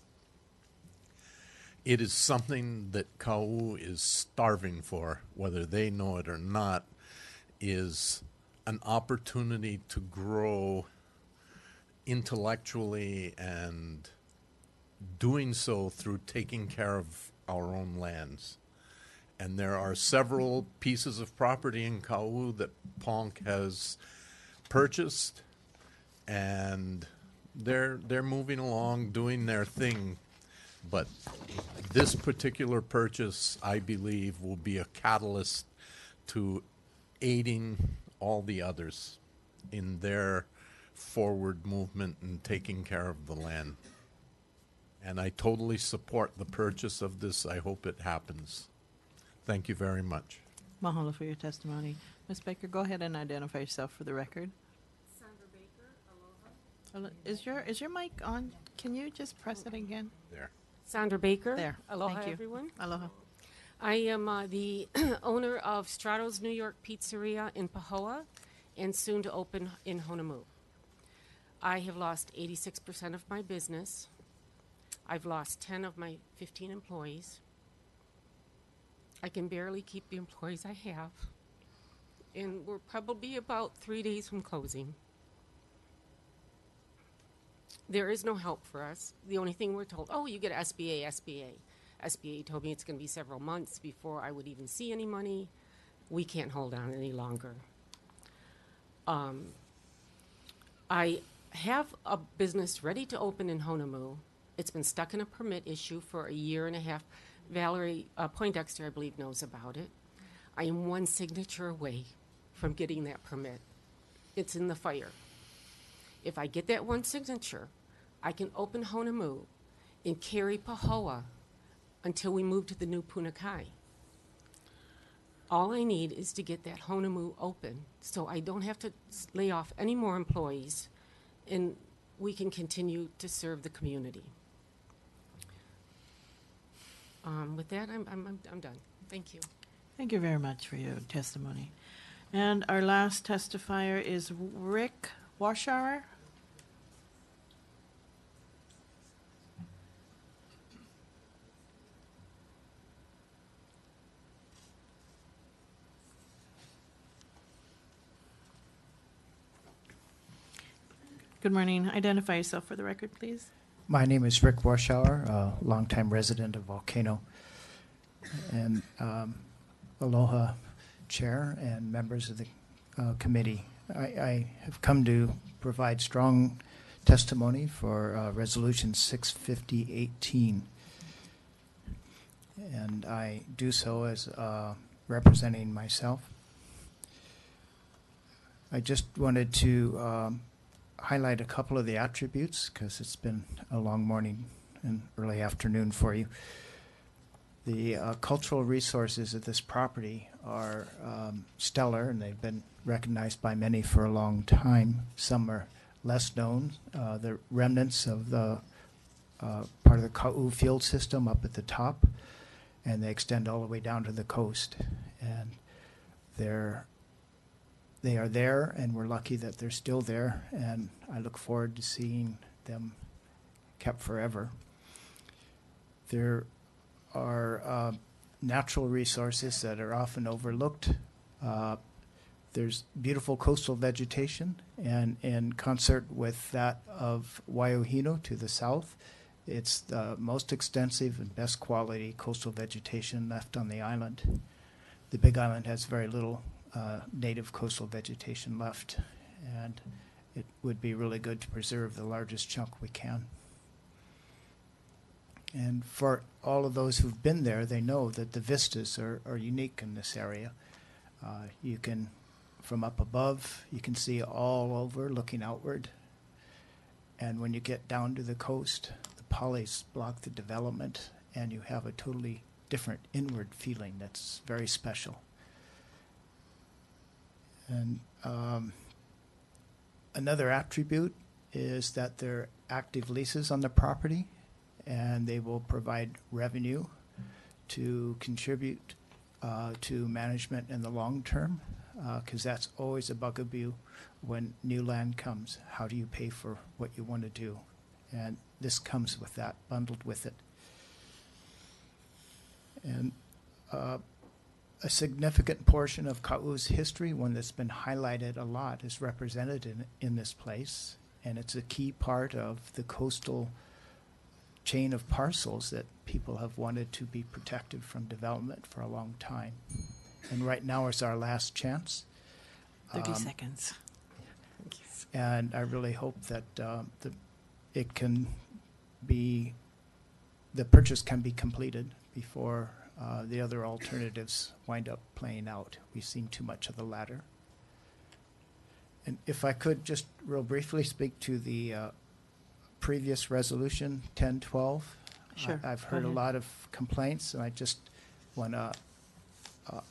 it is something that Ka'u is starving for, whether they know it or not, is an opportunity to grow intellectually and doing so through taking care of our own lands. And there are several pieces of property in Ka'u that Ponk has purchased, and they're moving along, doing their thing. But this particular purchase, I believe, will be a catalyst to aiding all the others in their forward movement and taking care of the land. And I totally support the purchase of this. I hope it happens. Thank you very much. Mahalo for your testimony. Ms. Baker, go ahead and identify yourself for the record. Sandra Baker, aloha. Is your mic on? Can you just press it again? There. Sandra Baker. There. Aloha, Thank you. everyone. Aloha. I am the owner of Strato's New York Pizzeria in Pahoa and soon to open in Honolulu. I have lost 86% of my business. I've lost 10 of my 15 employees. I can barely keep the employees I have. And we're probably about 3 days from closing. There is no help for us. The only thing we're told, oh, you get SBA, SBA. SBA told me it's going to be several months before I would even see any money. We can't hold on any longer. I have a business ready to open in Honolulu. It's been stuck in a permit issue for a year and a half. Valerie Poindexter, I believe, knows about it. I am one signature away from getting that permit. It's in the fire. If I get that one signature, I can open Honamu and carry Pahoa until we move to the new Punakai. All I need is to get that Honamu open so I don't have to lay off any more employees and we can continue to serve the community. With that, I'm done. Thank you. Thank you very much for your testimony. And our last testifier is Rick Warshauer. Good morning. Identify yourself for the record, please. My name is Rick Warshauer, a longtime resident of Volcano. And aloha, Chair and members of the committee. I have come to provide strong testimony for Resolution 65018. And I do so as representing myself. I just wanted to highlight a couple of the attributes because it's been a long morning and early afternoon for you. The cultural resources of this property are stellar, and they've been recognized by many for a long time. Some are less known. The remnants of the part of the Ka'u field system up at the top, and they extend all the way down to the coast. And they are there, and we're lucky that they're still there, and I look forward to seeing them kept forever. There are natural resources that are often overlooked. There's beautiful coastal vegetation, and in concert with that of Waiohino to the south, it's the most extensive and best quality coastal vegetation left on the island. The Big Island has very little native coastal vegetation left, and it would be really good to preserve the largest chunk we can. And for all of those who've been there, they know that the vistas are unique in this area. You can, from up above, you can see all over looking outward. And when you get down to the coast, the polys block the development, and you have a totally different inward feeling that's very special. And another attribute is that there are active leases on the property, and they will provide revenue to contribute to management in the long term, because that's always a bugaboo when new land comes. How do you pay for what you want to do? And this comes with that, bundled with it. And a significant portion of Ka'u's history, one that's been highlighted a lot, is represented in this place, and it's a key part of the coastal chain of parcels that people have wanted to be protected from development for a long time. And right now is our last chance. 30 seconds. And I really hope that it can be, the purchase can be completed before the other alternatives wind up playing out. We've seen too much of the latter. And if I could just real briefly speak to the previous resolution, 1012. Sure. I've heard a lot of complaints, and I just want to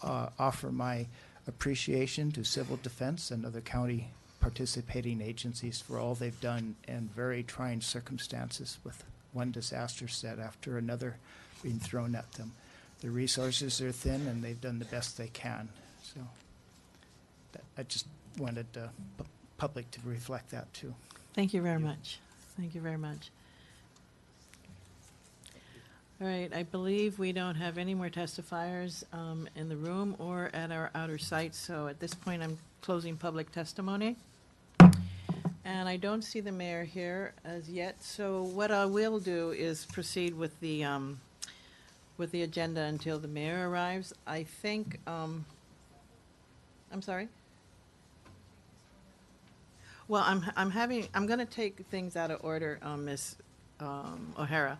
offer my appreciation to Civil Defense and other county participating agencies for all they've done in very trying circumstances with one disaster set after another being thrown at them. The resources are thin, and they've done the best they can. So I just wanted the public to reflect that too. Thank you very much. Thank you very much. All right, I believe we don't have any more testifiers in the room or at our outer sites, so at this point I'm closing public testimony. And I don't see the mayor here as yet, so what I will do is proceed with the agenda until the mayor arrives. I think, I'm sorry? Well, I'm going to take things out of order, Ms. O'Hara.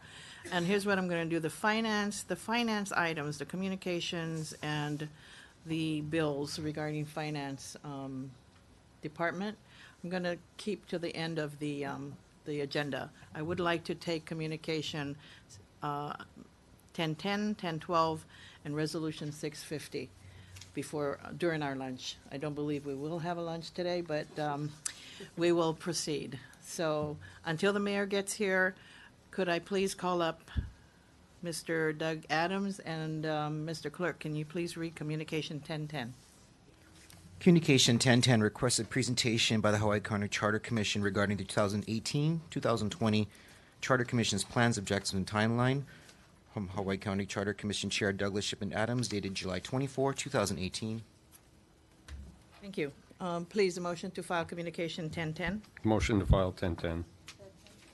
And here's what I'm going to do. The finance items, the communications, and the bills regarding finance department, I'm going to keep to the end of the the agenda. I would like to take communication 1010, 1012, and resolution 650 during our lunch. I don't believe we will have a lunch today, but we will proceed. So until the mayor gets here, could I please call up Mr. Doug Adams and Mr. Clerk, can you please read communication 1010? Communication 1010 requested presentation by the Hawaii County Charter Commission regarding the 2018-2020 Charter Commission's plans, objectives, and timeline. From Hawaii County Charter Commission Chair Douglas Shipman Adams, dated July 24, 2018. Thank you. Please, a motion to file communication 1010. Motion to file 1010.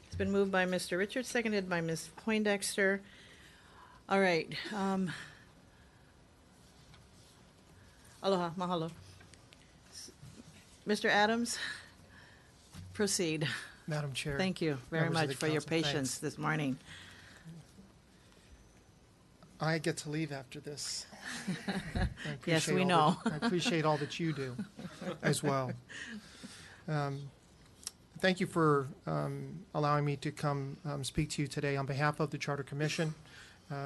It's been moved by Mr. Richards, seconded by Ms. Poindexter. All right. Aloha, mahalo. Mr. Adams, proceed. Madam Chair. Thank you very members of much the for your council, patience thanks. this morning. I get to leave after this. Yes, we all know. I appreciate all that you do as well. Thank you for allowing me to come speak to you today on behalf of the Charter Commission.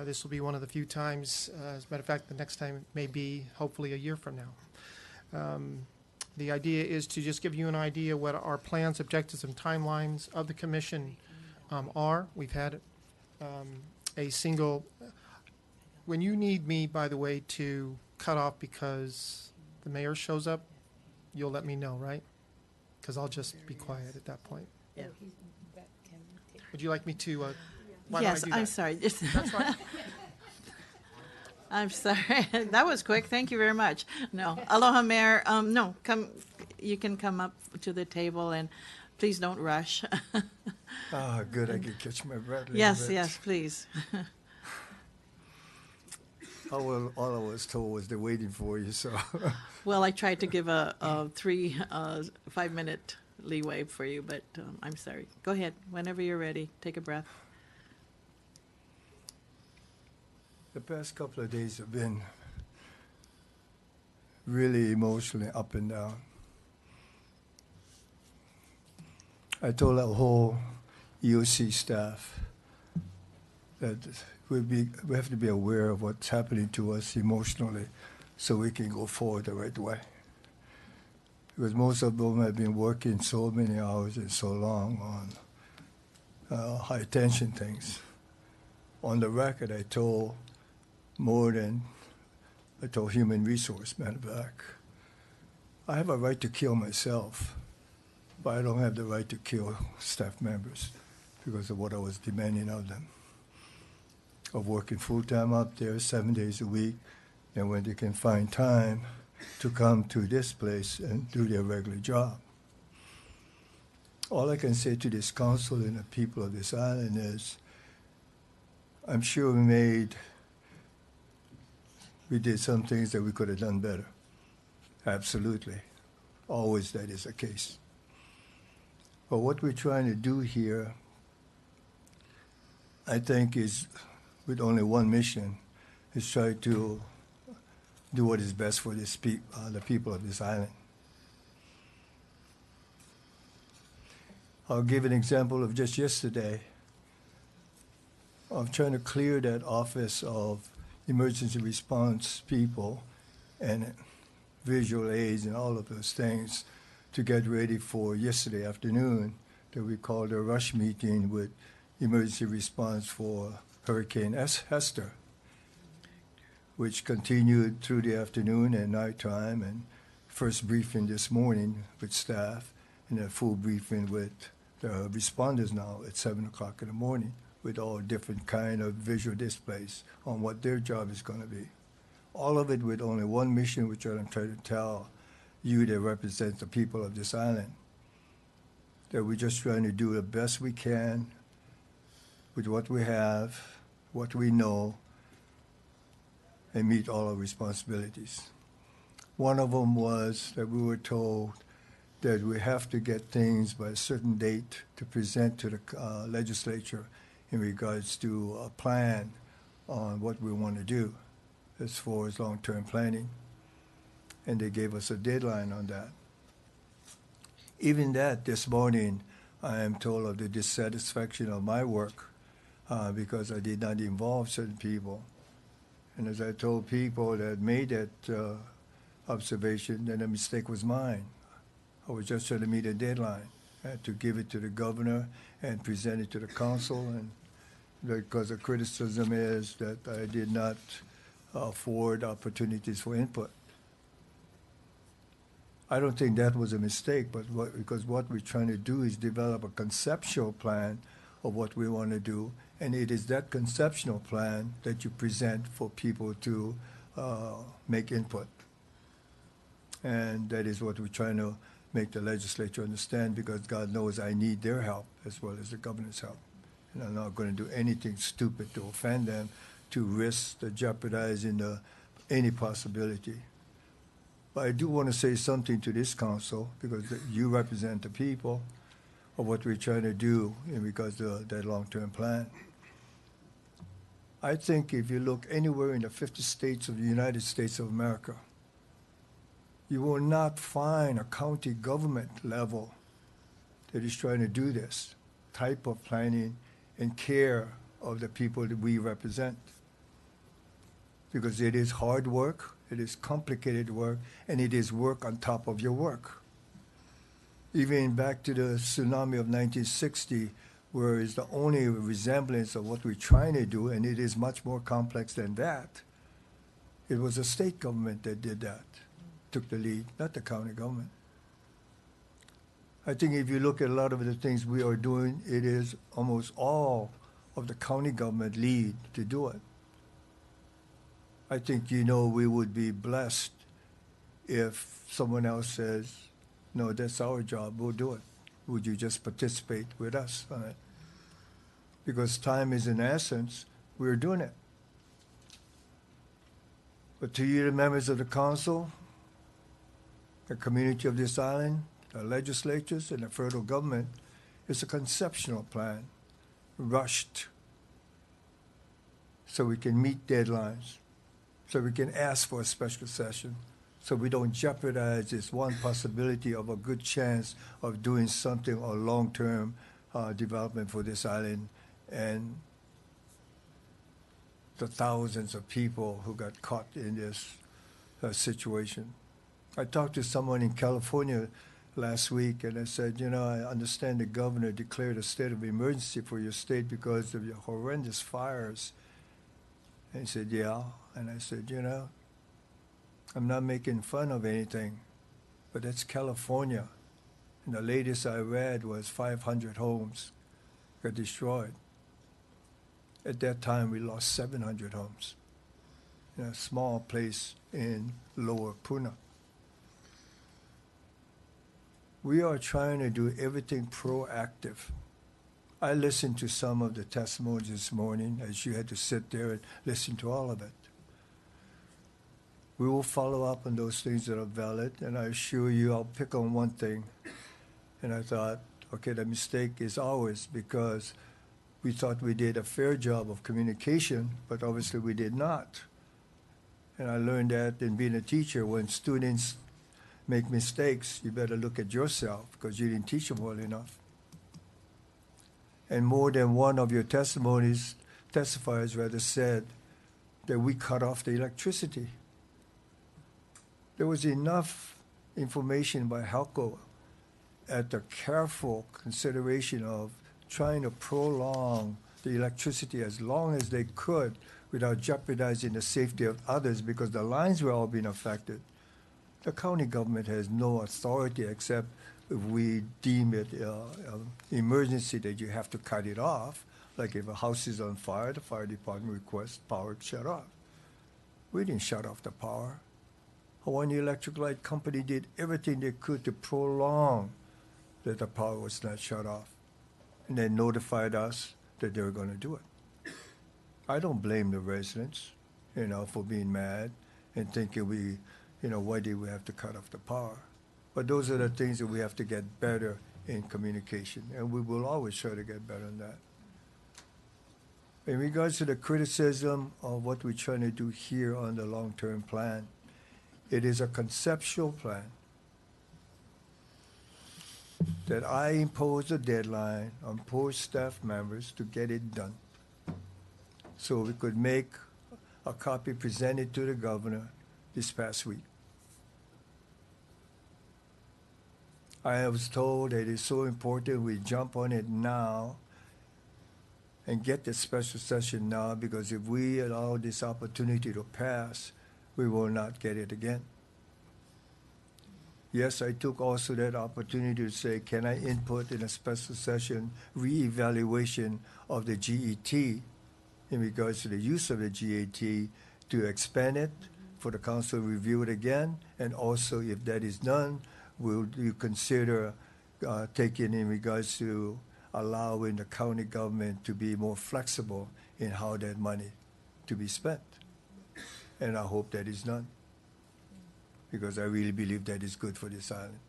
This will be one of the few times, as a matter of fact, the next time may be hopefully a year from now. The idea is to just give you an idea what our plans, objectives, and timelines of the commission are. We've had a single, when you need me, by the way, to cut off because the mayor shows up, you'll let me know, right? Because I'll just be quiet at that point. Yeah. Would you like me to, why Yes, don't I do I'm that? sorry. That's fine. I'm sorry. That was quick. Thank you very much. No. Aloha, Mayor. No, you can come up to the table and please don't rush. Ah, good. I could catch my breath a little Yes, bit. yes, please. Oh, well, all I was told was they're waiting for you, so. Well, I tried to give a 5-minute leeway for you, but I'm sorry. Go ahead. Whenever you're ready, take a breath. The past couple of days have been really emotionally up and down. I told our whole EOC staff that we have to be aware of what's happening to us emotionally so we can go forward the right way. Because most of them have been working so many hours and so long on high tension things. On the record, I told human resource man back. I have a right to kill myself, but I don't have the right to kill staff members because of what I was demanding of them. Of working full-time up there 7 days a week, and when they can find time to come to this place and do their regular job. All I can say to this council and the people of this island is, I'm sure we did some things that we could have done better. Absolutely. Always that is the case. But what we're trying to do here, I think, is with only one mission, is try to do what is best for the people of this island. I'll give an example of just yesterday. I'm trying to clear that office of emergency response people and visual aids and all of those things to get ready for yesterday afternoon that we called a rush meeting with emergency response for Hurricane Hester, which continued through the afternoon and nighttime, and first briefing this morning with staff and a full briefing with the responders now at 7 o'clock in the morning with all different kind of visual displays on what their job is going to be. All of it with only one mission, which I'm trying to tell you that represents the people of this island, that we're just trying to do the best we can with what we have, what we know, and meet all our responsibilities. One of them was that we were told that we have to get things by a certain date to present to the legislature in regards to a plan on what we want to do as far as long-term planning. And they gave us a deadline on that. Even that, this morning, I am told of the dissatisfaction of my work because I did not involve certain people. And as I told people that made that observation, then the mistake was mine. I was just trying to meet a deadline. I had to give it to the governor and present it to the council, and because the criticism is that I did not afford opportunities for input. I don't think that was a mistake, but because what we're trying to do is develop a conceptual plan of what we want to do, and it is that conceptual plan that you present for people to make input. And that is what we're trying to make the legislature understand, because God knows I need their help as well as the governor's help. And I'm not going to do anything stupid to offend them, to risk jeopardizing any possibility. But I do want to say something to this council, because you represent the people, of what we're trying to do in regards to that long-term plan. I think if you look anywhere in the 50 states of the United States of America, you will not find a county government level that is trying to do this type of planning and care of the people that we represent. Because it is hard work, it is complicated work, and it is work on top of your work. Even back to the tsunami of 1960, where is the only resemblance of what we're trying to do, and it is much more complex than that. It was the state government that did that, took the lead, not the county government. I think if you look at a lot of the things we are doing, it is almost all of the county government lead to do it. I think, we would be blessed if someone else says, no, that's our job, we'll do it. Would you just participate with us on it? Because time is in essence, we're doing it. But to you, the members of the council, the community of this island, the legislatures, and the federal government, it's a conceptual plan, rushed, so we can meet deadlines, so we can ask for a special session, so we don't jeopardize this one possibility of a good chance of doing something or long-term development for this island and the thousands of people who got caught in this situation. I talked to someone in California last week, and I said, I understand the governor declared a state of emergency for your state because of your horrendous fires. And he said, yeah. And I said, I'm not making fun of anything, but that's California. And the latest I read was 500 homes got destroyed. At that time, we lost 700 homes in a small place in Lower Puna. We are trying to do everything proactive. I listened to some of the testimonies this morning, as you had to sit there and listen to all of it. We will follow up on those things that are valid, and I assure you I'll pick on one thing. And I thought, okay, the mistake is ours because we thought we did a fair job of communication, but obviously we did not. And I learned that in being a teacher, when students make mistakes, you better look at yourself because you didn't teach them well enough. And more than one of your testifiers said that we cut off the electricity. There was enough information by HALCO at the careful consideration of trying to prolong the electricity as long as they could without jeopardizing the safety of others because the lines were all being affected. The county government has no authority except if we deem it an emergency that you have to cut it off. Like if a house is on fire, the fire department requests power shut off. We didn't shut off the power. Hawaii Electric Light Company did everything they could to prolong that the power was not shut off. And they notified us that they were going to do it. I don't blame the residents, for being mad and thinking why did we have to cut off the power? But those are the things that we have to get better in communication, and we will always try to get better in that. In regards to the criticism of what we're trying to do here on the long-term plan, it is a conceptual plan. that I impose a deadline on poor staff members to get it done. So we could make a copy presented to the governor this past week. I was told that it's so important we jump on it now and get the special session now, because if we allow this opportunity to pass, we will not get it again. Yes, I took also that opportunity to say, can I input in a special session reevaluation of the GET in regards to the use of the GET, to expand it for the council to review it again, and also if that is done, will you consider taking in regards to allowing the county government to be more flexible in how that money to be spent? And I hope that is done, because I really believe that is good for this island.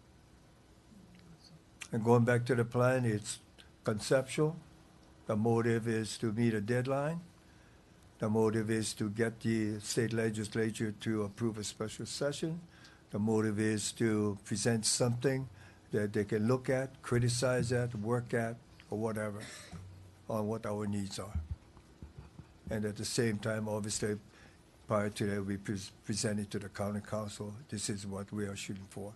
And going back to the plan, it's conceptual. The motive is to meet a deadline. The motive is to get the state legislature to approve a special session. The motive is to present something that they can look at, criticize at, work at, or whatever, on what our needs are. And at the same time, obviously, prior to that, we present it to the county council. This is what we are shooting for,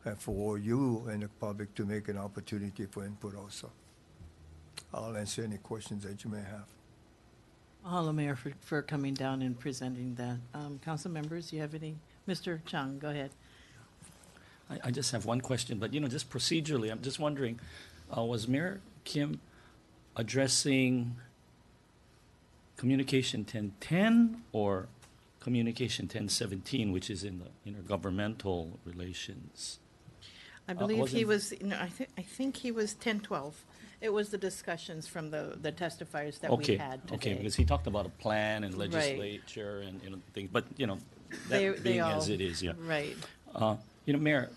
and for you and the public to make an opportunity for input also. I'll answer any questions that you may have. Mahalo, Mayor, for coming down and presenting that. Council members, you have any? Mr. Chung, go ahead. I just have one question, but just procedurally, I'm just wondering, was Mayor Kim addressing Communication 1010 or Communication 1017, which is in the intergovernmental relations? I believe he was. No, I think he was 1012. It was the discussions from the testifiers that we had today. Okay, because he talked about a plan and legislature and things, but that being all, as it is, yeah. Right. Mayor,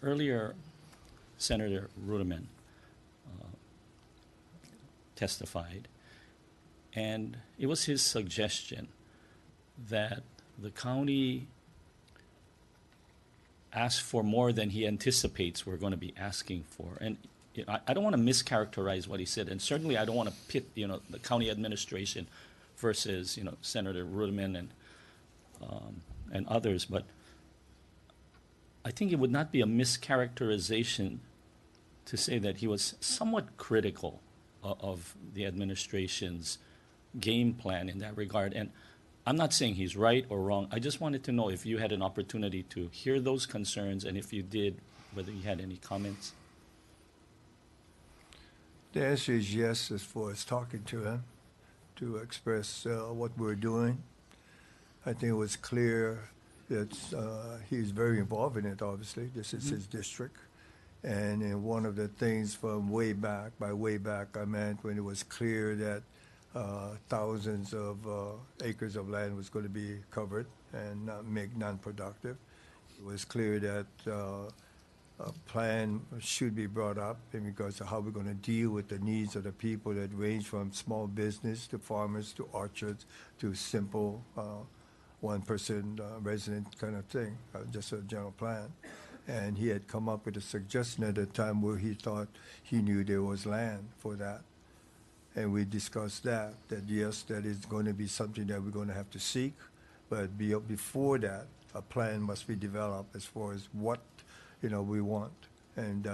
earlier Senator Ruderman testified, and it was his suggestion that the county ask for more than he anticipates we're going to be asking for. And I don't want to mischaracterize what he said, and certainly I don't want to pit the county administration versus Senator Ruderman and others, but I think it would not be a mischaracterization to say that he was somewhat critical of the administration's game plan in that regard. And I'm not saying he's right or wrong. I just wanted to know if you had an opportunity to hear those concerns, and if you did, whether you had any comments. The answer is yes, as far as talking to him, to express what we're doing. I think it was clear that he's very involved in it, obviously. This is his district. And in one of the things from way back, by way back, I meant when it was clear that thousands of acres of land was going to be covered and make non-productive. It was clear that a plan should be brought up in regards to how we're going to deal with the needs of the people that range from small business to farmers to orchards to simple one-person resident kind of thing, just a general plan. And he had come up with a suggestion at a time where he thought he knew there was land for that. And we discussed that yes, that is going to be something that we're going to have to seek, but before that, a plan must be developed as far as what, we want. And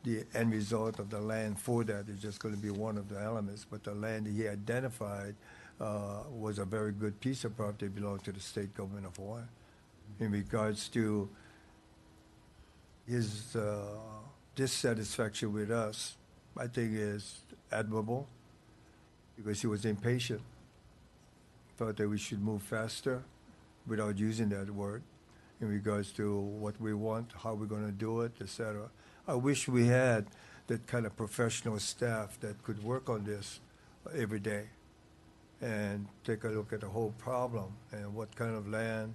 the end result of the land for that is just going to be one of the elements, but the land that he identified was a very good piece of property that belonged to the state government of Hawaii. In regards to his dissatisfaction with us, I think is admirable, because he was impatient. Thought that we should move faster without using that word in regards to what we want, how we're going to do it, etc. I wish we had that kind of professional staff that could work on this every day and take a look at the whole problem and what kind of land,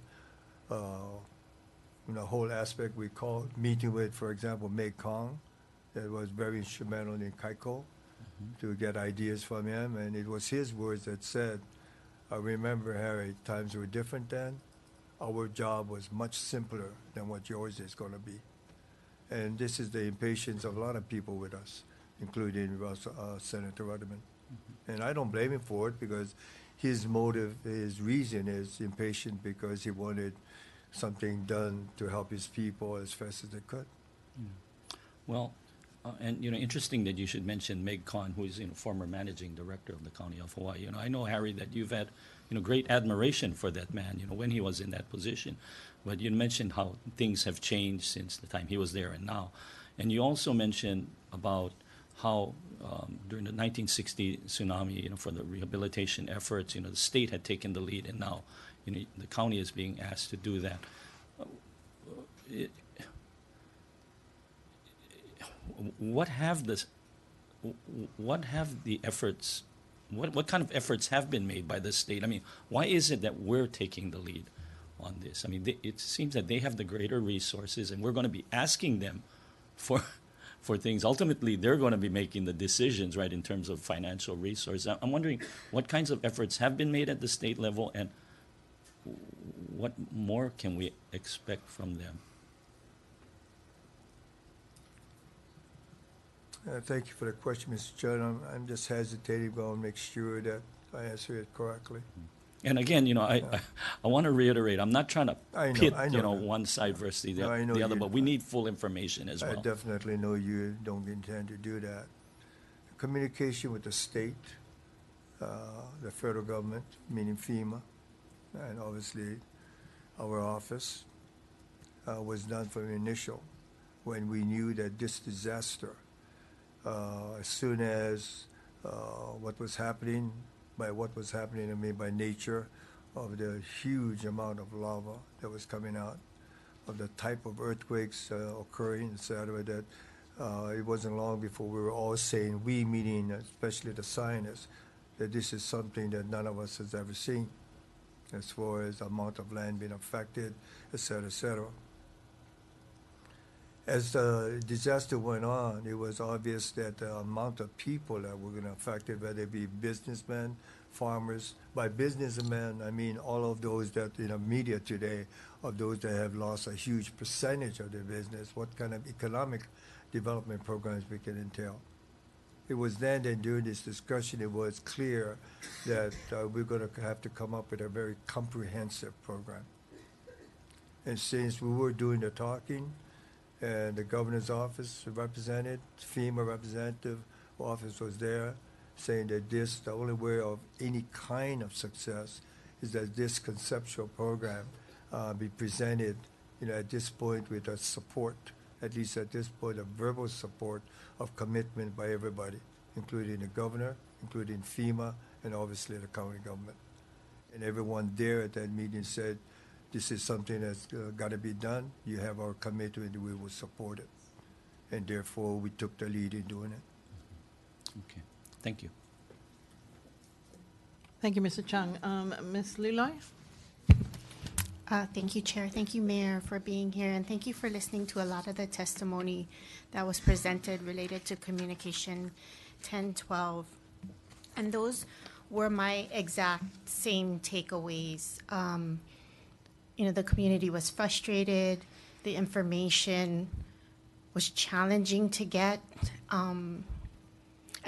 the whole aspect we call meeting with, for example, Mekong, that was very instrumental in Kaiko, to get ideas from him. And it was his words that said, I remember, Harry, times were different then. Our job was much simpler than what yours is going to be. And this is the impatience of a lot of people with us, including Senator Rudderman. And I don't blame him for it because his motive, his reason is impatient because he wanted something done to help his people as fast as they could. Well, and interesting that you should mention Meg Kahn, who is former managing director of the County of Hawaii. I know, Harry, that you've had great admiration for that man. When he was in that position, but you mentioned how things have changed since the time he was there and now, and you also mentioned about how during the 1960 tsunami, for the rehabilitation efforts, the state had taken the lead, and now the county is being asked to do that. What have the efforts? What kind of efforts have been made by the state? I mean, why is it that we're taking the lead on this? I mean, it seems that they have the greater resources, and we're going to be asking them for things. Ultimately, they're going to be making the decisions, right, in terms of financial resources. I'm wondering what kinds of efforts have been made at the state level, and what more can we expect from them? Thank you for the question, Mr. Chair. I'm just hesitating, but I'll make sure that I answer it correctly. And again, I want to reiterate, I'm not trying to pit, I know one side versus the No, other, but we need full information as well. I definitely know you don't intend to do that. Communication with the state, the federal government, meaning FEMA, and obviously our office, was done from the initial when we knew that this disaster, as soon as what was happening, by nature of the huge amount of lava that was coming out, of the type of earthquakes occurring, etc., that it wasn't long before we were all saying, we meaning especially the scientists, that this is something that none of us has ever seen as far as the amount of land being affected, etc., etc. As the disaster went on, it was obvious that the amount of people that were going to affect it, whether it be businessmen, farmers. By businessmen, I mean all of those that in the media today, of those that have lost a huge percentage of their business, what kind of economic development programs we can entail. It was then that during this discussion, it was clear that we're going to have to come up with a very comprehensive program. And since we were doing the talking, and the governor's office represented, FEMA representative office was there, saying that the only way of any kind of success is that this conceptual program be presented, at this point with a support, at least at this point, a verbal support of commitment by everybody, including the governor, including FEMA, and obviously the county government. And everyone there at that meeting said, this is something that's got to be done. You have our commitment, we will support it. And therefore, we took the lead in doing it. Okay, thank you. Thank you, Mr. Chung. Ms. Leilani? Thank you, Chair. Thank you, Mayor, for being here. And thank you for listening to a lot of the testimony that was presented related to Communication 1012. And those were my exact same takeaways. The community was frustrated. The information was challenging to get. And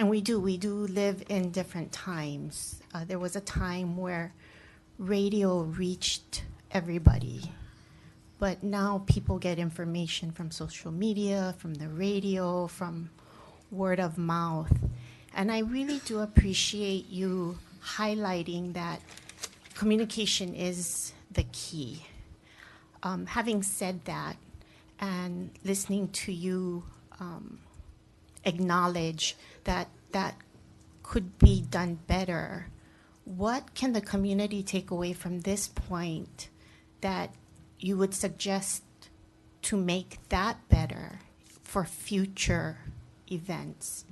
we do live in different times. There was a time where radio reached everybody. But now people get information from social media, from the radio, from word of mouth. And I really do appreciate you highlighting that communication is the key. Having said that, and listening to you acknowledge that that could be done better, what can the community take away from this point that you would suggest to make that better for future events?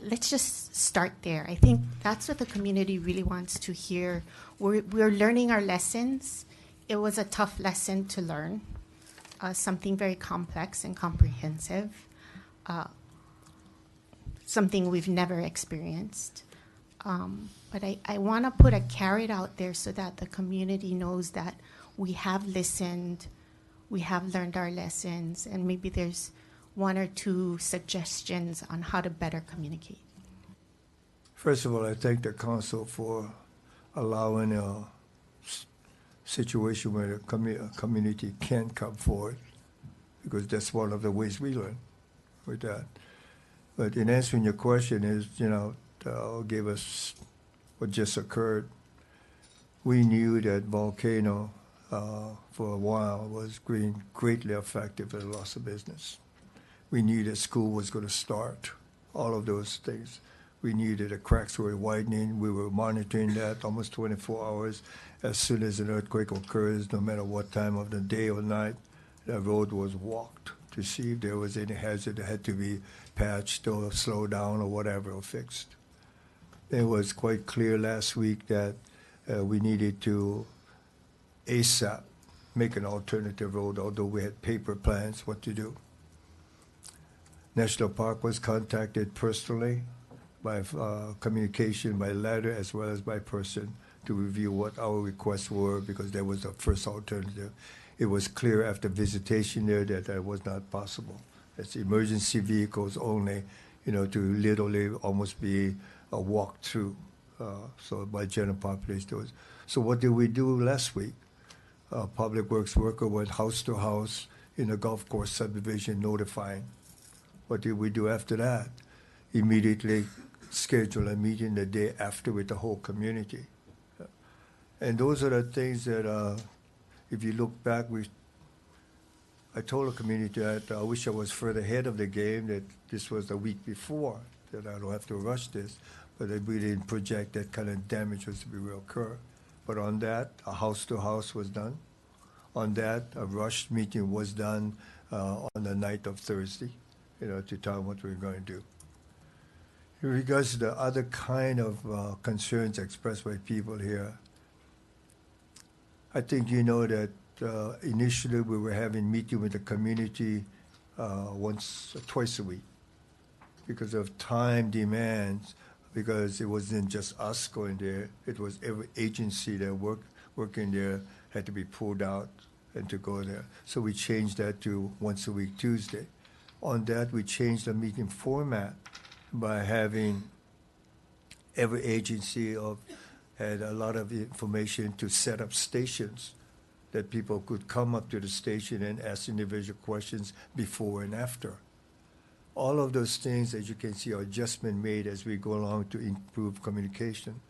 Let's just start there. I think that's what the community really wants to hear. We're learning our lessons. It was a tough lesson to learn, something very complex and comprehensive, something we've never experienced. But I want to put a carrot out there so that the community knows that we have listened, we have learned our lessons, and maybe there's one or two suggestions on how to better communicate. First of all, I thank the council for allowing a situation where the community can come forward, because that's one of the ways we learn with that. But in answering your question is, give us what just occurred. We knew that volcano for a while was greatly affected by the loss of business. We knew that school was going to start, all of those things. We knew that the cracks were widening. We were monitoring that almost 24 hours. As soon as an earthquake occurs, no matter what time of the day or night, the road was walked to see if there was any hazard that had to be patched or slowed down or whatever, or fixed. It was quite clear last week that we needed to ASAP make an alternative road, although we had paper plans what to do. National Park was contacted personally by communication, by letter, as well as by person, to review what our requests were, because there was a first alternative. It was clear after visitation there that that was not possible. It's emergency vehicles only, to literally almost be a walk-through. So by general population. So what did we do last week? Public Works worker went house to house in the golf course subdivision notifying. What did we do after that? Immediately schedule a meeting the day after with the whole community. And those are the things that, if you look back, I told the community that I wish I was further ahead of the game, that this was the week before, that I don't have to rush this, but that we didn't project that kind of damage was to be will occur. But on that, a house-to-house was done. On that, a rushed meeting was done on the night of Thursday, to tell them what we were going to do. In regards to the other kind of concerns expressed by people here, I think you know that initially we were having meeting with the community twice a week because of time demands, because it wasn't just us going there, it was every agency that working there had to be pulled out and to go there. So we changed that to once a week Tuesday. On that, we changed the meeting format by having every agency had a lot of information to set up stations that people could come up to the station and ask individual questions before and after. All of those things, as you can see, are adjustment made as we go along to improve communication.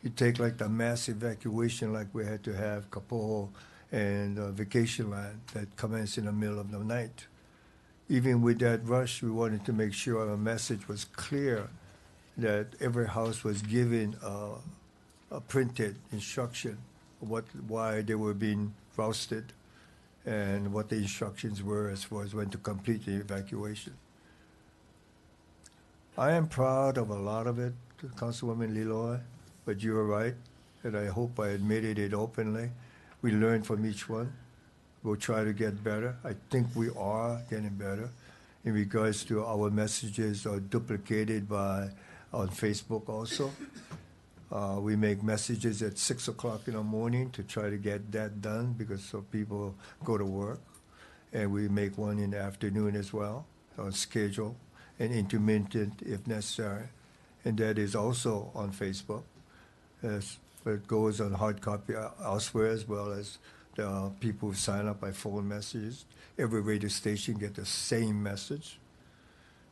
You take like the mass evacuation like we had to have Kapoho and Vacation Land that commenced in the middle of the night. Even with that rush, we wanted to make sure our message was clear, that every house was given a printed instruction, why they were being rousted, and what the instructions were as far as when to complete the evacuation. I am proud of a lot of it, Councilwoman Leilani, but you are right, and I hope I admitted it openly. We learn from each one. We'll try to get better. I think we are getting better. In regards to our messages are duplicated on Facebook also. We make messages at 6 o'clock in the morning to try to get that done because so people go to work. And we make one in the afternoon as well, on schedule, and intermittent if necessary. And that is also on Facebook. It goes on hard copy elsewhere, as well as the people who sign up by phone messages. Every radio station get the same message.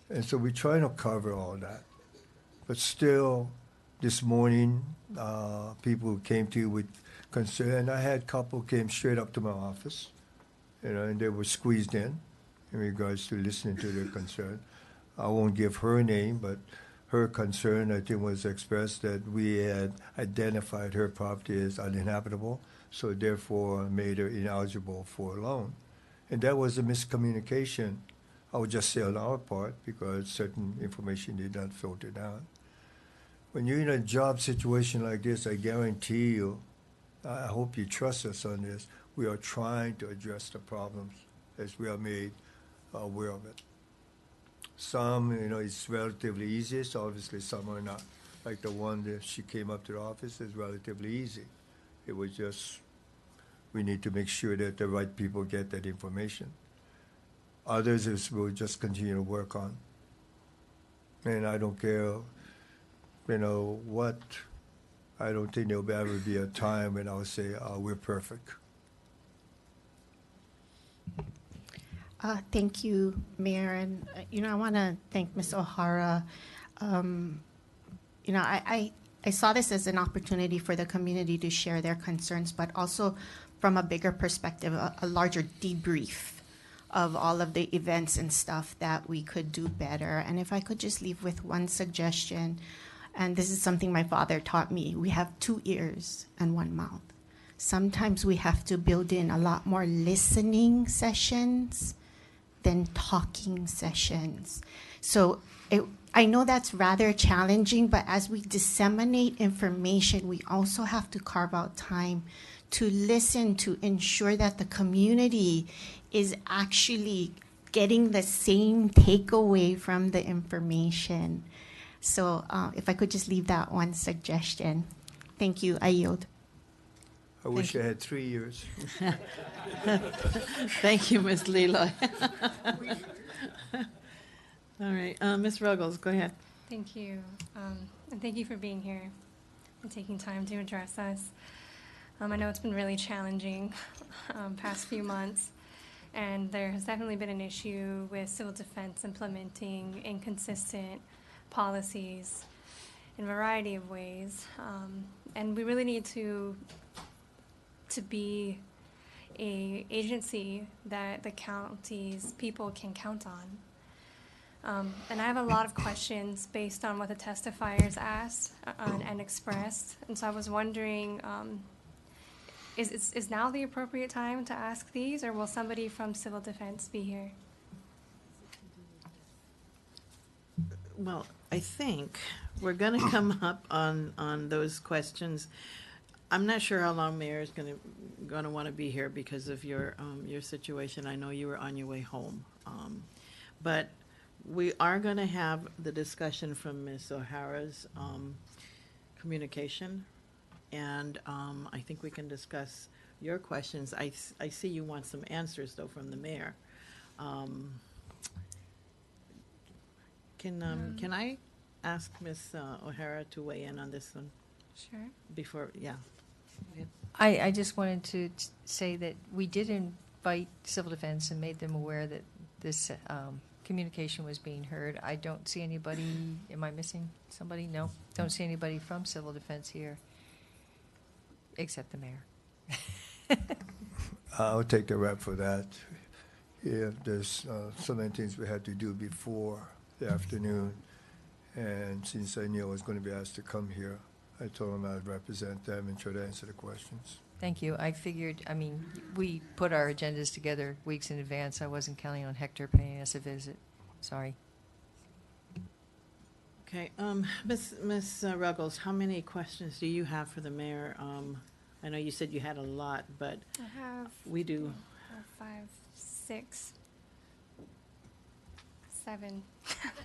And so we try to cover all that. But still, this morning, people who came to you with concern, I had a couple who came straight up to my office, and they were squeezed in regards to listening to their concern. I won't give her name, but her concern, I think, was expressed that we had identified her property as uninhabitable, so therefore made her ineligible for a loan. And that was a miscommunication, I would just say on our part, because certain information did not filter down. When you're in a job situation like this, I guarantee you, I hope you trust us on this, we are trying to address the problems as we are made aware of it. Some, it's relatively easy, so obviously some are not. Like the one that she came up to the office is relatively easy. It was just we need to make sure that the right people get that information. Others is we'll just continue to work on. And I don't care, what. I don't think there'll ever be a time when I'll say, we're perfect. Thank you, Mayor. And, I want to thank Ms. O'Hara. I saw this as an opportunity for the community to share their concerns, but also from a bigger perspective, a larger debrief of all of the events and stuff that we could do better. And if I could just leave with one suggestion, and this is something my father taught me, we have 2 ears and 1 mouth. Sometimes we have to build in a lot more listening sessions than talking sessions. So I know that's rather challenging, but as we disseminate information, we also have to carve out time to listen to ensure that the community is actually getting the same takeaway from the information. So if I could just leave that one suggestion. Thank you. I yield. I wish I had 3 years. Thank you, Ms. Leilani. All right, Ms. Ruggles, go ahead. Thank you. And thank you for being here and taking time to address us. I know it's been really challenging past few months, and there has definitely been an issue with civil defense implementing inconsistent policies in a variety of ways. And we really need to be a agency that the county's people can count on. And I have a lot of questions based on what the testifiers asked and expressed. And so I was wondering, is now the appropriate time to ask these, or will somebody from Civil Defense be here? Well, I think we're going to come up on those questions. I'm not sure how long Mayor is going to want to be here because of your situation. I know you were on your way home, but we are going to have the discussion from Ms. O'Hara's communication, and I think we can discuss your questions. I see you want some answers though from the mayor. Can I ask Ms. O'Hara to weigh in on this one? Sure. Before, yeah. I just wanted to say that we did invite Civil Defense and made them aware that this communication was being heard. I don't see anybody. Am I missing somebody? No. Don't see anybody from Civil Defense here except the mayor. I'll take the rep for that. If there's so many things we had to do before the afternoon, and since I knew I was going to be asked to come here, I told them I'd represent them and try to answer the questions. Thank you. I figured, we put our agendas together weeks in advance. I wasn't counting on Hector paying us a visit. Sorry. Okay, Ms. Ruggles, how many questions do you have for the mayor? I know you said you had a lot, but I have. We do. 5, 6, 7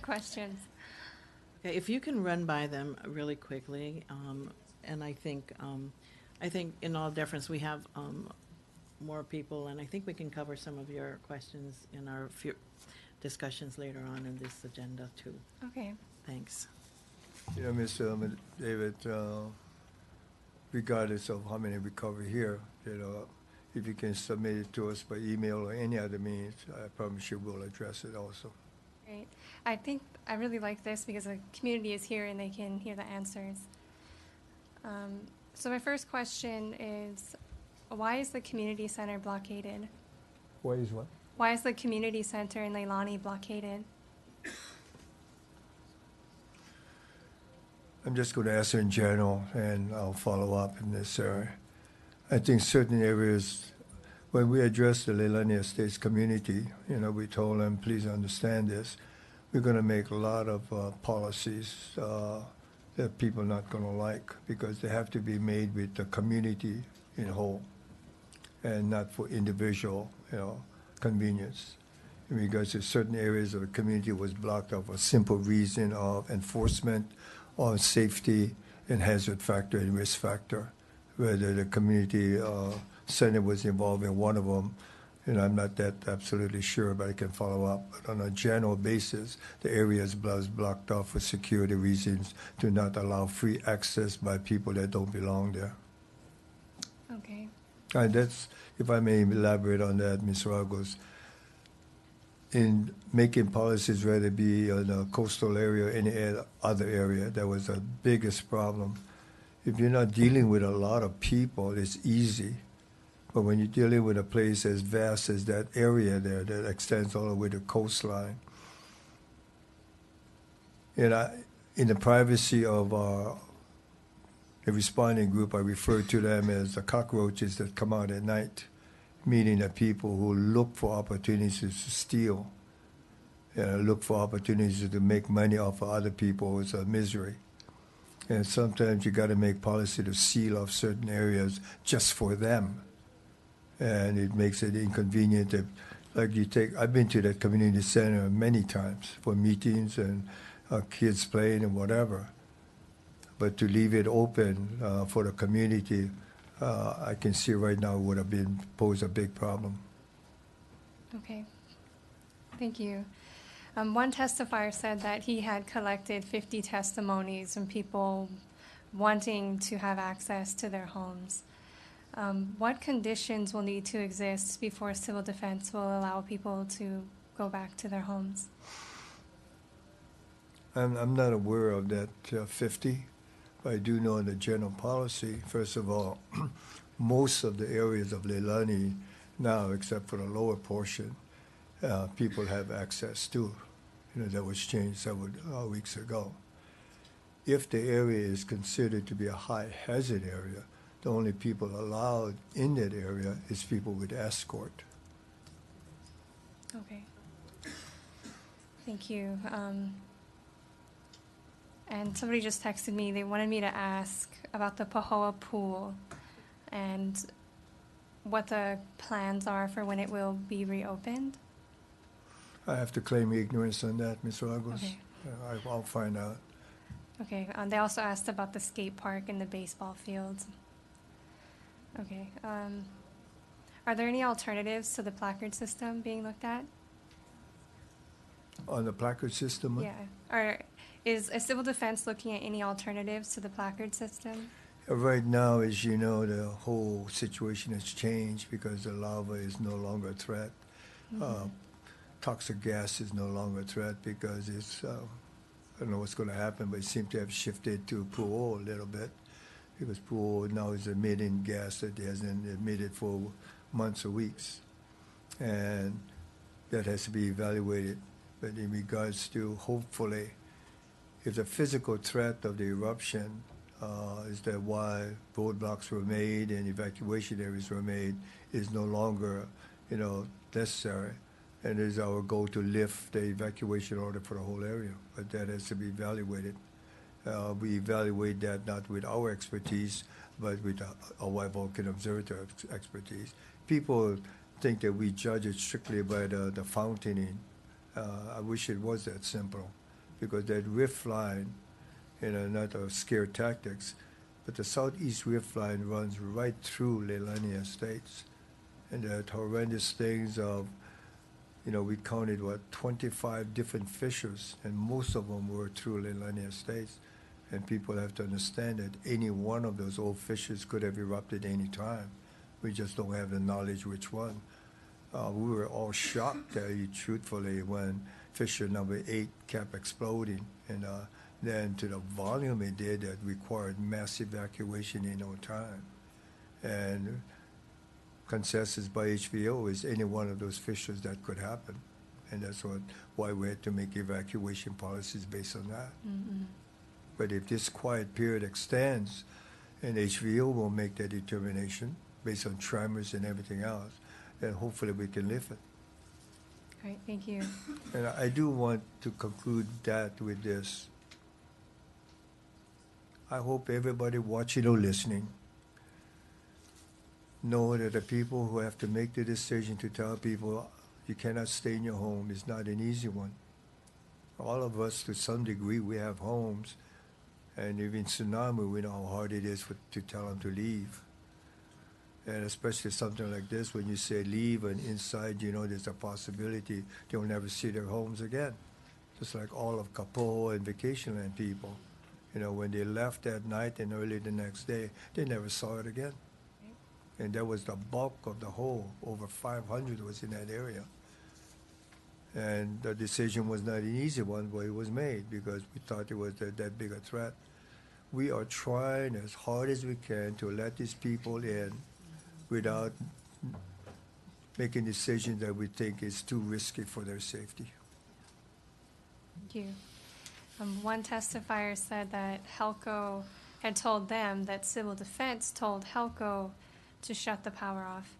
questions. Okay, if you can run by them really quickly, and I think in all deference, we have more people, and I think we can cover some of your questions in our discussions later on in this agenda too. Okay. Thanks. Mr. David, regardless of how many we cover here, if you can submit it to us by email or any other means, I promise you we'll address it also. Great. I think I really like this because the community is here and they can hear the answers. So my first question is, why is the community center blockaded? Why is what? Why is the community center in Leilani blockaded? I'm just going to answer in general, and I'll follow up in this area. I think certain areas, when we address the Leilani Estates community, we told them, please understand this. We're going to make a lot of policies that people are not going to like because they have to be made with the community in whole and not for individual, convenience. In regards to certain areas of the community was blocked off a simple reason of enforcement on safety and hazard factor and risk factor, whether the community Senate was involved in one of them. And I'm not that absolutely sure, but I can follow up. But on a general basis, the area is blocked off for security reasons to not allow free access by people that don't belong there. Okay. That's, if I may elaborate on that, Ms. Ragos, in making policies, whether it be in a coastal area or any other area, that was the biggest problem. If you're not dealing with a lot of people, it's easy. But when you're dealing with a place as vast as that area there that extends all the way to the coastline, in the privacy of the responding group, I refer to them as the cockroaches that come out at night, meaning the people who look for opportunities to steal, look for opportunities to make money off of other people's misery. And sometimes you got to make policy to seal off certain areas just for them. And it makes it inconvenient. I've been to that community center many times for meetings and kids playing and whatever. But to leave it open for the community, I can see right now would have posed a big problem. Okay. Thank you. One testifier said that he had collected 50 testimonies from people wanting to have access to their homes. What conditions will need to exist before civil defense will allow people to go back to their homes? I'm not aware of that 50. But I do know in the general policy, first of all, most of the areas of Leilani now, except for the lower portion, people have access to. That was changed several weeks ago. If the area is considered to be a high hazard area, the only people allowed in that area is people with escort. Okay. Thank you. And somebody just texted me. They wanted me to ask about the Pahoa pool and what the plans are for when it will be reopened. I have to claim ignorance on that, Ms. Ragos. Okay. I'll find out. Okay. They also asked about the skate park and the baseball fields. Okay. Are there any alternatives to the placard system being looked at? On the placard system? Yeah. Is a civil defense looking at any alternatives to the placard system? Right now, as you know, the whole situation has changed because the lava is no longer a threat. Mm-hmm. Toxic gas is no longer a threat because it's, I don't know what's going to happen, but it seems to have shifted to pool a little bit because pool now is emitting gas that it hasn't emitted for months or weeks. And that has to be evaluated. But in regards to hopefully, if the physical threat of the eruption is that why roadblocks were made and evacuation areas were made is no longer, necessary. And it is our goal to lift the evacuation order for the whole area. But that has to be evaluated. We evaluate that not with our expertise, but with a White Vulcan Observatory expertise. People think that we judge it strictly by the fountaining. I wish it was that simple, because that rift line, not a scare tactics, but the southeast rift line runs right through Leilani Estates. And that horrendous things of, we counted, 25 different fissures, and most of them were through Leilani Estates. And people have to understand that any one of those old fissures could have erupted any time. We just don't have the knowledge which one. We were all shocked, truthfully, when fissure number 8 kept exploding. And then to the volume it did, that required mass evacuation in no time. And consensus by HVO is any one of those fissures that could happen. And that's why we had to make evacuation policies based on that. Mm-hmm. But if this quiet period extends, and HVO will make that determination based on tremors and everything else, then hopefully we can lift it. All right, thank you. And I do want to conclude that with this. I hope everybody watching or listening know that the people who have to make the decision to tell people you cannot stay in your home is not an easy one. All of us, to some degree, we have homes, and even tsunami, we know how hard it is to tell them to leave. And especially something like this, when you say leave and inside, you know, there's a possibility they'll never see their homes again. Just like all of Kapoho and Vacationland people. You know, when they left that night and early the next day, they never saw it again. And that was the bulk of the whole. Over 500 was in that area. And the decision was not an easy one, but it was made because we thought it was that big a threat. We are trying as hard as we can to let these people in without making decisions that we think is too risky for their safety. Thank you. One testifier said that Helco had told them that Civil Defense told Helco to shut the power off.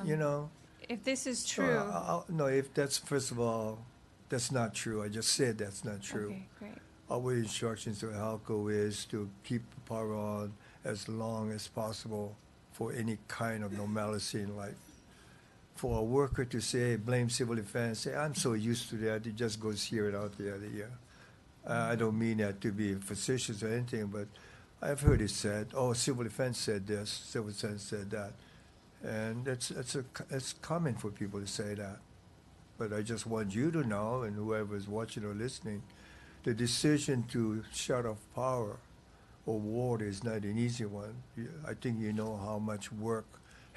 You know, if this is true. No, if that's, first of all, that's not true. I just said that's not true. Okay, great. Our instructions to Halco is to keep the power on as long as possible for any kind of normalcy in life. For a worker to say, blame civil defense, say, I'm so used to that, it just goes here and out the other year. I don't mean that to be facetious or anything, but I've heard it said, oh, civil defense said this, civil defense said that. And it's common for people to say that. But I just want you to know, and whoever is watching or listening, the decision to shut off power or water is not an easy one. I think you know how much work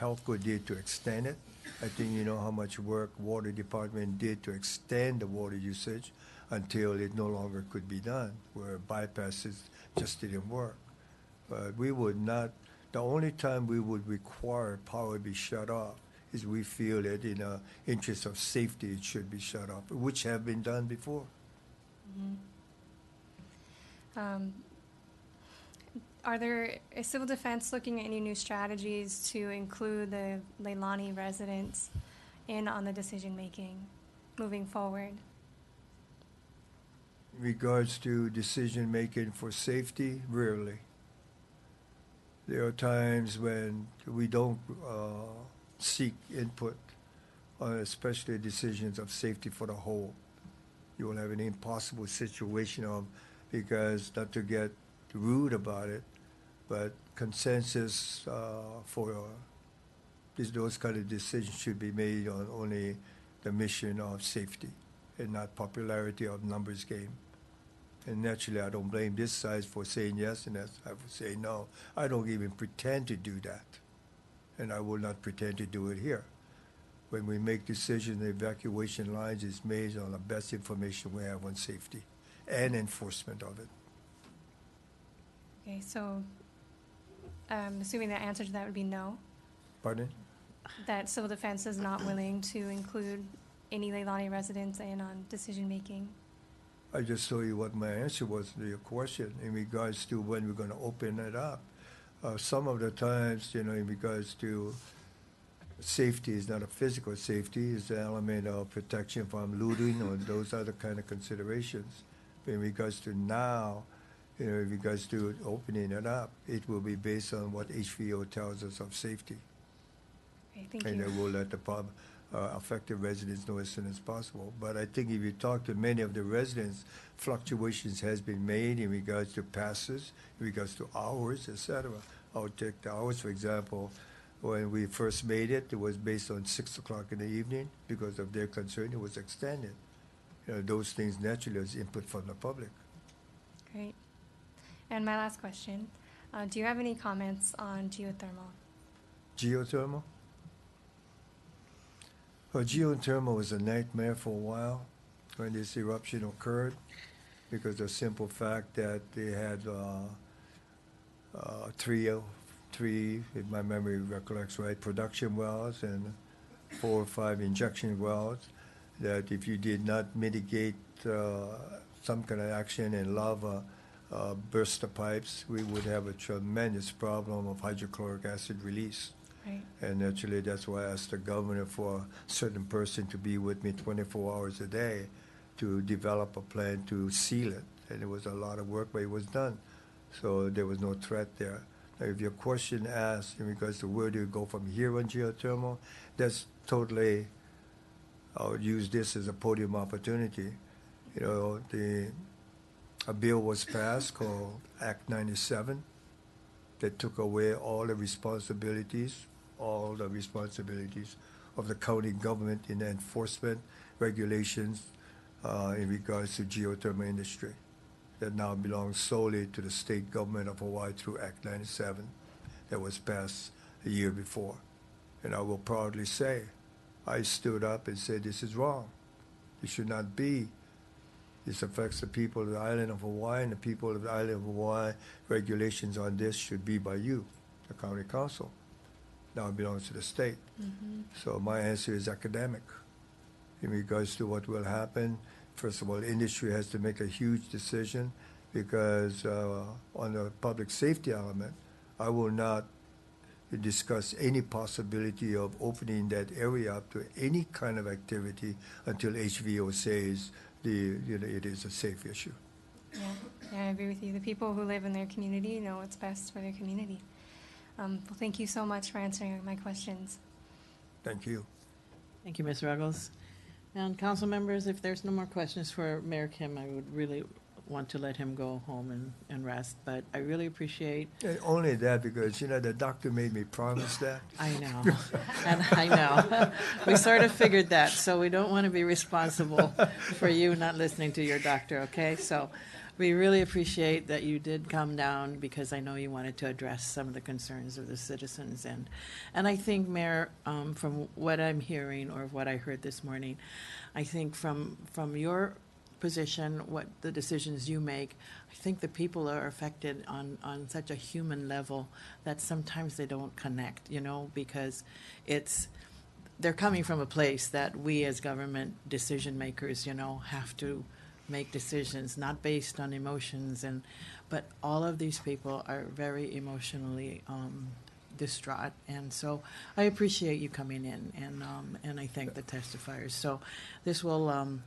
HealthCo did to extend it. I think you know how much work Water Department did to extend the water usage until it no longer could be done, where bypasses just didn't work. But we would not, the only time we would require power be shut off is we feel that in the interest of safety it should be shut off, which have been done before. Is Civil Defense looking at any new strategies to include the Leilani residents in on the decision making moving forward? In regards to decision making for safety, rarely. There are times when we don't seek input on especially decisions of safety for the whole. You will have an impossible situation of, because not to get rude about it, but consensus for those kind of decisions should be made on only the mission of safety and not popularity of numbers game. And naturally, I don't blame this side for saying yes and that side for saying no. I don't even pretend to do that. And I will not pretend to do it here. When we make decisions, the evacuation lines is made on the best information we have on safety and enforcement of it. Okay, so assuming the answer to that would be no, Pardon? that Civil Defense is not willing to include any Leilani residents in on decision making. I just told you what my answer was to your question in regards to when we're going to open it up. Some of the times, you know, in regards to safety is not a physical safety, it's the element of protection from looting or those other kind of considerations. But in regards to now, you know, in regards to opening it up, it will be based on what HVO tells us of safety. Okay, thank and you. then we'll let the affected residents know as soon as possible. But I think if you talk to many of the residents, fluctuations has been made in regards to passes, in regards to hours, etc. I'll take the hours, for example. When we first made it, it was based on 6 o'clock in the evening. Because of their concern, it was extended. You know, those things naturally as input from the public. Great. And my last question, do you have any comments on geothermal? Geothermal? Well, geothermal was a nightmare for a while when this eruption occurred, because of the simple fact that they had three, if my memory recollects right, production wells and 4 or 5 injection wells, that if you did not mitigate some kind of action and lava burst the pipes, we would have a tremendous problem of hydrochloric acid release. Right. And actually, that's why I asked the governor for a certain person to be with me 24 hours a day to develop a plan to seal it. And it was a lot of work, but it was done. So there was no threat there. Now, if your question asks in regards to where do you go from here on geothermal, that's totally, I would use this as a podium opportunity. You know, a bill was passed called Act 97, that took away all the responsibilities of the county government in the enforcement regulations in regards to geothermal industry that now belongs solely to the state government of Hawaii through Act 97 that was passed a year before. And I will proudly say, I stood up and said, this is wrong. It should not be. This affects the people of the island of Hawaii, and the people of the island of Hawaii, regulations on this should be by you, the county council. Now it belongs to the state. So my answer is academic. In regards to what will happen, first of all, industry has to make a huge decision because on the public safety element, I will not discuss any possibility of opening that area up to any kind of activity until HVO says it is a safe issue. Yeah, I agree with you. The people who live in their community know what's best for their community. Well, thank you so much for answering my questions. Thank you. Thank you, Ms. Ruggles. And council members, if there's no more questions for Mayor Kim, I would really want to let him go home and rest, but I really appreciate. And only that because, the doctor made me promise that. I know, and I know. We sort of figured that, so we don't want to be responsible for you not listening to your doctor, okay? So we really appreciate that you did come down because I know you wanted to address some of the concerns of the citizens. And I think, Mayor, from what I'm hearing or what I heard this morning, I think from your position, what the decisions you make, I think the people are affected on such a human level that sometimes they don't connect, because they're coming from a place that we as government decision makers, have to make decisions not based on emotions, but all of these people are very emotionally distraught, and so I appreciate you coming in, and I thank the testifiers. So this will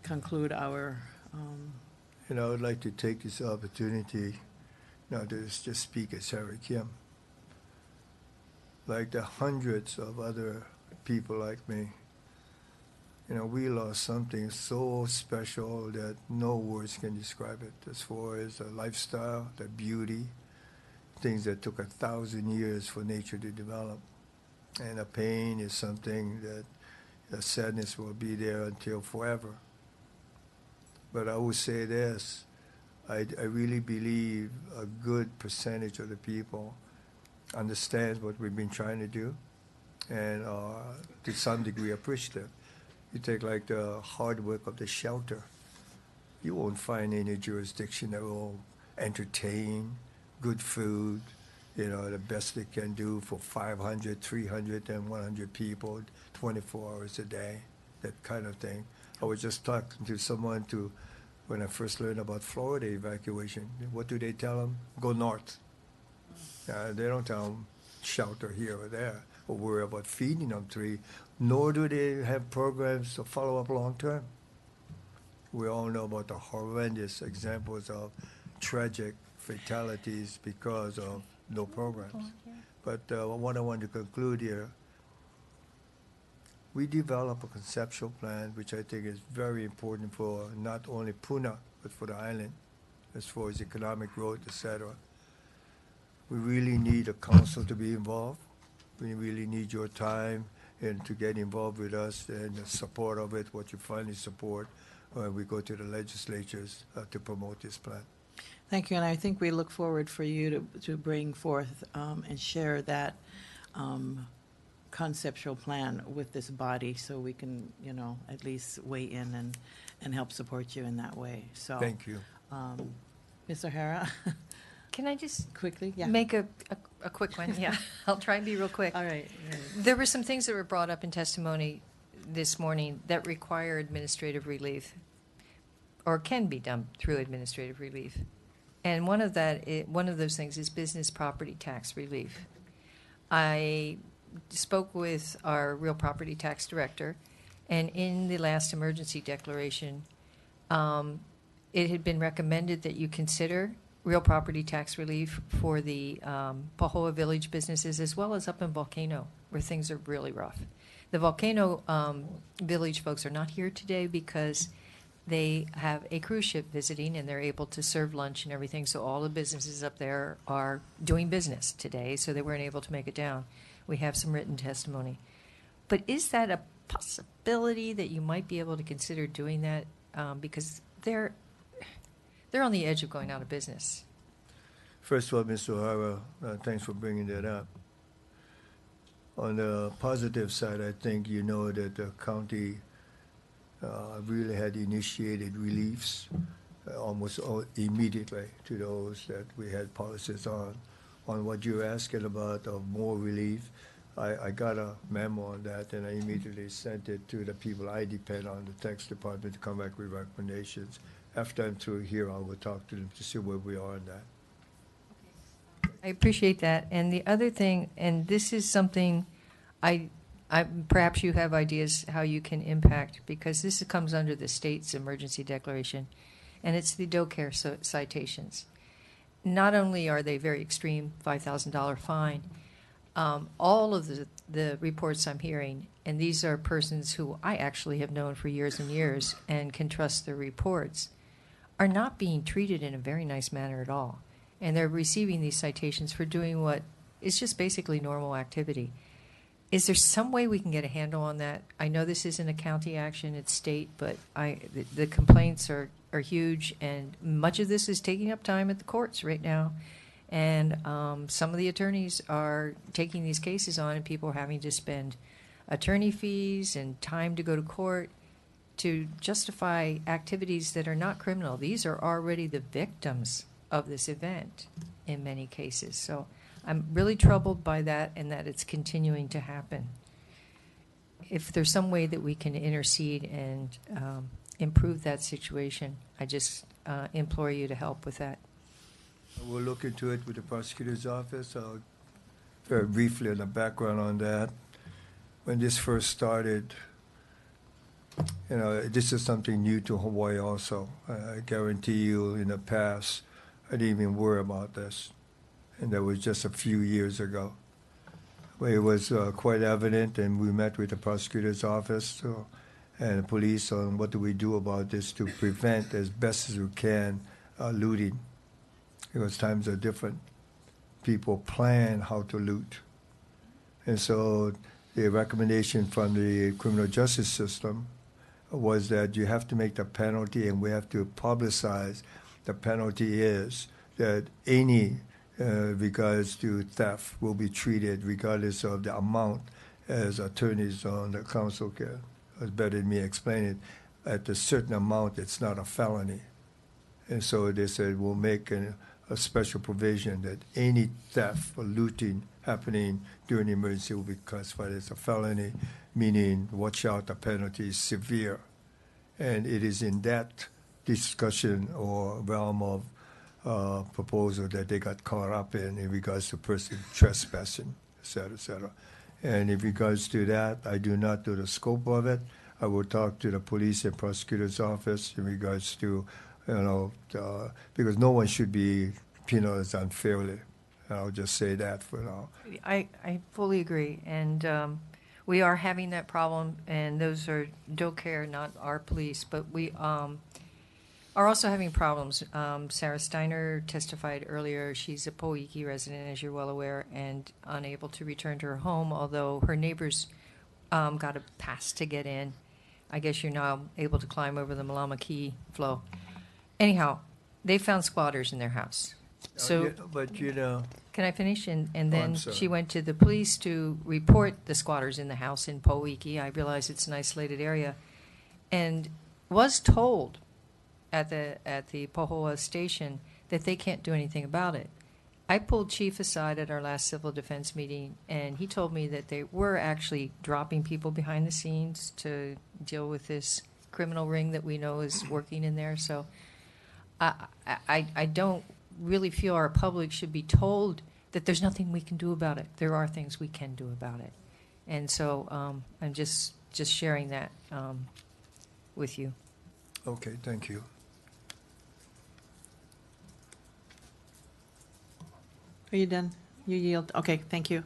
conclude our. I would like to take this opportunity now to just speak as Harry Kim. Like the hundreds of other people like me, we lost something so special that no words can describe it, as far as the lifestyle, the beauty, things that took 1,000 years for nature to develop. And the pain is something that the sadness will be there until forever. But I will say this, I really believe a good percentage of the people understands what we've been trying to do and to some degree appreciative. You take like the hard work of the shelter. You won't find any jurisdiction that will entertain, good food, the best they can do for 500, 300, and 100 people, 24 hours a day, that kind of thing. I was just talking to someone when I first learned about Florida evacuation. What do they tell them? Go north. They don't tell them shelter here or there or worry about feeding them tree, nor do they have programs to follow up long term. We all know about the horrendous examples of tragic fatalities because of no programs. But what I want to conclude here, we develop a conceptual plan which I think is very important for not only Puna, but for the island, as far as economic growth, etc. We really need a council to be involved. We really need your time and to get involved with us and the support of it, what you finally support when we go to the legislatures to promote this plan. Thank you, and I think we look forward for you to bring forth and share that conceptual plan with this body so we can, at least weigh in and help support you in that way. So thank you. Ms. O'Hara? Can I just quickly make a quick one? Yeah, I'll try and be real quick. All right. There were some things that were brought up in testimony this morning that require administrative relief or can be done through administrative relief. And one of those things is business property tax relief. I spoke with our real property tax director, and in the last emergency declaration, it had been recommended that you consider real property tax relief for the Pahoa Village businesses as well as up in Volcano, where things are really rough. The Volcano Village folks are not here today because they have a cruise ship visiting, and they're able to serve lunch and everything. So all the businesses up there are doing business today, so they weren't able to make it down. We have some written testimony. But is that a possibility that you might be able to consider doing that? Because they're on the edge of going out of business. First of all, Mr. O'Hara, thanks for bringing that up. On the positive side, I think you know that the county really had initiated reliefs almost immediately to those that we had policies on. On what you're asking about of more relief, I got a memo on that, and I immediately sent it to the people I depend on, the tax department, to come back with recommendations. After I'm through here, I will talk to them to see where we are on that. I appreciate that. And the other thing, and this is something I perhaps you have ideas how you can impact, because this comes under the state's emergency declaration, and it's the doe care citations. Not only are they very extreme, $5,000 fine, all of the reports I'm hearing, and these are persons who I actually have known for years and years and can trust their reports, are not being treated in a very nice manner at all. And they're receiving these citations for doing what is just basically normal activity. Is there some way we can get a handle on that? I know this isn't a county action, it's state, but the complaints are huge, and much of this is taking up time at the courts right now. And some of the attorneys are taking these cases on, and people are having to spend attorney fees and time to go to court to justify activities that are not criminal. These are already the victims of this event in many cases. So I'm really troubled by that, and that it's continuing to happen. If there's some way that we can intercede and improve that situation, I just implore you to help with that. We'll look into it with the prosecutor's office. Very briefly on the background on that. When this first started, you know, this is something new to Hawaii also. I guarantee you in the past, I didn't even worry about this. And that was just a few years ago. Well, it was quite evident, and we met with the prosecutor's office and the police on what do we do about this to prevent as best as we can looting. Because times are different. People plan how to loot. And so the recommendation from the criminal justice system was that you have to make the penalty, and we have to publicize the penalty is that any regards to theft will be treated regardless of the amount, as attorneys on the council can, it's better than me explain it, at a certain amount it's not a felony. And so they said we'll make a special provision that any theft or looting happening during the emergency will be classified as a felony, meaning watch out, the penalty is severe. And it is in that discussion or realm of proposal that they got caught up in regards to person trespassing, et cetera, et cetera. And in regards to that, I do not know the scope of it. I will talk to the police and prosecutor's office in regards to, you know, because no one should be penalized unfairly. I'll just say that for now. I fully agree. And we are having that problem, and those are doe care, not our police, but we are also having problems. Sarah Steiner testified earlier. She's a Poiki resident, as you're well aware, and unable to return to her home, although her neighbors got a pass to get in. I guess you're now able to climb over the Malama Key flow. Anyhow, they found squatters in their house. So, yeah, but you know, can I finish? And then sorry. she went to the police to report the squatters in the house in Poiki. I realize it's an isolated area, and was told at the Pohoa station that they can't do anything about it. I pulled Chief aside at our last civil defense meeting, and he told me that they were actually dropping people behind the scenes to deal with this criminal ring that we know is working in there. So I don't really feel our public should be told that there's nothing we can do about it. There are things we can do about it. And so I'm just sharing that with you. Okay, thank you. Are you done? You yield? Okay, thank you.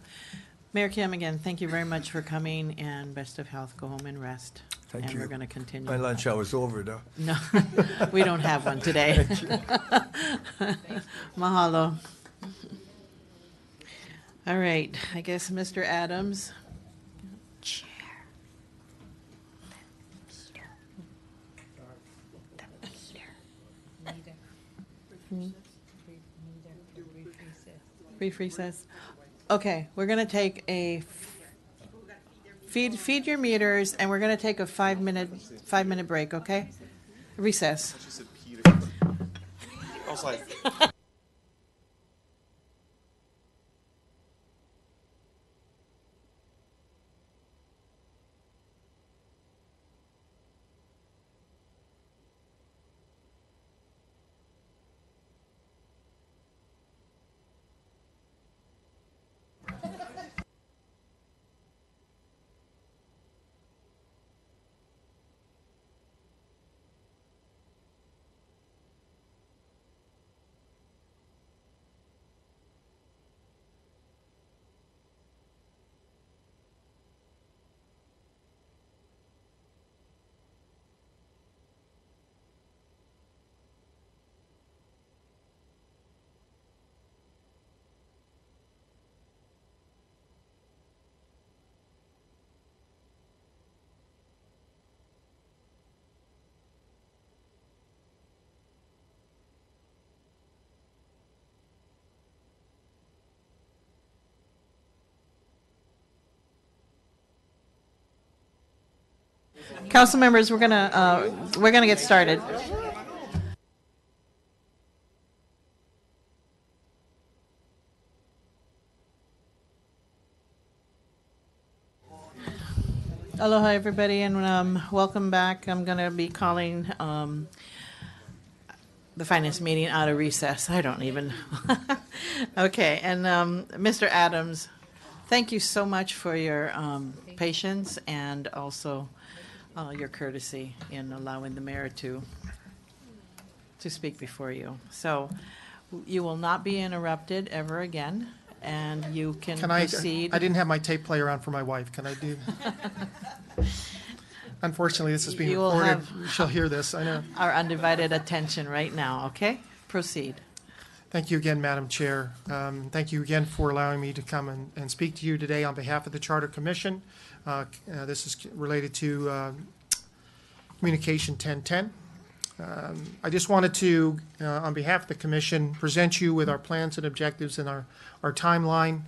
Mayor Kim, again, thank you very much for coming, and best of health. Go home and rest. Thank and you. we're going to continue. My lunch hour's over, though. No, we don't have one today. Thank you. Mahalo. All right, I guess Mr. Adams. Brief recess. Okay, we're going to take a feed your meters, and we're going to take a 5-minute break. Okay, recess. I was like. Council members, we're gonna get started. Aloha, everybody, and welcome back. I'm going to be calling the finance meeting out of recess. I don't even. Okay, and Mr. Adams, thank you so much for your patience and also your courtesy in allowing the mayor to speak before you. So you will not be interrupted ever again, and you can proceed. I didn't have my tape player on for my wife. Can I do? Unfortunately, this is being You will recorded. have She'll hear this, I know. Our undivided attention right now, okay? Proceed. Thank you again, Madam Chair. Thank you again for allowing me to come and speak to you today on behalf of the Charter Commission. This is related to Communication 1010. I just wanted to, on behalf of the Commission, present you with our plans and objectives and our timeline.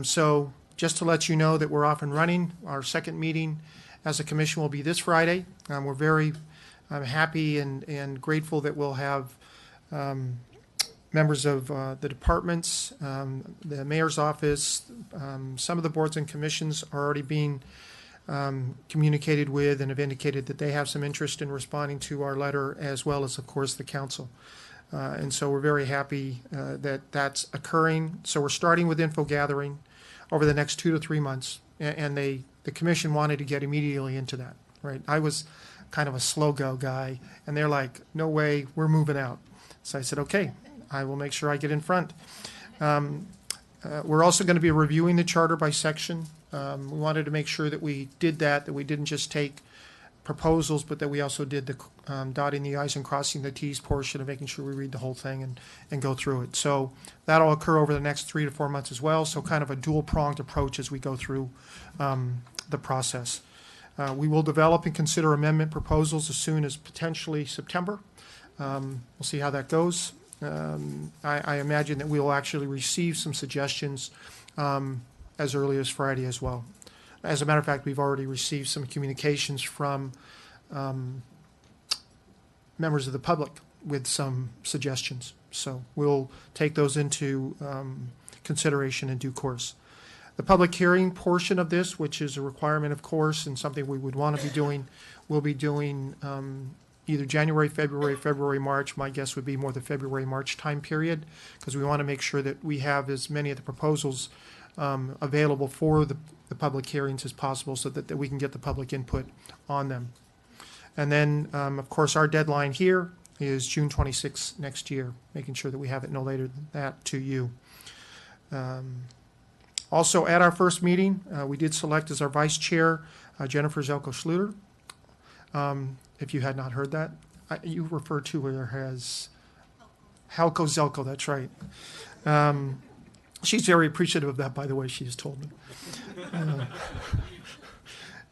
So just to let you know that we're off and running. Our second meeting as a Commission will be this Friday. We're very happy and grateful that we'll have members of the departments, the Mayor's office, some of the boards and commissions are already being communicated with and have indicated that they have some interest in responding to our letter, as well as, of course, the council. And so we're very happy that that's occurring. So we're starting with info gathering over the next 2 to 3 months, and the commission wanted to get immediately into that, right? I was kind of a slow go guy, and they're like, no way, we're moving out. So I said, okay, I will make sure I get in front. We're also going to be reviewing the charter by section. We wanted to make sure that we did that we didn't just take proposals, but that we also did the dotting the i's and crossing the t's portion of making sure we read the whole thing and go through it. So that'll occur over the next 3 to 4 months as well. So kind of a dual-pronged approach as we go through the process. We will develop and consider amendment proposals as soon as potentially September. We'll see how that goes. I imagine that we will actually receive some suggestions as early as Friday as well. As a matter of fact, we've already received some communications from members of the public with some suggestions. So we'll take those into consideration in due course. The public hearing portion of this, which is a requirement, of course, and something we would want to be doing, we'll be doing either January, February, March. My guess would be more the February, March time period, because we want to make sure that we have as many of the proposals available for the public hearings as possible, so that we can get the public input on them. And then, of course, our deadline here is June 26th next year, making sure that we have it no later than that to you. Also, at our first meeting, we did select as our vice chair Jennifer Zelko-Schluter. If you had not heard that, you refer to her as Halko Zelko, that's right. She's very appreciative of that, by the way, she has told me.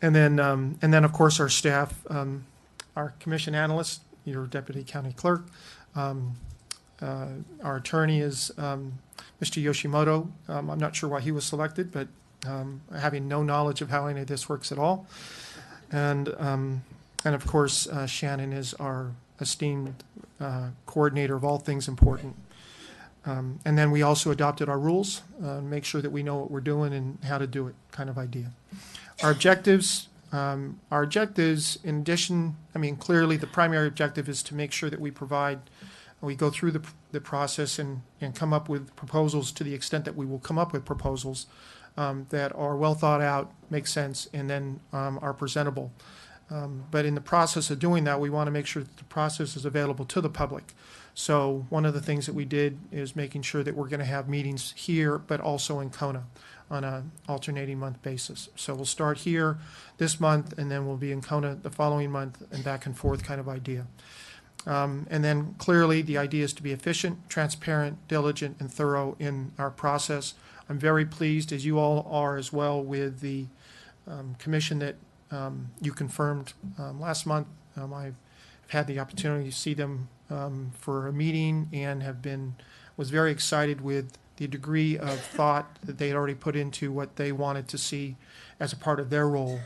And then, of course, our staff, our commission analyst, your deputy county clerk. Our attorney is Mr. Yoshimoto. I'm not sure why he was selected, but having no knowledge of how any of this works at all. And of course, Shannon is our esteemed coordinator of all things important. And then we also adopted our rules, make sure that we know what we're doing and how to do it, kind of idea. Our objectives, in addition, clearly the primary objective is to make sure that we go through the process and come up with proposals to the extent that we will come up with proposals that are well thought out, make sense, and then are presentable. But in the process of doing that, we want to make sure that the process is available to the public. So one of the things that we did is making sure that we're going to have meetings here, but also in Kona on an alternating month basis. So we'll start here this month, and then we'll be in Kona the following month, and back and forth kind of idea. And then clearly the idea is to be efficient, transparent, diligent, and thorough in our process. I'm very pleased, as you all are as well, with the commission that you confirmed last month. I've had the opportunity to see them for a meeting and was very excited with the degree of thought that they had already put into what they wanted to see as a part of their role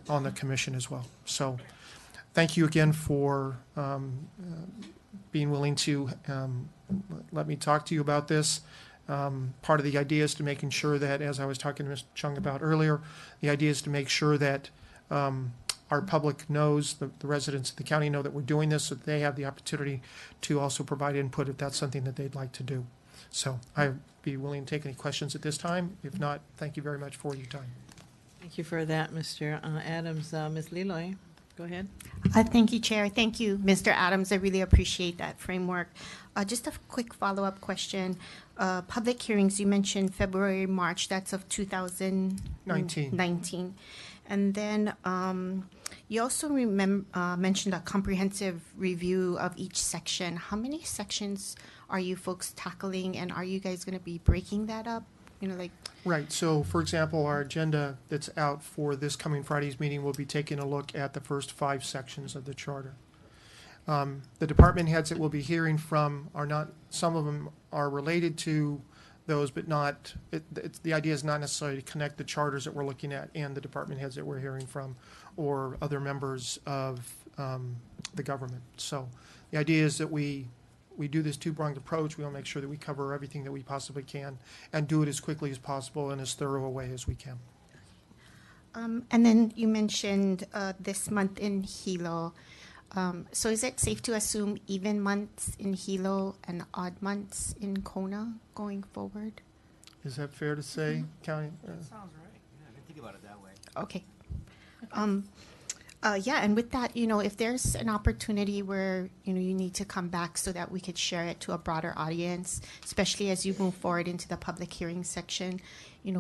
on the commission as well. So thank you again for being willing to let me talk to you about this. Part of the idea is to making sure that, as I was talking to Ms. Chung about earlier, the idea is to make sure that our public knows, the residents of the county know that we're doing this, so that they have the opportunity to also provide input if that's something that they'd like to do. So I'd be willing to take any questions at this time. If not, thank you very much for your time. Thank you for that, Mr. Adams. Ms. Leloy, go ahead. Thank you, Chair. Thank you, Mr. Adams. I really appreciate that framework. Just a quick follow-up question. Public hearings, you mentioned February, March, that's of 2019. And then you also mentioned a comprehensive review of each section. How many sections are you folks tackling, and are you guys going to be breaking that up? Right. So, for example, our agenda that's out for this coming Friday's meeting will be taking a look at the first 5 sections of the charter. The department heads that we'll be hearing from are not, some of them are related to those, but not, the idea is not necessarily to connect the charters that we're looking at and the department heads that we're hearing from or other members of the government. So the idea is that we do this two-pronged approach. We want to make sure that we cover everything that we possibly can and do it as quickly as possible in as thorough a way as we can. And then you mentioned this month in Hilo. So is it safe to assume even months in Hilo and odd months in Kona going forward? Is that fair to say, County? That sounds right. Yeah, I didn't think about it that way. Okay. Yeah, and with that, if there's an opportunity where, you need to come back so that we could share it to a broader audience, especially as you move forward into the public hearing section,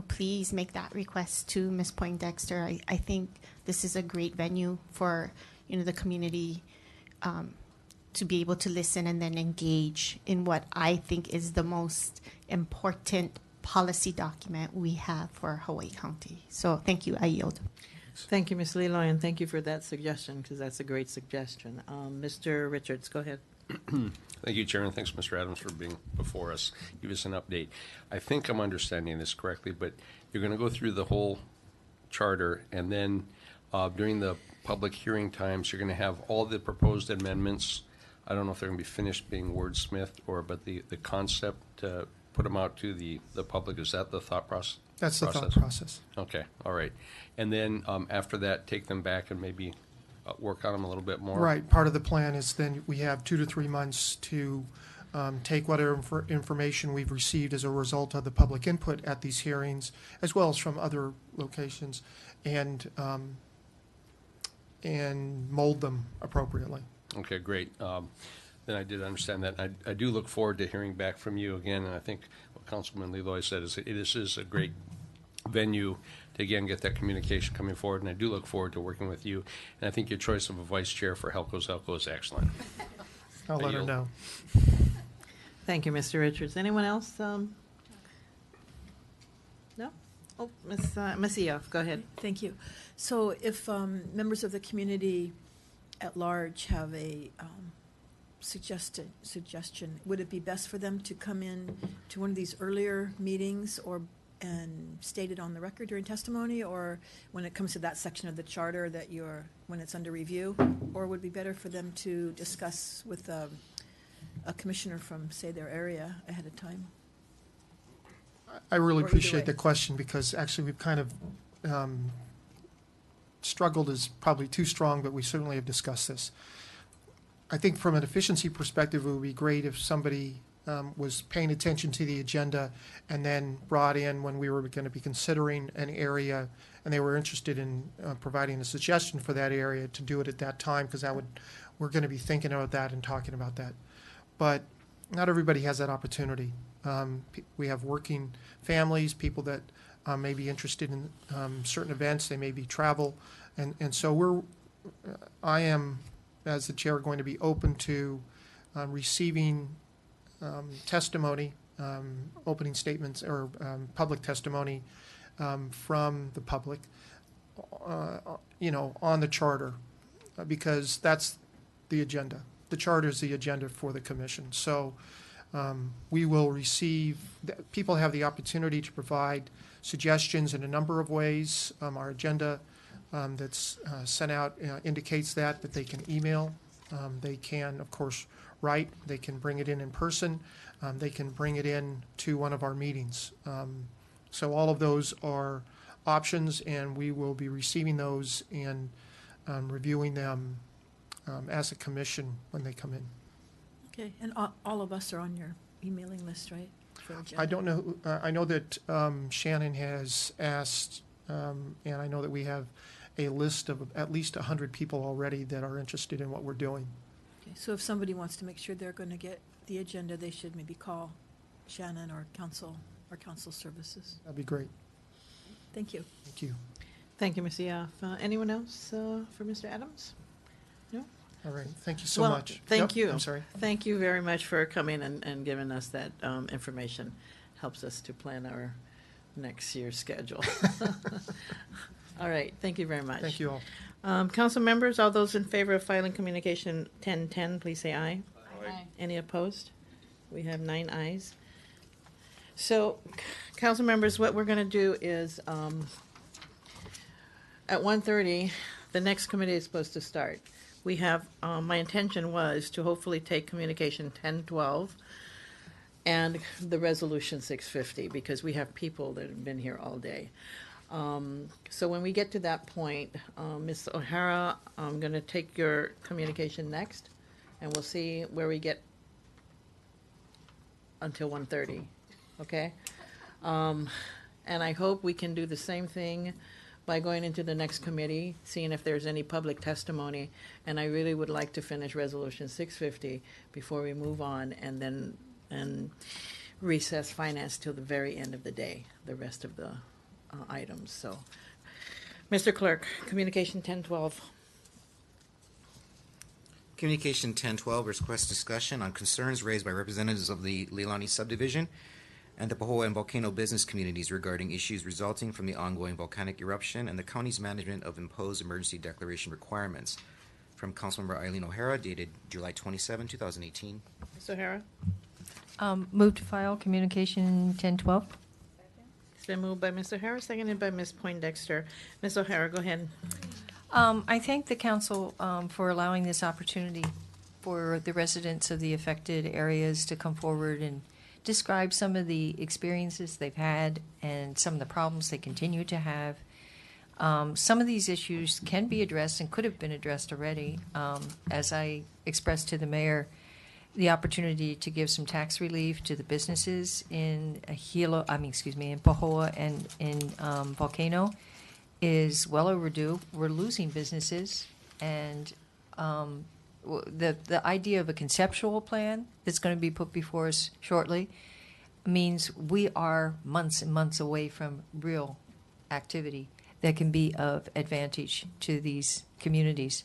please make that request to Ms. Poindexter. I think this is a great venue for, the community to be able to listen and then engage in what I think is the most important policy document we have for Hawaii County. So thank you. I yield. Thank you, Ms. Leloy, and thank you for that suggestion, because that's a great suggestion. Mr. Richards, go ahead. Thank you, Chairman. Thanks, Mr. Adams, for being before us. Give us an update. I think I'm understanding this correctly, but you're going to go through the whole charter, and then during the public hearing times, you're going to have all the proposed amendments. I don't know if they're going to be finished being wordsmithed, but the concept, put them out to the public. Is that the thought process? That's the thought process. Okay, all right. And then after that, take them back and maybe work on them a little bit more? Right. Part of the plan is then we have 2 to 3 months to take whatever information we've received as a result of the public input at these hearings, as well as from other locations, and mold them appropriately. Okay, great. Then I did understand that. I do look forward to hearing back from you again, and I think what Councilman Leloy said is it is a great venue to again get that communication coming forward. And I do look forward to working with you. And I think your choice of a vice chair for Helco's is excellent. I'll let her yield. know. Thank you, Mr. Richards. Anyone else? No? Oh, Ms. Eoff, go ahead. Thank you. So if members of the community at large have a suggestion, would it be best for them to come in to one of these earlier meetings and state it on the record during testimony, or when it comes to that section of the charter that when it's under review, or would it be better for them to discuss with a commissioner from, say, their area ahead of time? I really Or either appreciate way. the question, because actually we've kind of struggled is probably too strong, but we certainly have discussed this. I think from an efficiency perspective, it would be great if somebody was paying attention to the agenda and then brought in when we were going to be considering an area and they were interested in providing a suggestion for that area, to do it at that time, because we're going to be thinking about that and talking about that. But not everybody has that opportunity. We have working families, people that may be interested in certain events, they may be travel, and so I am, as the chair, going to be open to receiving testimony, opening statements, or public testimony from the public, on the charter, because that's the agenda. The charter is the agenda for the commission. So we will receive, people have the opportunity to provide suggestions in a number of ways. Our agenda that's sent out indicates that they can email, they can, of course, write, they can bring it in person, they can bring it in to one of our meetings. So all of those are options, and we will be receiving those and reviewing them as a commission when they come in. Okay, and all of us are on your emailing list, right? For agenda? I don't know, I know that Shannon has asked, and I know that we have a list of at least 100 people already that are interested in what we're doing. Okay, so if somebody wants to make sure they're going to get the agenda, they should maybe call Shannon or council services. That'd be great. Thank you. Thank you. Thank you, Ms. Eoff. Anyone else for Mr. Adams? No? All right, thank you so Well, much. Thank Yep, you. I'm sorry. Thank you very much for coming and giving us that information. Helps us to plan our next year's schedule. All right, thank you very much. Thank you all. Council members, all those in favor of filing communication 1010, please say aye. Aye. Any opposed? We have 9 ayes. So, council members, what we're going to do is at 1:30, the next committee is supposed to start. We have, my intention was to hopefully take communication 1012 and the resolution 650, because we have people that have been here all day. So when we get to that point, Ms. O'Hara, I'm going to take your communication next, and we'll see where we get until 1:30, okay? And I hope we can do the same thing by going into the next committee, seeing if there's any public testimony. And I really would like to finish Resolution 650 before we move on, and recess finance till the very end of the day, the rest of the items. So, Mr. Clerk, communication 1012. Communication 1012 requests discussion on concerns raised by representatives of the Leilani subdivision and the Pahoa and Volcano business communities regarding issues resulting from the ongoing volcanic eruption and the county's management of imposed emergency declaration requirements. From Councilmember Eileen O'Hara, dated July 27, 2018. Ms. O'Hara? Move to file communication 1012. It's been moved by Ms. O'Hara, seconded by Ms. Poindexter. Ms. O'Hara, go ahead. I thank the council for allowing this opportunity for the residents of the affected areas to come forward and describe some of the experiences they've had and some of the problems they continue to have. Some of these issues can be addressed and could have been addressed already. As I expressed to the mayor, the opportunity to give some tax relief to the businesses in in Pahoa and in Volcano is well overdue. We're losing businesses, and the idea of a conceptual plan that's going to be put before us shortly means we are months and months away from real activity that can be of advantage to these communities.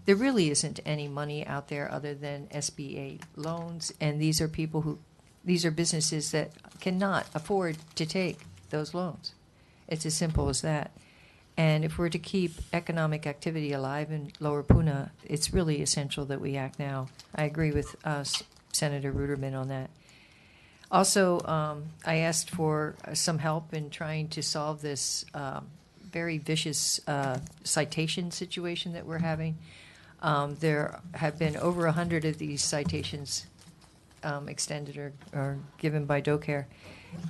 There really isn't any money out there other than SBA loans, and these are businesses that cannot afford to take those loans. It's as simple as that. And if we're to keep economic activity alive in Lower Puna, it's really essential that we act now. I agree with Senator Ruderman on that. Also, I asked for some help in trying to solve this very vicious citation situation that we're having. There have been over 100 of these citations extended or given by DoCare,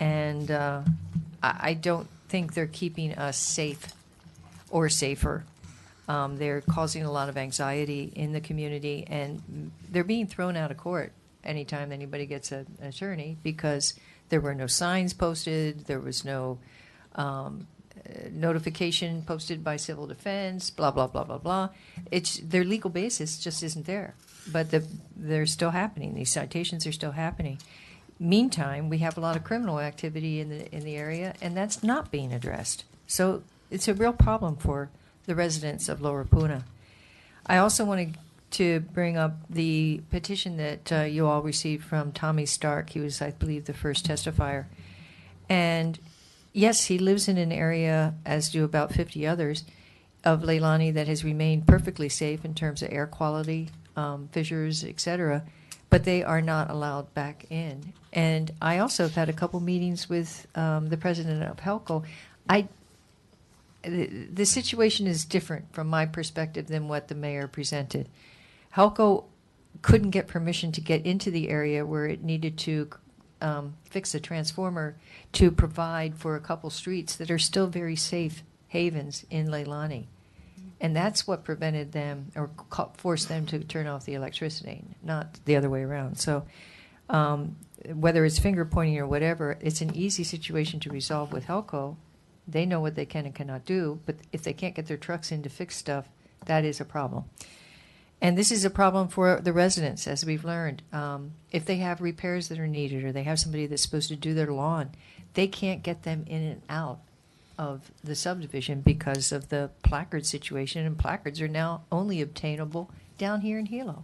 and I don't think they're keeping us safe or safer. They're causing a lot of anxiety in the community, and they're being thrown out of court anytime anybody gets an attorney because there were no signs posted, there was no notification posted by civil defense, blah, blah, blah, blah, blah. Their legal basis just isn't there. But they're still happening. These citations are still happening. Meantime, we have a lot of criminal activity in the area, and that's not being addressed. So it's a real problem for the residents of Lower Puna. I also wanted to bring up the petition that you all received from Tommy Stark. He was, I believe, the first testifier. And yes, he lives in an area, as do about 50 others, of Leilani that has remained perfectly safe in terms of air quality, fissures, etc., but they are not allowed back in. And I also have had a couple meetings with the president of HELCO. The situation is different from my perspective than what the mayor presented. HELCO couldn't get permission to get into the area where it needed to fix a transformer to provide for a couple streets that are still very safe havens in Leilani. And that's what prevented them or forced them to turn off the electricity, not the other way around. So whether it's finger pointing or whatever, it's an easy situation to resolve with HELCO. They know what they can and cannot do, but if they can't get their trucks in to fix stuff, that is a problem. And this is a problem for the residents, as we've learned. If they have repairs that are needed or they have somebody that's supposed to do their lawn, they can't get them in and out of the subdivision because of the placard situation, and placards are now only obtainable down here in Hilo.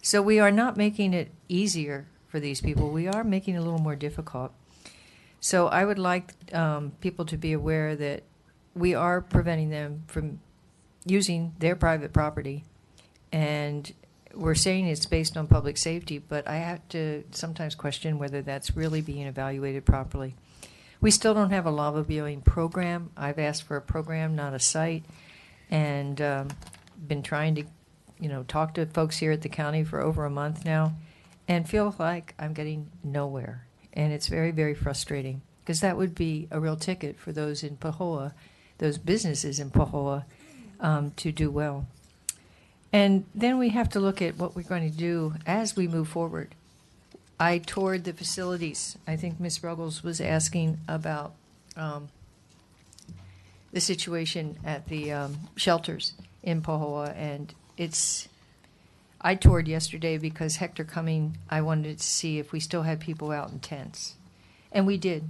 So we are not making it easier for these people. We are making it a little more difficult. So I would like people to be aware that we are preventing them from using their private property, and we're saying it's based on public safety, but I have to sometimes question whether that's really being evaluated properly. We still don't have a lava viewing program. I've asked for a program, not a site, and been trying to, talk to folks here at the county for over a month now, and feel like I'm getting nowhere. And it's very, very frustrating because that would be a real ticket for those in Pahoa, those businesses in Pahoa, to do well. And then we have to look at what we're going to do as we move forward. I toured the facilities. I think Ms. Ruggles was asking about the situation at the shelters in Pahoa, and I toured yesterday because Hector Cumming, I wanted to see if we still had people out in tents. And we did,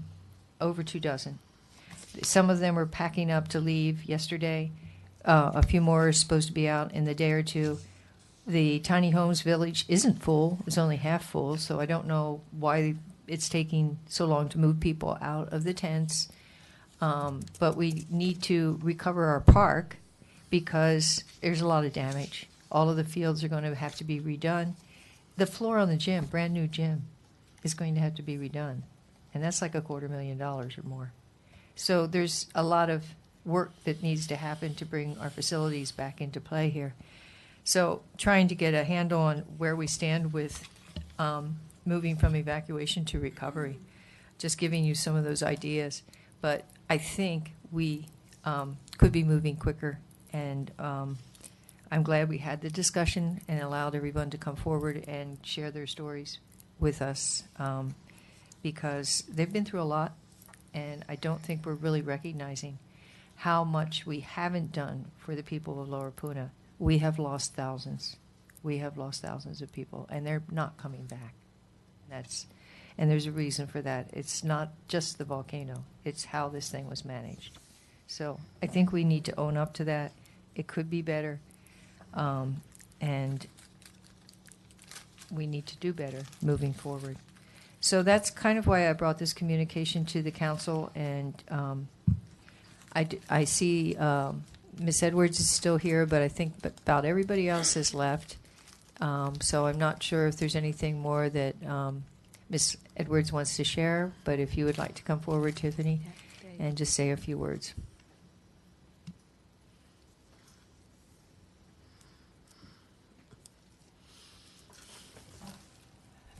over 24. Some of them were packing up to leave yesterday. A few more are supposed to be out in the day or two. The Tiny Homes Village isn't full. It's only half full, so I don't know why it's taking so long to move people out of the tents. But we need to recover our park because there's a lot of damage. All of the fields are going to have to be redone. The floor on the gym, brand new gym, is going to have to be redone. And that's like $250,000 or more. So there's a lot of work that needs to happen to bring our facilities back into play here. So trying to get a handle on where we stand with moving from evacuation to recovery, just giving you some of those ideas. But I think we could be moving quicker, and I'm glad we had the discussion and allowed everyone to come forward and share their stories with us because they've been through a lot, and I don't think we're really recognizing how much we haven't done for the people of Lower Puna. We have lost thousands. We have lost thousands of people, and they're not coming back. And there's a reason for that. It's not just the volcano. It's how this thing was managed. So I think we need to own up to that. It could be better. And we need to do better moving forward. So that's kind of why I brought this communication to the council. And I see Ms. Edwards is still here, but I think about everybody else has left. So I'm not sure if there's anything more that Ms. Edwards wants to share, but if you would like to come forward, Tiffany, and just say a few words.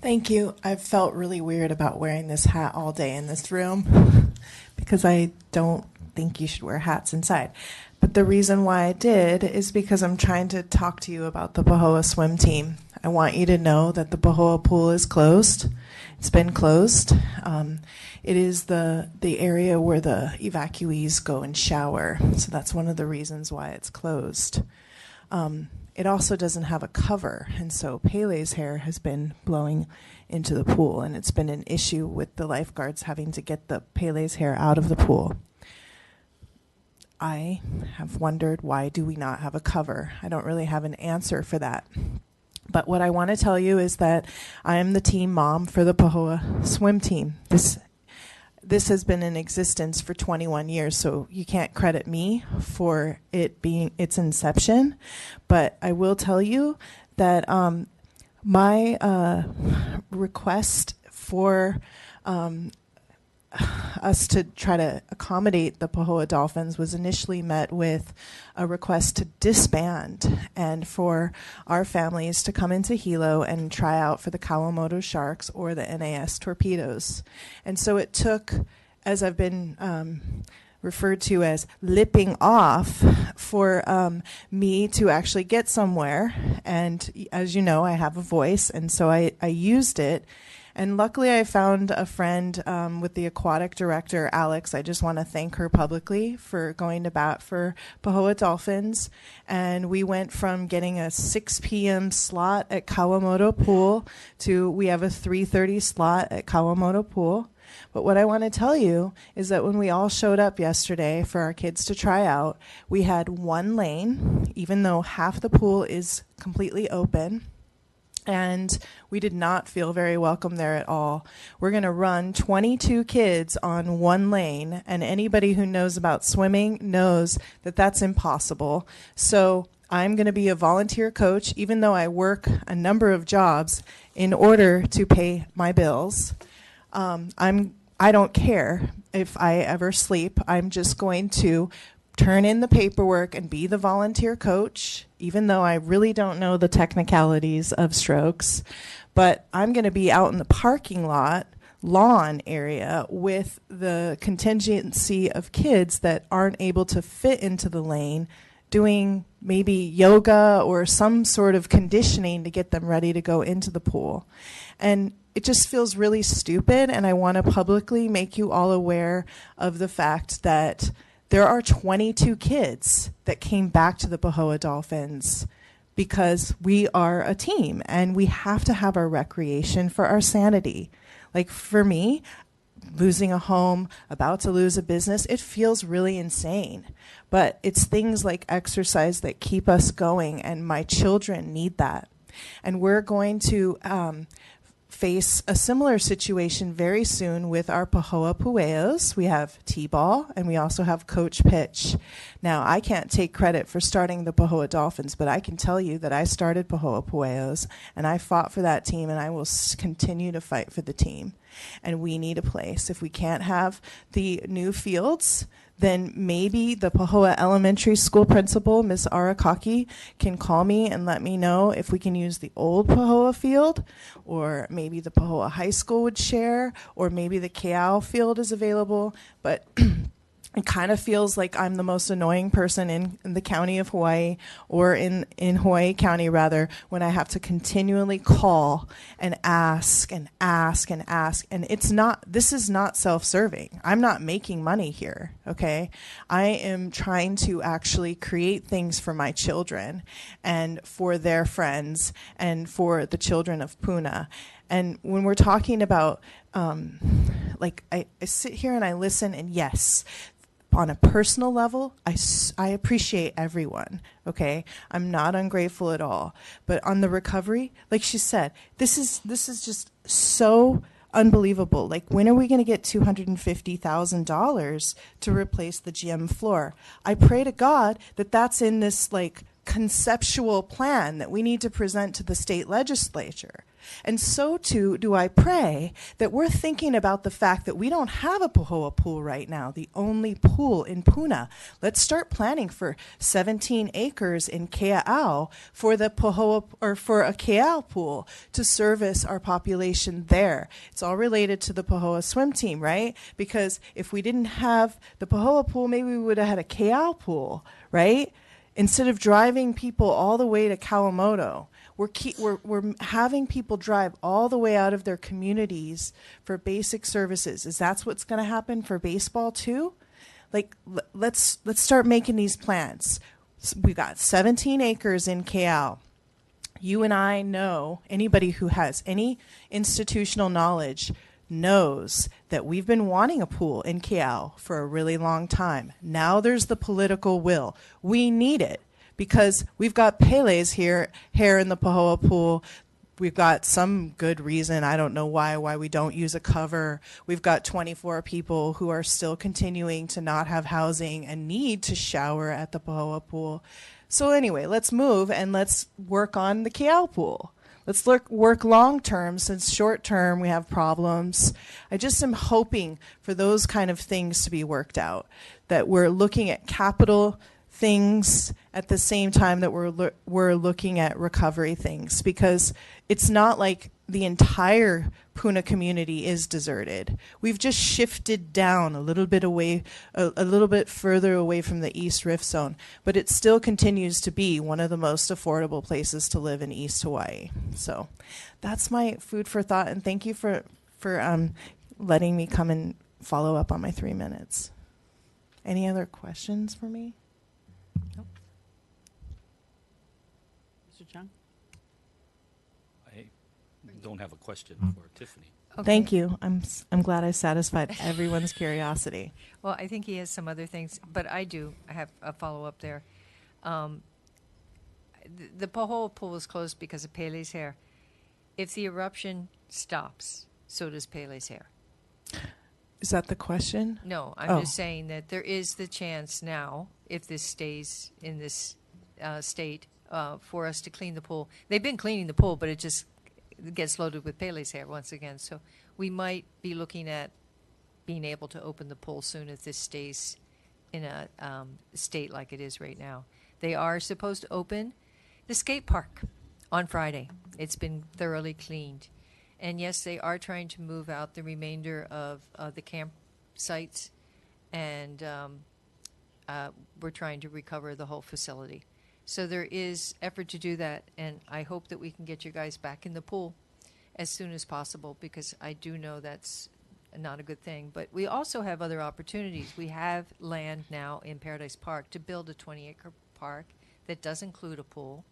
Thank you. I've felt really weird about wearing this hat all day in this room because I don't think you should wear hats inside. But the reason why I did is because I'm trying to talk to you about the Pahoa swim team. I want you to know that the Pahoa pool is closed. It's been closed. It is the area where the evacuees go and shower. So that's one of the reasons why it's closed. It also doesn't have a cover, and so Pele's hair has been blowing into the pool, and it's been an issue with the lifeguards having to get the Pele's hair out of the pool. I have wondered, why do we not have a cover? I don't really have an answer for that. But what I want to tell you is that I am the team mom for the Pahoa swim team. This has been in existence for 21 years, so you can't credit me for it being its inception. But I will tell you that my request for us to try to accommodate the Pahoa Dolphins was initially met with a request to disband and for our families to come into Hilo and try out for the Kawamoto Sharks or the NAS Torpedoes. And so it took, as I've been referred to as lipping off, for me to actually get somewhere. And as you know, I have a voice, and so I used it. And luckily, I found a friend with the aquatic director, Alex. I just want to thank her publicly for going to bat for Pahoa Dolphins. And we went from getting a 6 p.m. slot at Kawamoto Pool to we have a 3:30 slot at Kawamoto Pool. But what I want to tell you is that when we all showed up yesterday for our kids to try out, we had one lane, even though half the pool is completely open. And we did not feel very welcome there at all. We're going to run 22 kids on one lane, and anybody who knows about swimming knows that that's impossible. So I'm going to be a volunteer coach, even though I work a number of jobs in order to pay my bills. I don't care if I ever sleep. I'm just going to turn in the paperwork and be the volunteer coach, even though I really don't know the technicalities of strokes. But I'm going to be out in the parking lot, lawn area, with the contingency of kids that aren't able to fit into the lane, doing maybe yoga or some sort of conditioning to get them ready to go into the pool. And it just feels really stupid, and I want to publicly make you all aware of the fact that there are 22 kids that came back to the Pahoa Dolphins because we are a team and we have to have our recreation for our sanity. Like for me, losing a home, about to lose a business, it feels really insane. But it's things like exercise that keep us going, and my children need that. And we're going to face a similar situation very soon with our Pahoa Pueos. We have T-ball, and we also have Coach Pitch. Now, I can't take credit for starting the Pahoa Dolphins, but I can tell you that I started Pahoa Pueos, and I fought for that team, and I will continue to fight for the team. And we need a place. If we can't have the new fields, then maybe the Pahoa Elementary School principal, Ms. Arakaki, can call me and let me know if we can use the old Pahoa field, or maybe the Pahoa High School would share, or maybe the Keao field is available. But it kind of feels like I'm the most annoying person in the county of Hawaii, or in Hawaii County, rather, when I have to continually call and ask and ask and ask. And this is not self-serving. I'm not making money here, okay? I am trying to actually create things for my children and for their friends and for the children of Puna. And when we're talking about, I sit here and I listen, and yes, on a personal level, I appreciate everyone, okay? I'm not ungrateful at all. But on the recovery, like she said, this is just so unbelievable. Like, when are we going to get $250,000 to replace the gym floor? I pray to God that that's in this, like, conceptual plan that we need to present to the state legislature. And so too do I pray that we're thinking about the fact that we don't have a Pahoa pool right now, the only pool in Puna. Let's start planning for 17 acres in Kea'au for the Pahoa, or for a Kea'au pool to service our population there. It's all related to the Pahoa swim team, right? Because if we didn't have the Pahoa pool, maybe we would have had a Kea'au pool, right? Instead of driving people all the way to Kawamoto, we're having people drive all the way out of their communities for basic services. Is that what's going to happen for baseball too? Like, let's start making these plans. We got 17 acres in Kea'au. You and I know, anybody who has any institutional knowledge knows that we've been wanting a pool in Kea'au for a really long time. Now there's the political will. We need it because we've got Pele's here in the Pahoa pool. We've got some good reason, I don't know why we don't use a cover. We've got 24 people who are still continuing to not have housing and need to shower at the Pahoa pool. So anyway, let's move and let's work on the Kea'au pool. Let's work long term, since short term we have problems. I just am hoping for those kind of things to be worked out, that we're looking at capital things at the same time that we're looking at recovery things, because it's not like the entire Puna community is deserted. We've just shifted down a little bit away, a little bit further away from the East Rift Zone, but it still continues to be one of the most affordable places to live in East Hawaii. So that's my food for thought, and thank you for letting me come and follow up on my 3 minutes. Any other questions for me? Nope. Mr. Chung? I don't have a question for Tiffany. Okay. Thank you. I'm glad I satisfied everyone's curiosity. Well, I think he has some other things, but I have a follow-up there. The Pahoa pool is closed because of Pele's hair. If the eruption stops, so does Pele's hair. Is that the question? No, I'm just saying that there is the chance now, if this stays in this state, for us to clean the pool. They've been cleaning the pool, but it just gets loaded with Pele's hair once again. So we might be looking at being able to open the pool soon if this stays in a state like it is right now. They are supposed to open the skate park on Friday. It's been thoroughly cleaned. And yes, they are trying to move out the remainder of the campsites, and we're trying to recover the whole facility. So there is effort to do that, and I hope that we can get you guys back in the pool as soon as possible, because I do know that's not a good thing. But we also have other opportunities. We have land now in Paradise Park to build a 20-acre park that does include a pool.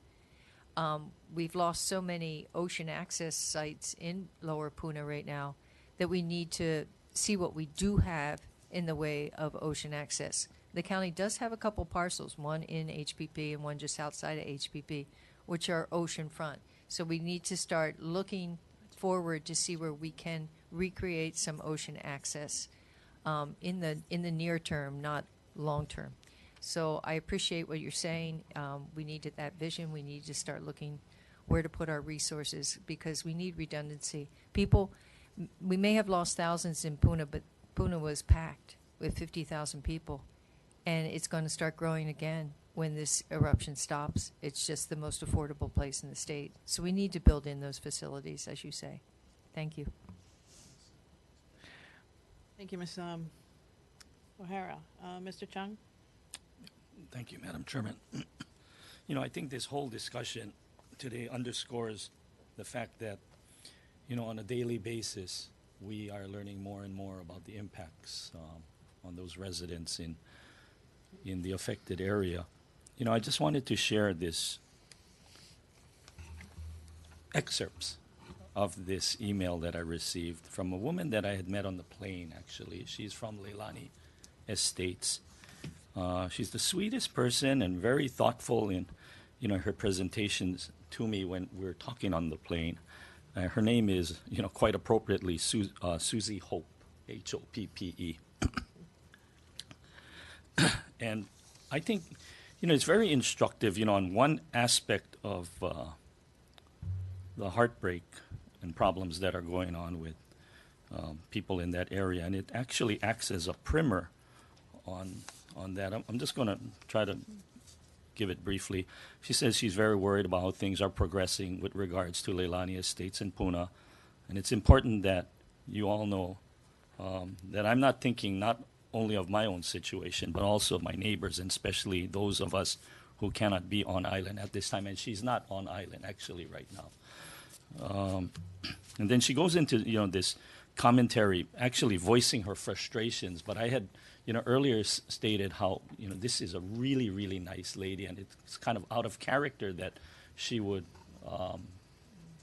We've lost so many ocean access sites in Lower Puna right now that we need to see what we do have in the way of ocean access. The county does have a couple parcels, one in HPP and one just outside of HPP, which are oceanfront. So we need to start looking forward to see where we can recreate some ocean access in the near term, not long term. So I appreciate what you're saying. We need that vision. We need to start looking where to put our resources, because we need redundancy. People, we may have lost thousands in Puna, but Puna was packed with 50,000 people. And it's going to start growing again when this eruption stops. It's just the most affordable place in the state. So we need to build in those facilities, as you say. Thank you. Thank you, Ms. O'Hara. Mr. Chung? Thank you, Madam Chairman. You know, I think this whole discussion today underscores the fact that, you know, on a daily basis, we are learning more and more about the impacts on those residents in the affected area. You know, I just wanted to share this excerpts of this email that I received from a woman that I had met on the plane, actually. She's from Leilani Estates She's the sweetest person and very thoughtful in, her presentations to me when we're talking on the plane. Her name is, quite appropriately, Susie Hope, Hoppe. And I think, it's very instructive, on one aspect of the heartbreak and problems that are going on with people in that area. And it actually acts as a primer on that. I'm just going to try to give it briefly. She says she's very worried about how things are progressing with regards to Leilani Estates in Puna. And it's important that you all know that I'm not thinking not only of my own situation, but also my neighbors, and especially those of us who cannot be on island at this time. And she's not on island, actually, right now. And then she goes into, this commentary, actually voicing her frustrations. But I had, earlier stated how, this is a really, really nice lady, and it's kind of out of character that she would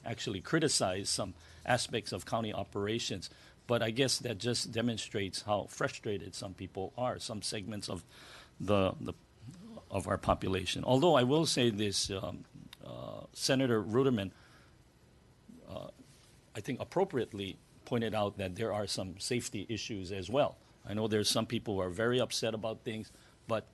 actually criticize some aspects of county operations. But I guess that just demonstrates how frustrated some people are, some segments of of our population. Although I will say this, Senator Ruderman, I think appropriately pointed out that there are some safety issues as well. I know there's some people who are very upset about things, but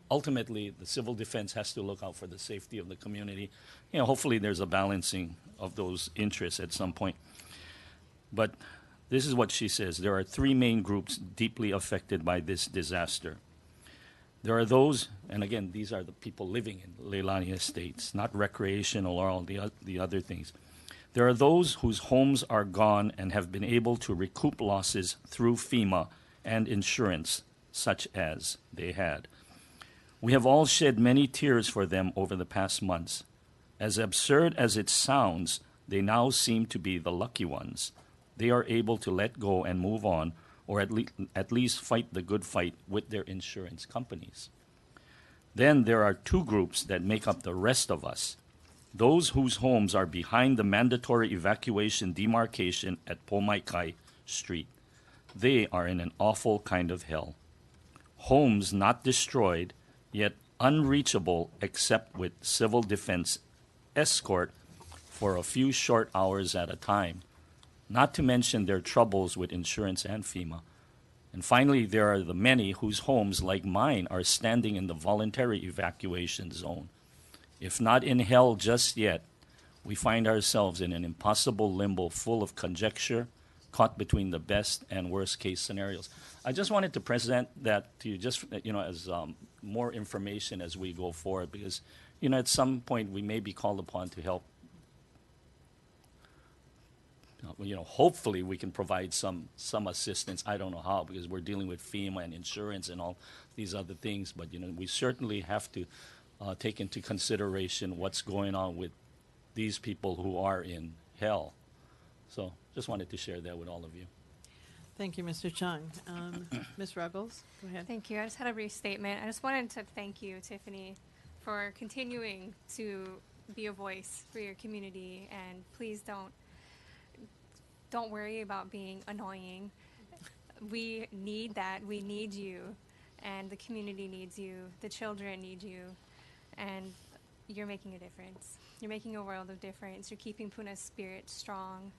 ultimately the civil defense has to look out for the safety of the community. Hopefully there's a balancing of those interests at some point. But this is what she says. There are three main groups deeply affected by this disaster. There are those, and again, these are the people living in Leilani Estates, not recreational or all the other things. There are those whose homes are gone and have been able to recoup losses through FEMA and insurance, such as they had. We have all shed many tears for them over the past months. As absurd as it sounds, they now seem to be the lucky ones. They are able to let go and move on, or at least fight the good fight with their insurance companies. Then there are two groups that make up the rest of us. Those whose homes are behind the mandatory evacuation demarcation at Pomaikai Street. They are in an awful kind of hell. Homes not destroyed, yet unreachable except with civil defense escort for a few short hours at a time, not to mention their troubles with insurance and FEMA. And finally, there are the many whose homes, like mine, are standing in the voluntary evacuation zone. If not in hell just yet, we find ourselves in an impossible limbo full of conjecture, caught between the best and worst case scenarios. I just wanted to present that to you just, as more information as we go forward, because, at some point we may be called upon to help. Hopefully we can provide some assistance. I don't know how, because we're dealing with FEMA and insurance and all these other things, but, we certainly have to take into consideration what's going on with these people who are in hell. So just wanted to share that with all of you. Thank you, Mr. Chung. Ms. Ruggles, go ahead. Thank you. I just had a brief statement. I just wanted to thank you, Tiffany, for continuing to be a voice for your community, and please don't worry about being annoying. We need that. We need you, and the community needs you. The children need you, and you're making a difference. You're making a world of difference. You're keeping Puna's spirit strong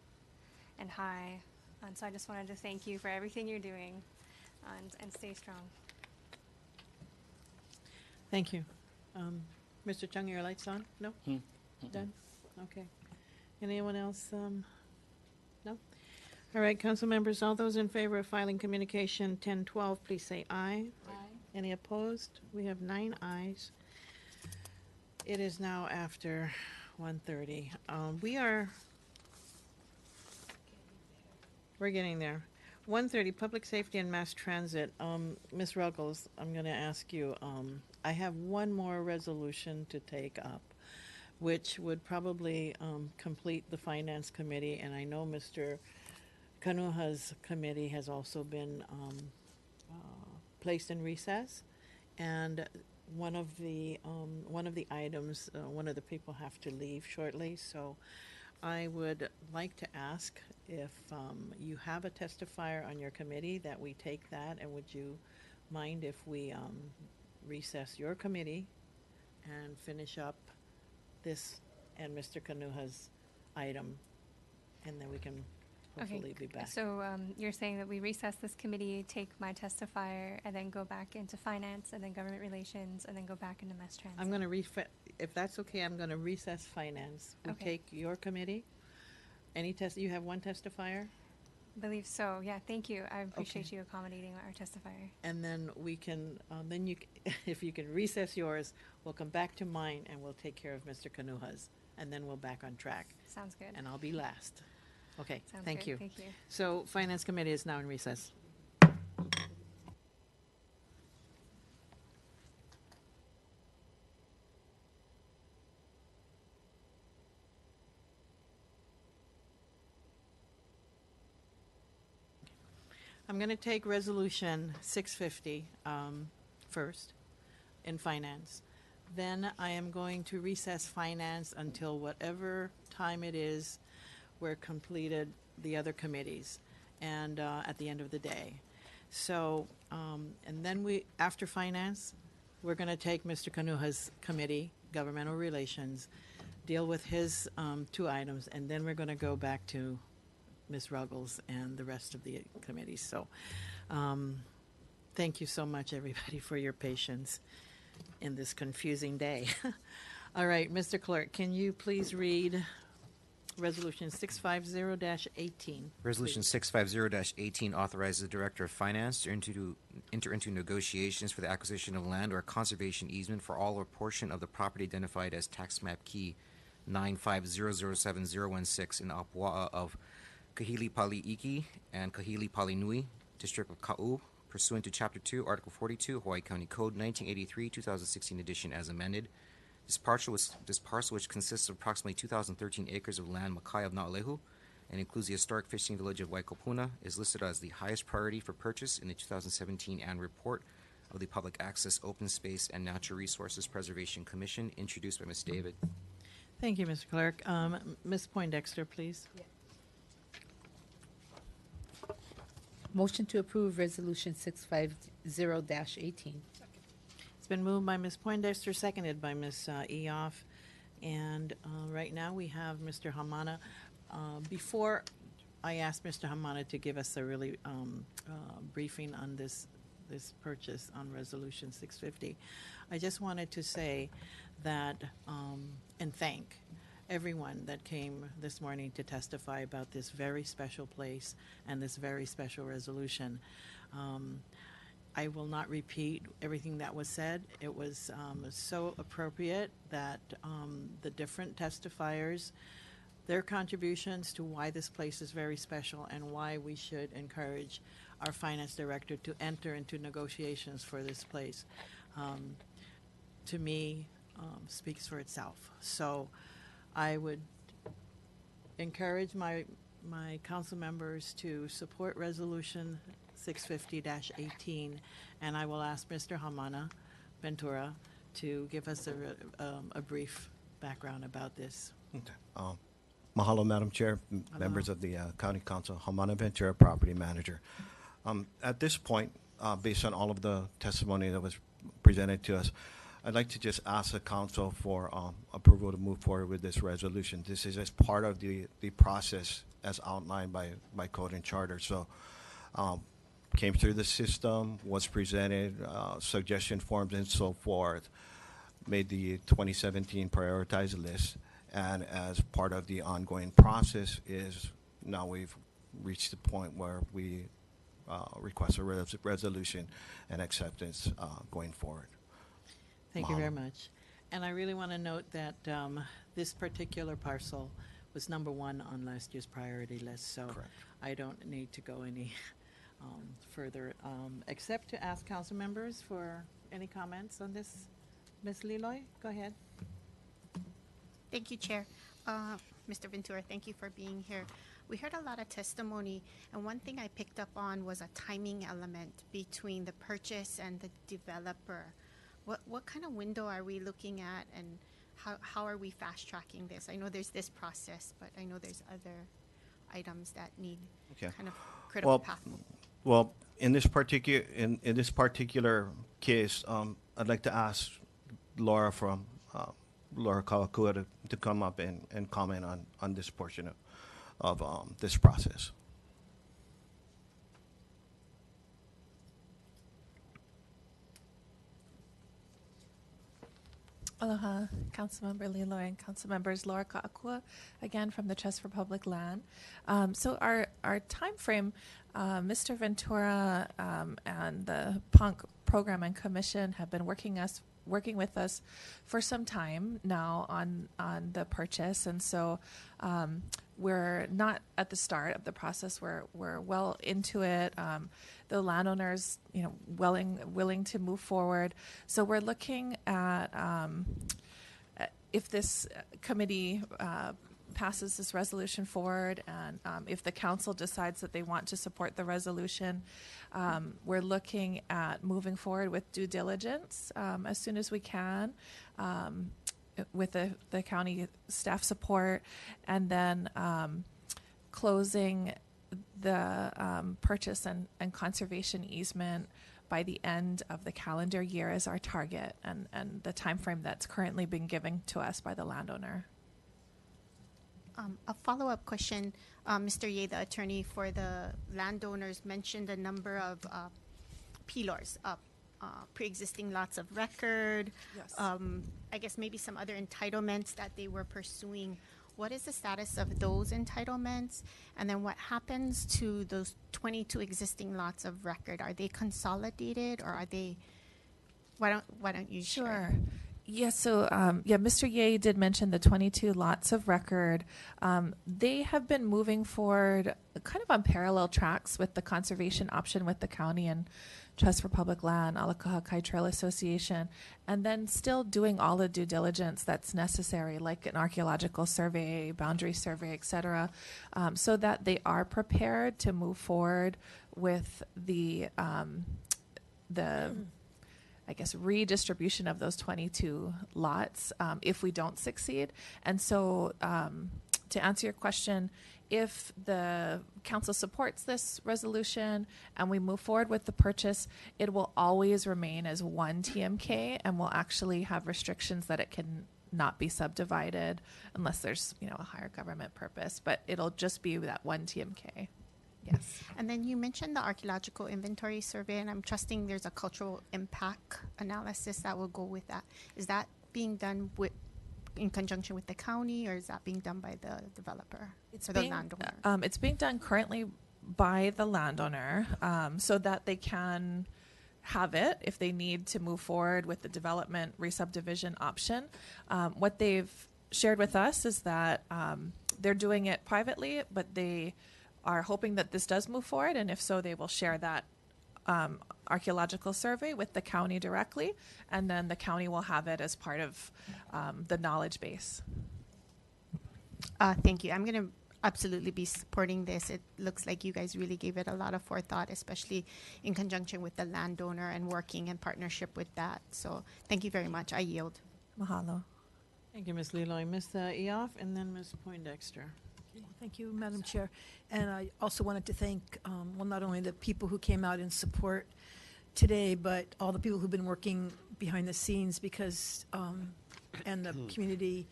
and high. And so I just wanted to thank you for everything you're doing, and stay strong. Thank you. Mr. Chung, your light's on? No? Done? Okay. Anyone else? No? All right, council members, all those in favor of filing communication 1012, please say aye. Aye. Any opposed? We have 9 ayes. It is now after 1:30. We're getting there. 1:30, public safety and mass transit. Ms. Ruggles, I'm going to ask you, I have one more resolution to take up, which would probably complete the finance committee, and I know Mr. Kanuha's committee has also been placed in recess, and one of the items, one of the people have to leave shortly, so I would like to ask if you have a testifier on your committee that we take that, and would you mind if we recess your committee and finish up this and Mr. Kanuha's item, and then we can hopefully be back. So you're saying that we recess this committee, take my testifier, and then go back into finance, and then government relations, and then go back into mass transit? I'm going to if that's okay, I'm going to recess finance. We Okay. take your committee. You have one testifier? I believe so. Yeah, thank you. I appreciate you accommodating our testifier. And then we can, if you can recess yours, we'll come back to mine and we'll take care of Mr. Kanuha's. And then we'll back on track. Sounds good. And I'll be last. Okay, Sounds thank good. you. Thank you. So Finance Committee is now in recess. I'm going to take Resolution 650 first in Finance. Then I am going to recess Finance until whatever time it is we're completed the other committees and at the end of the day. So, and then after Finance, we're going to take Mr. Kanuha's committee, Governmental Relations, deal with his 2 items, and then we're going to go back to Ms. Ruggles and the rest of the committees. So thank you so much, everybody, for your patience in this confusing day. All right, Mr. Clerk, can you please read Resolution 650-18? Resolution 650-18 authorizes the Director of Finance to enter into negotiations for the acquisition of land or conservation easement for all or portion of the property identified as tax map key 95007-016 in Apua'a of Kahili Pali'iki and Kahili Palinui, District of Ka'u, pursuant to Chapter 2, Article 42, Hawaii County Code 1983, 2016 edition as amended. This parcel, which consists of approximately 2,013 acres of land Makai of Na'alehu and includes the historic fishing village of Waikopuna, is listed as the highest priority for purchase in the 2017 annual report of the Public Access, Open Space, and Natural Resources Preservation Commission, introduced by Ms. David. Thank you, Mr. Clerk. Ms. Poindexter, please. Motion to approve Resolution 650-18. It's been moved by Ms. Poindexter, seconded by Ms. Eoff. And right now we have Mr. Hamana. Before I ask Mr. Hamana to give us a really briefing on this purchase on Resolution 650, I just wanted to say that and thank everyone that came this morning to testify about this very special place and this very special resolution. I will not repeat everything that was said. It was so appropriate that the different testifiers, their contributions to why this place is very special and why we should encourage our finance director to enter into negotiations for this place, to me, speaks for itself. So I would encourage my council members to support Resolution 650-18, and I will ask Mr. Hamana Ventura to give us a brief background about this. Okay. Mahalo, Madam Chair, members of the County Council. Hamana Ventura, Property Manager. At this point, based on all of the testimony that was presented to us, I'd like to just ask the council for approval to move forward with this resolution. This is as part of the process as outlined by code and charter. So came through the system, was presented, suggestion forms and so forth, made the 2017 prioritized list, and as part of the ongoing process is now we've reached the point where we request a resolution and acceptance going forward. Thank you very much. And I really want to note that this particular parcel was number 1 on last year's priority list, so Correct. I don't need to go any further, except to ask council members for any comments on this. Ms. Leloy, go ahead. Thank you, Chair. Mr. Ventura, thank you for being here. We heard a lot of testimony, and one thing I picked up on was a timing element between the purchase and the developer. What kind of window are we looking at, and how are we fast-tracking this? I know there's this process, but I know there's other items that need Okay. kind of critical path. Well, in this particular case, I'd like to ask Laura from Laura Kawakua to come up and comment on this portion of this process. Aloha, Councilmember Leilani and Council members. Laura Ka'akua, again from the Trust for Public Land. So our time frame, Mr. Ventura and the PUNC Program and Commission have been working with us for some time now on the purchase, and so we're not at the start of the process. We're well into it. The landowners, willing to move forward. So we're looking at if this committee passes this resolution forward, and if the council decides that they want to support the resolution, we're looking at moving forward with due diligence as soon as we can, with the county staff support, and then closing the purchase and conservation easement by the end of the calendar year is our target, and the time frame that's currently been given to us by the landowner. A follow-up question. Mr. Ye, the attorney for the landowners, mentioned a number of PLORs, pre-existing lots of record. Yes. I guess maybe some other entitlements that they were pursuing. What is the status of those entitlements? And then what happens to those 22 existing lots of record? Are they consolidated, or are they? Why don't you share? Sure. Yeah, so Mr. Ye did mention the 22 lots of record. They have been moving forward kind of on parallel tracks with the conservation option with the county and Trust for Public Land, Alakaha Kai Trail Association, and then still doing all the due diligence that's necessary, like an archaeological survey, boundary survey, et cetera, so that they are prepared to move forward with the I guess, redistribution of those 22 lots if we don't succeed. And so to answer your question, if the council supports this resolution and we move forward with the purchase, it will always remain as one TMK, and we'll actually have restrictions that it can not be subdivided unless there's, a higher government purpose, but it'll just be that one TMK. Yes. And then you mentioned the archaeological inventory survey, and I'm trusting there's a cultural impact analysis that will go with that. Is that being done in conjunction with the county, or is that being done by the developer or the landowner? It's being done currently by the landowner, so that they can have it if they need to move forward with the development re-subdivision option. What they've shared with us is that they're doing it privately, but they are hoping that this does move forward, and if so, they will share that archaeological survey with the county directly, and then the county will have it as part of the knowledge base. Thank you. I'm going to absolutely be supporting this. It looks like you guys really gave it a lot of forethought, especially in conjunction with the landowner and working in partnership with that. So thank you very much. I yield. Mahalo. Thank you, Ms. Leloy. Ms. Eoff, and then Ms. Poindexter. Thank you, Madam Chair. And I also wanted to thank, not only the people who came out in support today, but all the people who've been working behind the scenes because, and the community,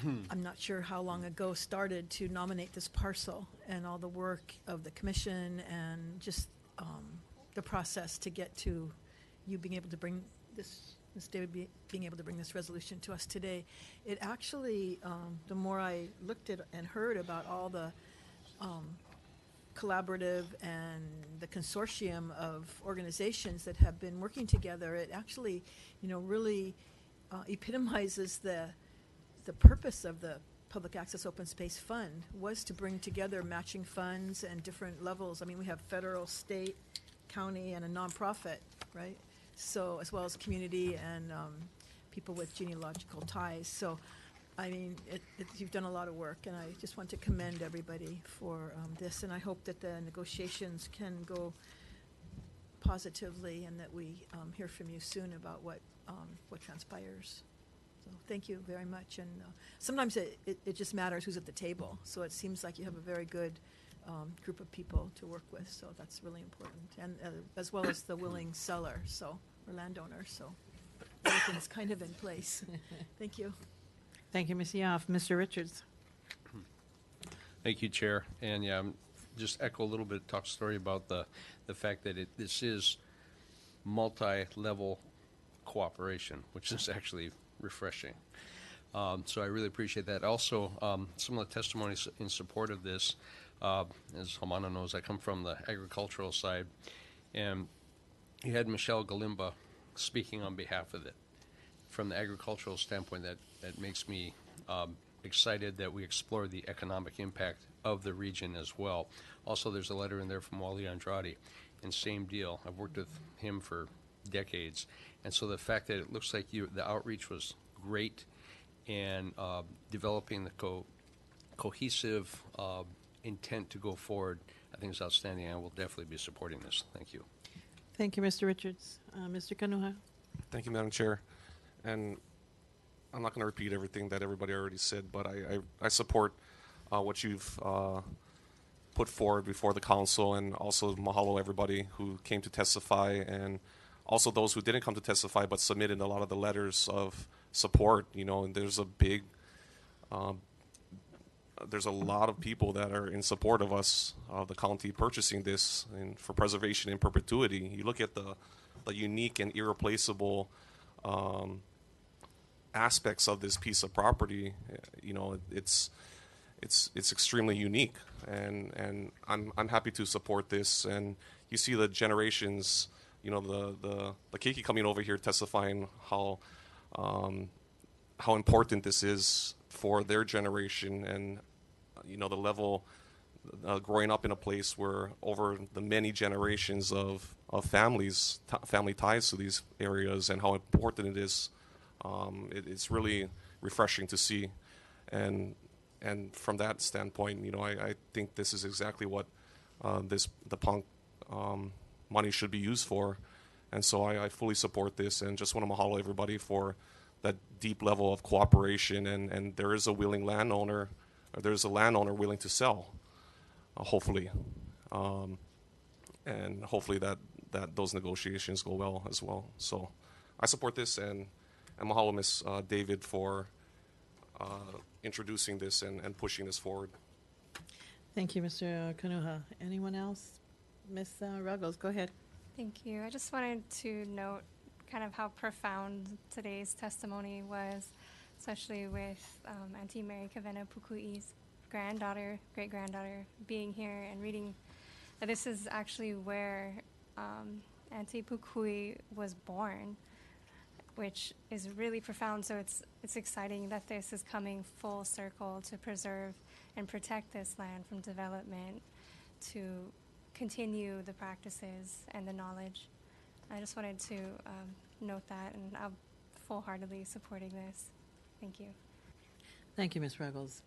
I'm not sure how long ago, started to nominate this parcel, and all the work of the commission and just the process to get to you being able to bring Ms. David being able to bring this resolution to us today. It actually, the more I looked at and heard about all the collaborative and the consortium of organizations that have been working together, it actually, really epitomizes the purpose of the Public Access Open Space Fund was to bring together matching funds and different levels. I mean, we have federal, state, county, and a nonprofit, right? So, as well as community and people with genealogical ties. So, I mean, you've done a lot of work, and I just want to commend everybody for this, and I hope that the negotiations can go positively and that we hear from you soon about what transpires. So thank you very much. And sometimes it just matters who's at the table. So it seems like you have a very good group of people to work with, so that's really important. And as well as the willing seller, so, or landowner, so everything's kind of in place. Thank you. Thank you, Ms. Yoff. Mr. Richards. Thank you, Chair. And yeah, just echo a little bit, talk story about the fact that this is multi-level cooperation, which is actually refreshing. So I really appreciate that. Also, some of the testimonies in support of this, as Hamana knows, I come from the agricultural side, and you had Michelle Galimba speaking on behalf of it. From the agricultural standpoint, that makes me excited that we explore the economic impact of the region as well. Also, there's a letter in there from Wally Andrade, and same deal. I've worked with him for decades, and so the fact that it looks like the outreach was great, and developing the cohesive intent to go forward, I think is outstanding. I will definitely be supporting this. Thank you. Thank you, Mr. Richards. Mr. Kanuha. Thank you, Madam Chair. And I'm not going to repeat everything that everybody already said, but I support what you've put forward before the council, and also mahalo everybody who came to testify, and also those who didn't come to testify but submitted a lot of the letters of support. You know, and there's a lot of people that are in support of us, the county, purchasing this and for preservation in perpetuity. You look at the unique and irreplaceable aspects of this piece of property. You know, it's extremely unique, and I'm happy to support this. And you see the generations, you know, the Keiki coming over here testifying how important this is for their generation, and you know, the level growing up in a place where over the many generations of families, family ties to these areas, and how important it is. It's really refreshing to see, and from that standpoint, you know, I think this is exactly what the punk money should be used for, and so I fully support this, and just want to mahalo everybody for that deep level of cooperation, and there is a willing landowner, or there's a landowner willing to sell, hopefully, and hopefully that those negotiations go well as well. So I support this, and mahalo Ms. David for introducing this and pushing this forward. Thank you, Mr. Kanuha. Anyone else? Ms. Ruggles, go ahead. Thank you. I just wanted to note kind of how profound today's testimony was, especially with Auntie Mary Kavena Pukui's great-granddaughter being here and reading. This is actually where Auntie Pukui was born, which is really profound. So it's exciting that this is coming full circle to preserve and protect this land from development, to continue the practices and the knowledge. I just wanted to note that, and I'm full-heartedly supporting this. Thank you. Thank you, Ms. Ruggles.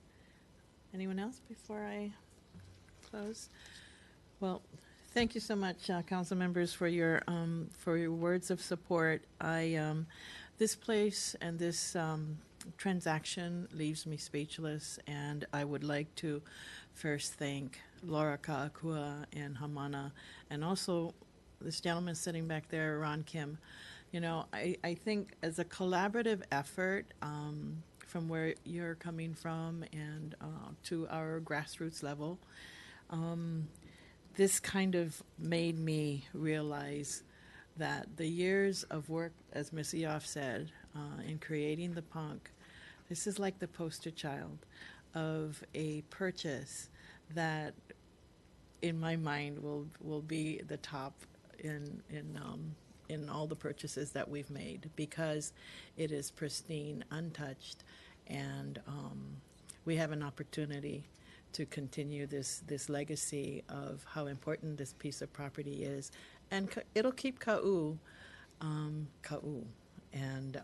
Anyone else before I close? Well, thank you so much, council members, for your words of support. This place and this transaction leaves me speechless, and I would like to first thank Laura Ka'akua and Hamana, and also this gentleman sitting back there, Ron Kim. You know, I think as a collaborative effort from where you're coming from and to our grassroots level, this kind of made me realize that the years of work, as Ms. Eoff said, in creating the punk, this is like the poster child of a purchase that, in my mind, will be the top in all the purchases that we've made, because it is pristine, untouched, and we have an opportunity to continue this legacy of how important this piece of property is, and it'll keep Ka'u, and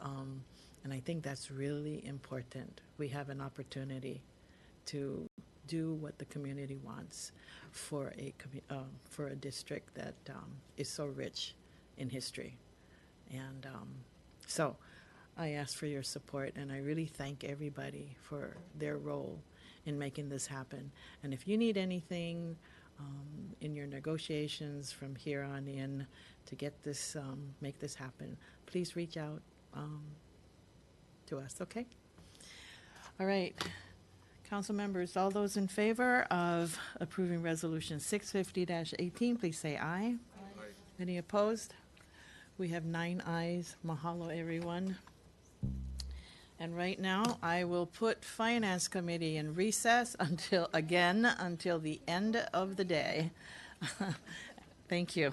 I think that's really important. We have an opportunity to do what the community wants for a district that is so rich in history, and so I ask for your support, and I really thank everybody for their role in making this happen. And if you need anything in your negotiations from here on in to get this, make this happen, please reach out to us, okay? All right. Council members, all those in favor of approving Resolution 650-18, please say aye. Aye. Any opposed? We have 9 ayes. Mahalo, everyone. And right now, I will put Finance Committee in recess until the end of the day. Thank you.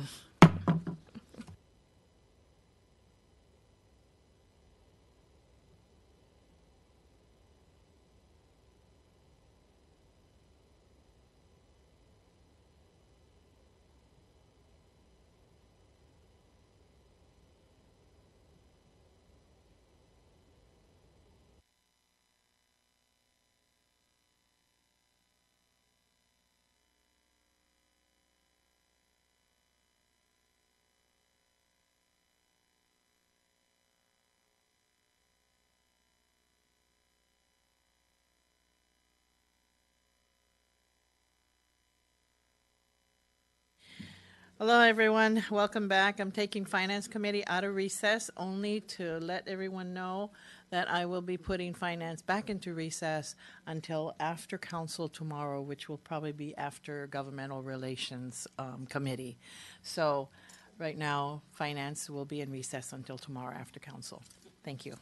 Hello, everyone. Welcome back. I'm taking Finance Committee out of recess only to let everyone know that I will be putting Finance back into recess until after Council tomorrow, which will probably be after Governmental Relations Committee. So right now, Finance will be in recess until tomorrow after Council. Thank you.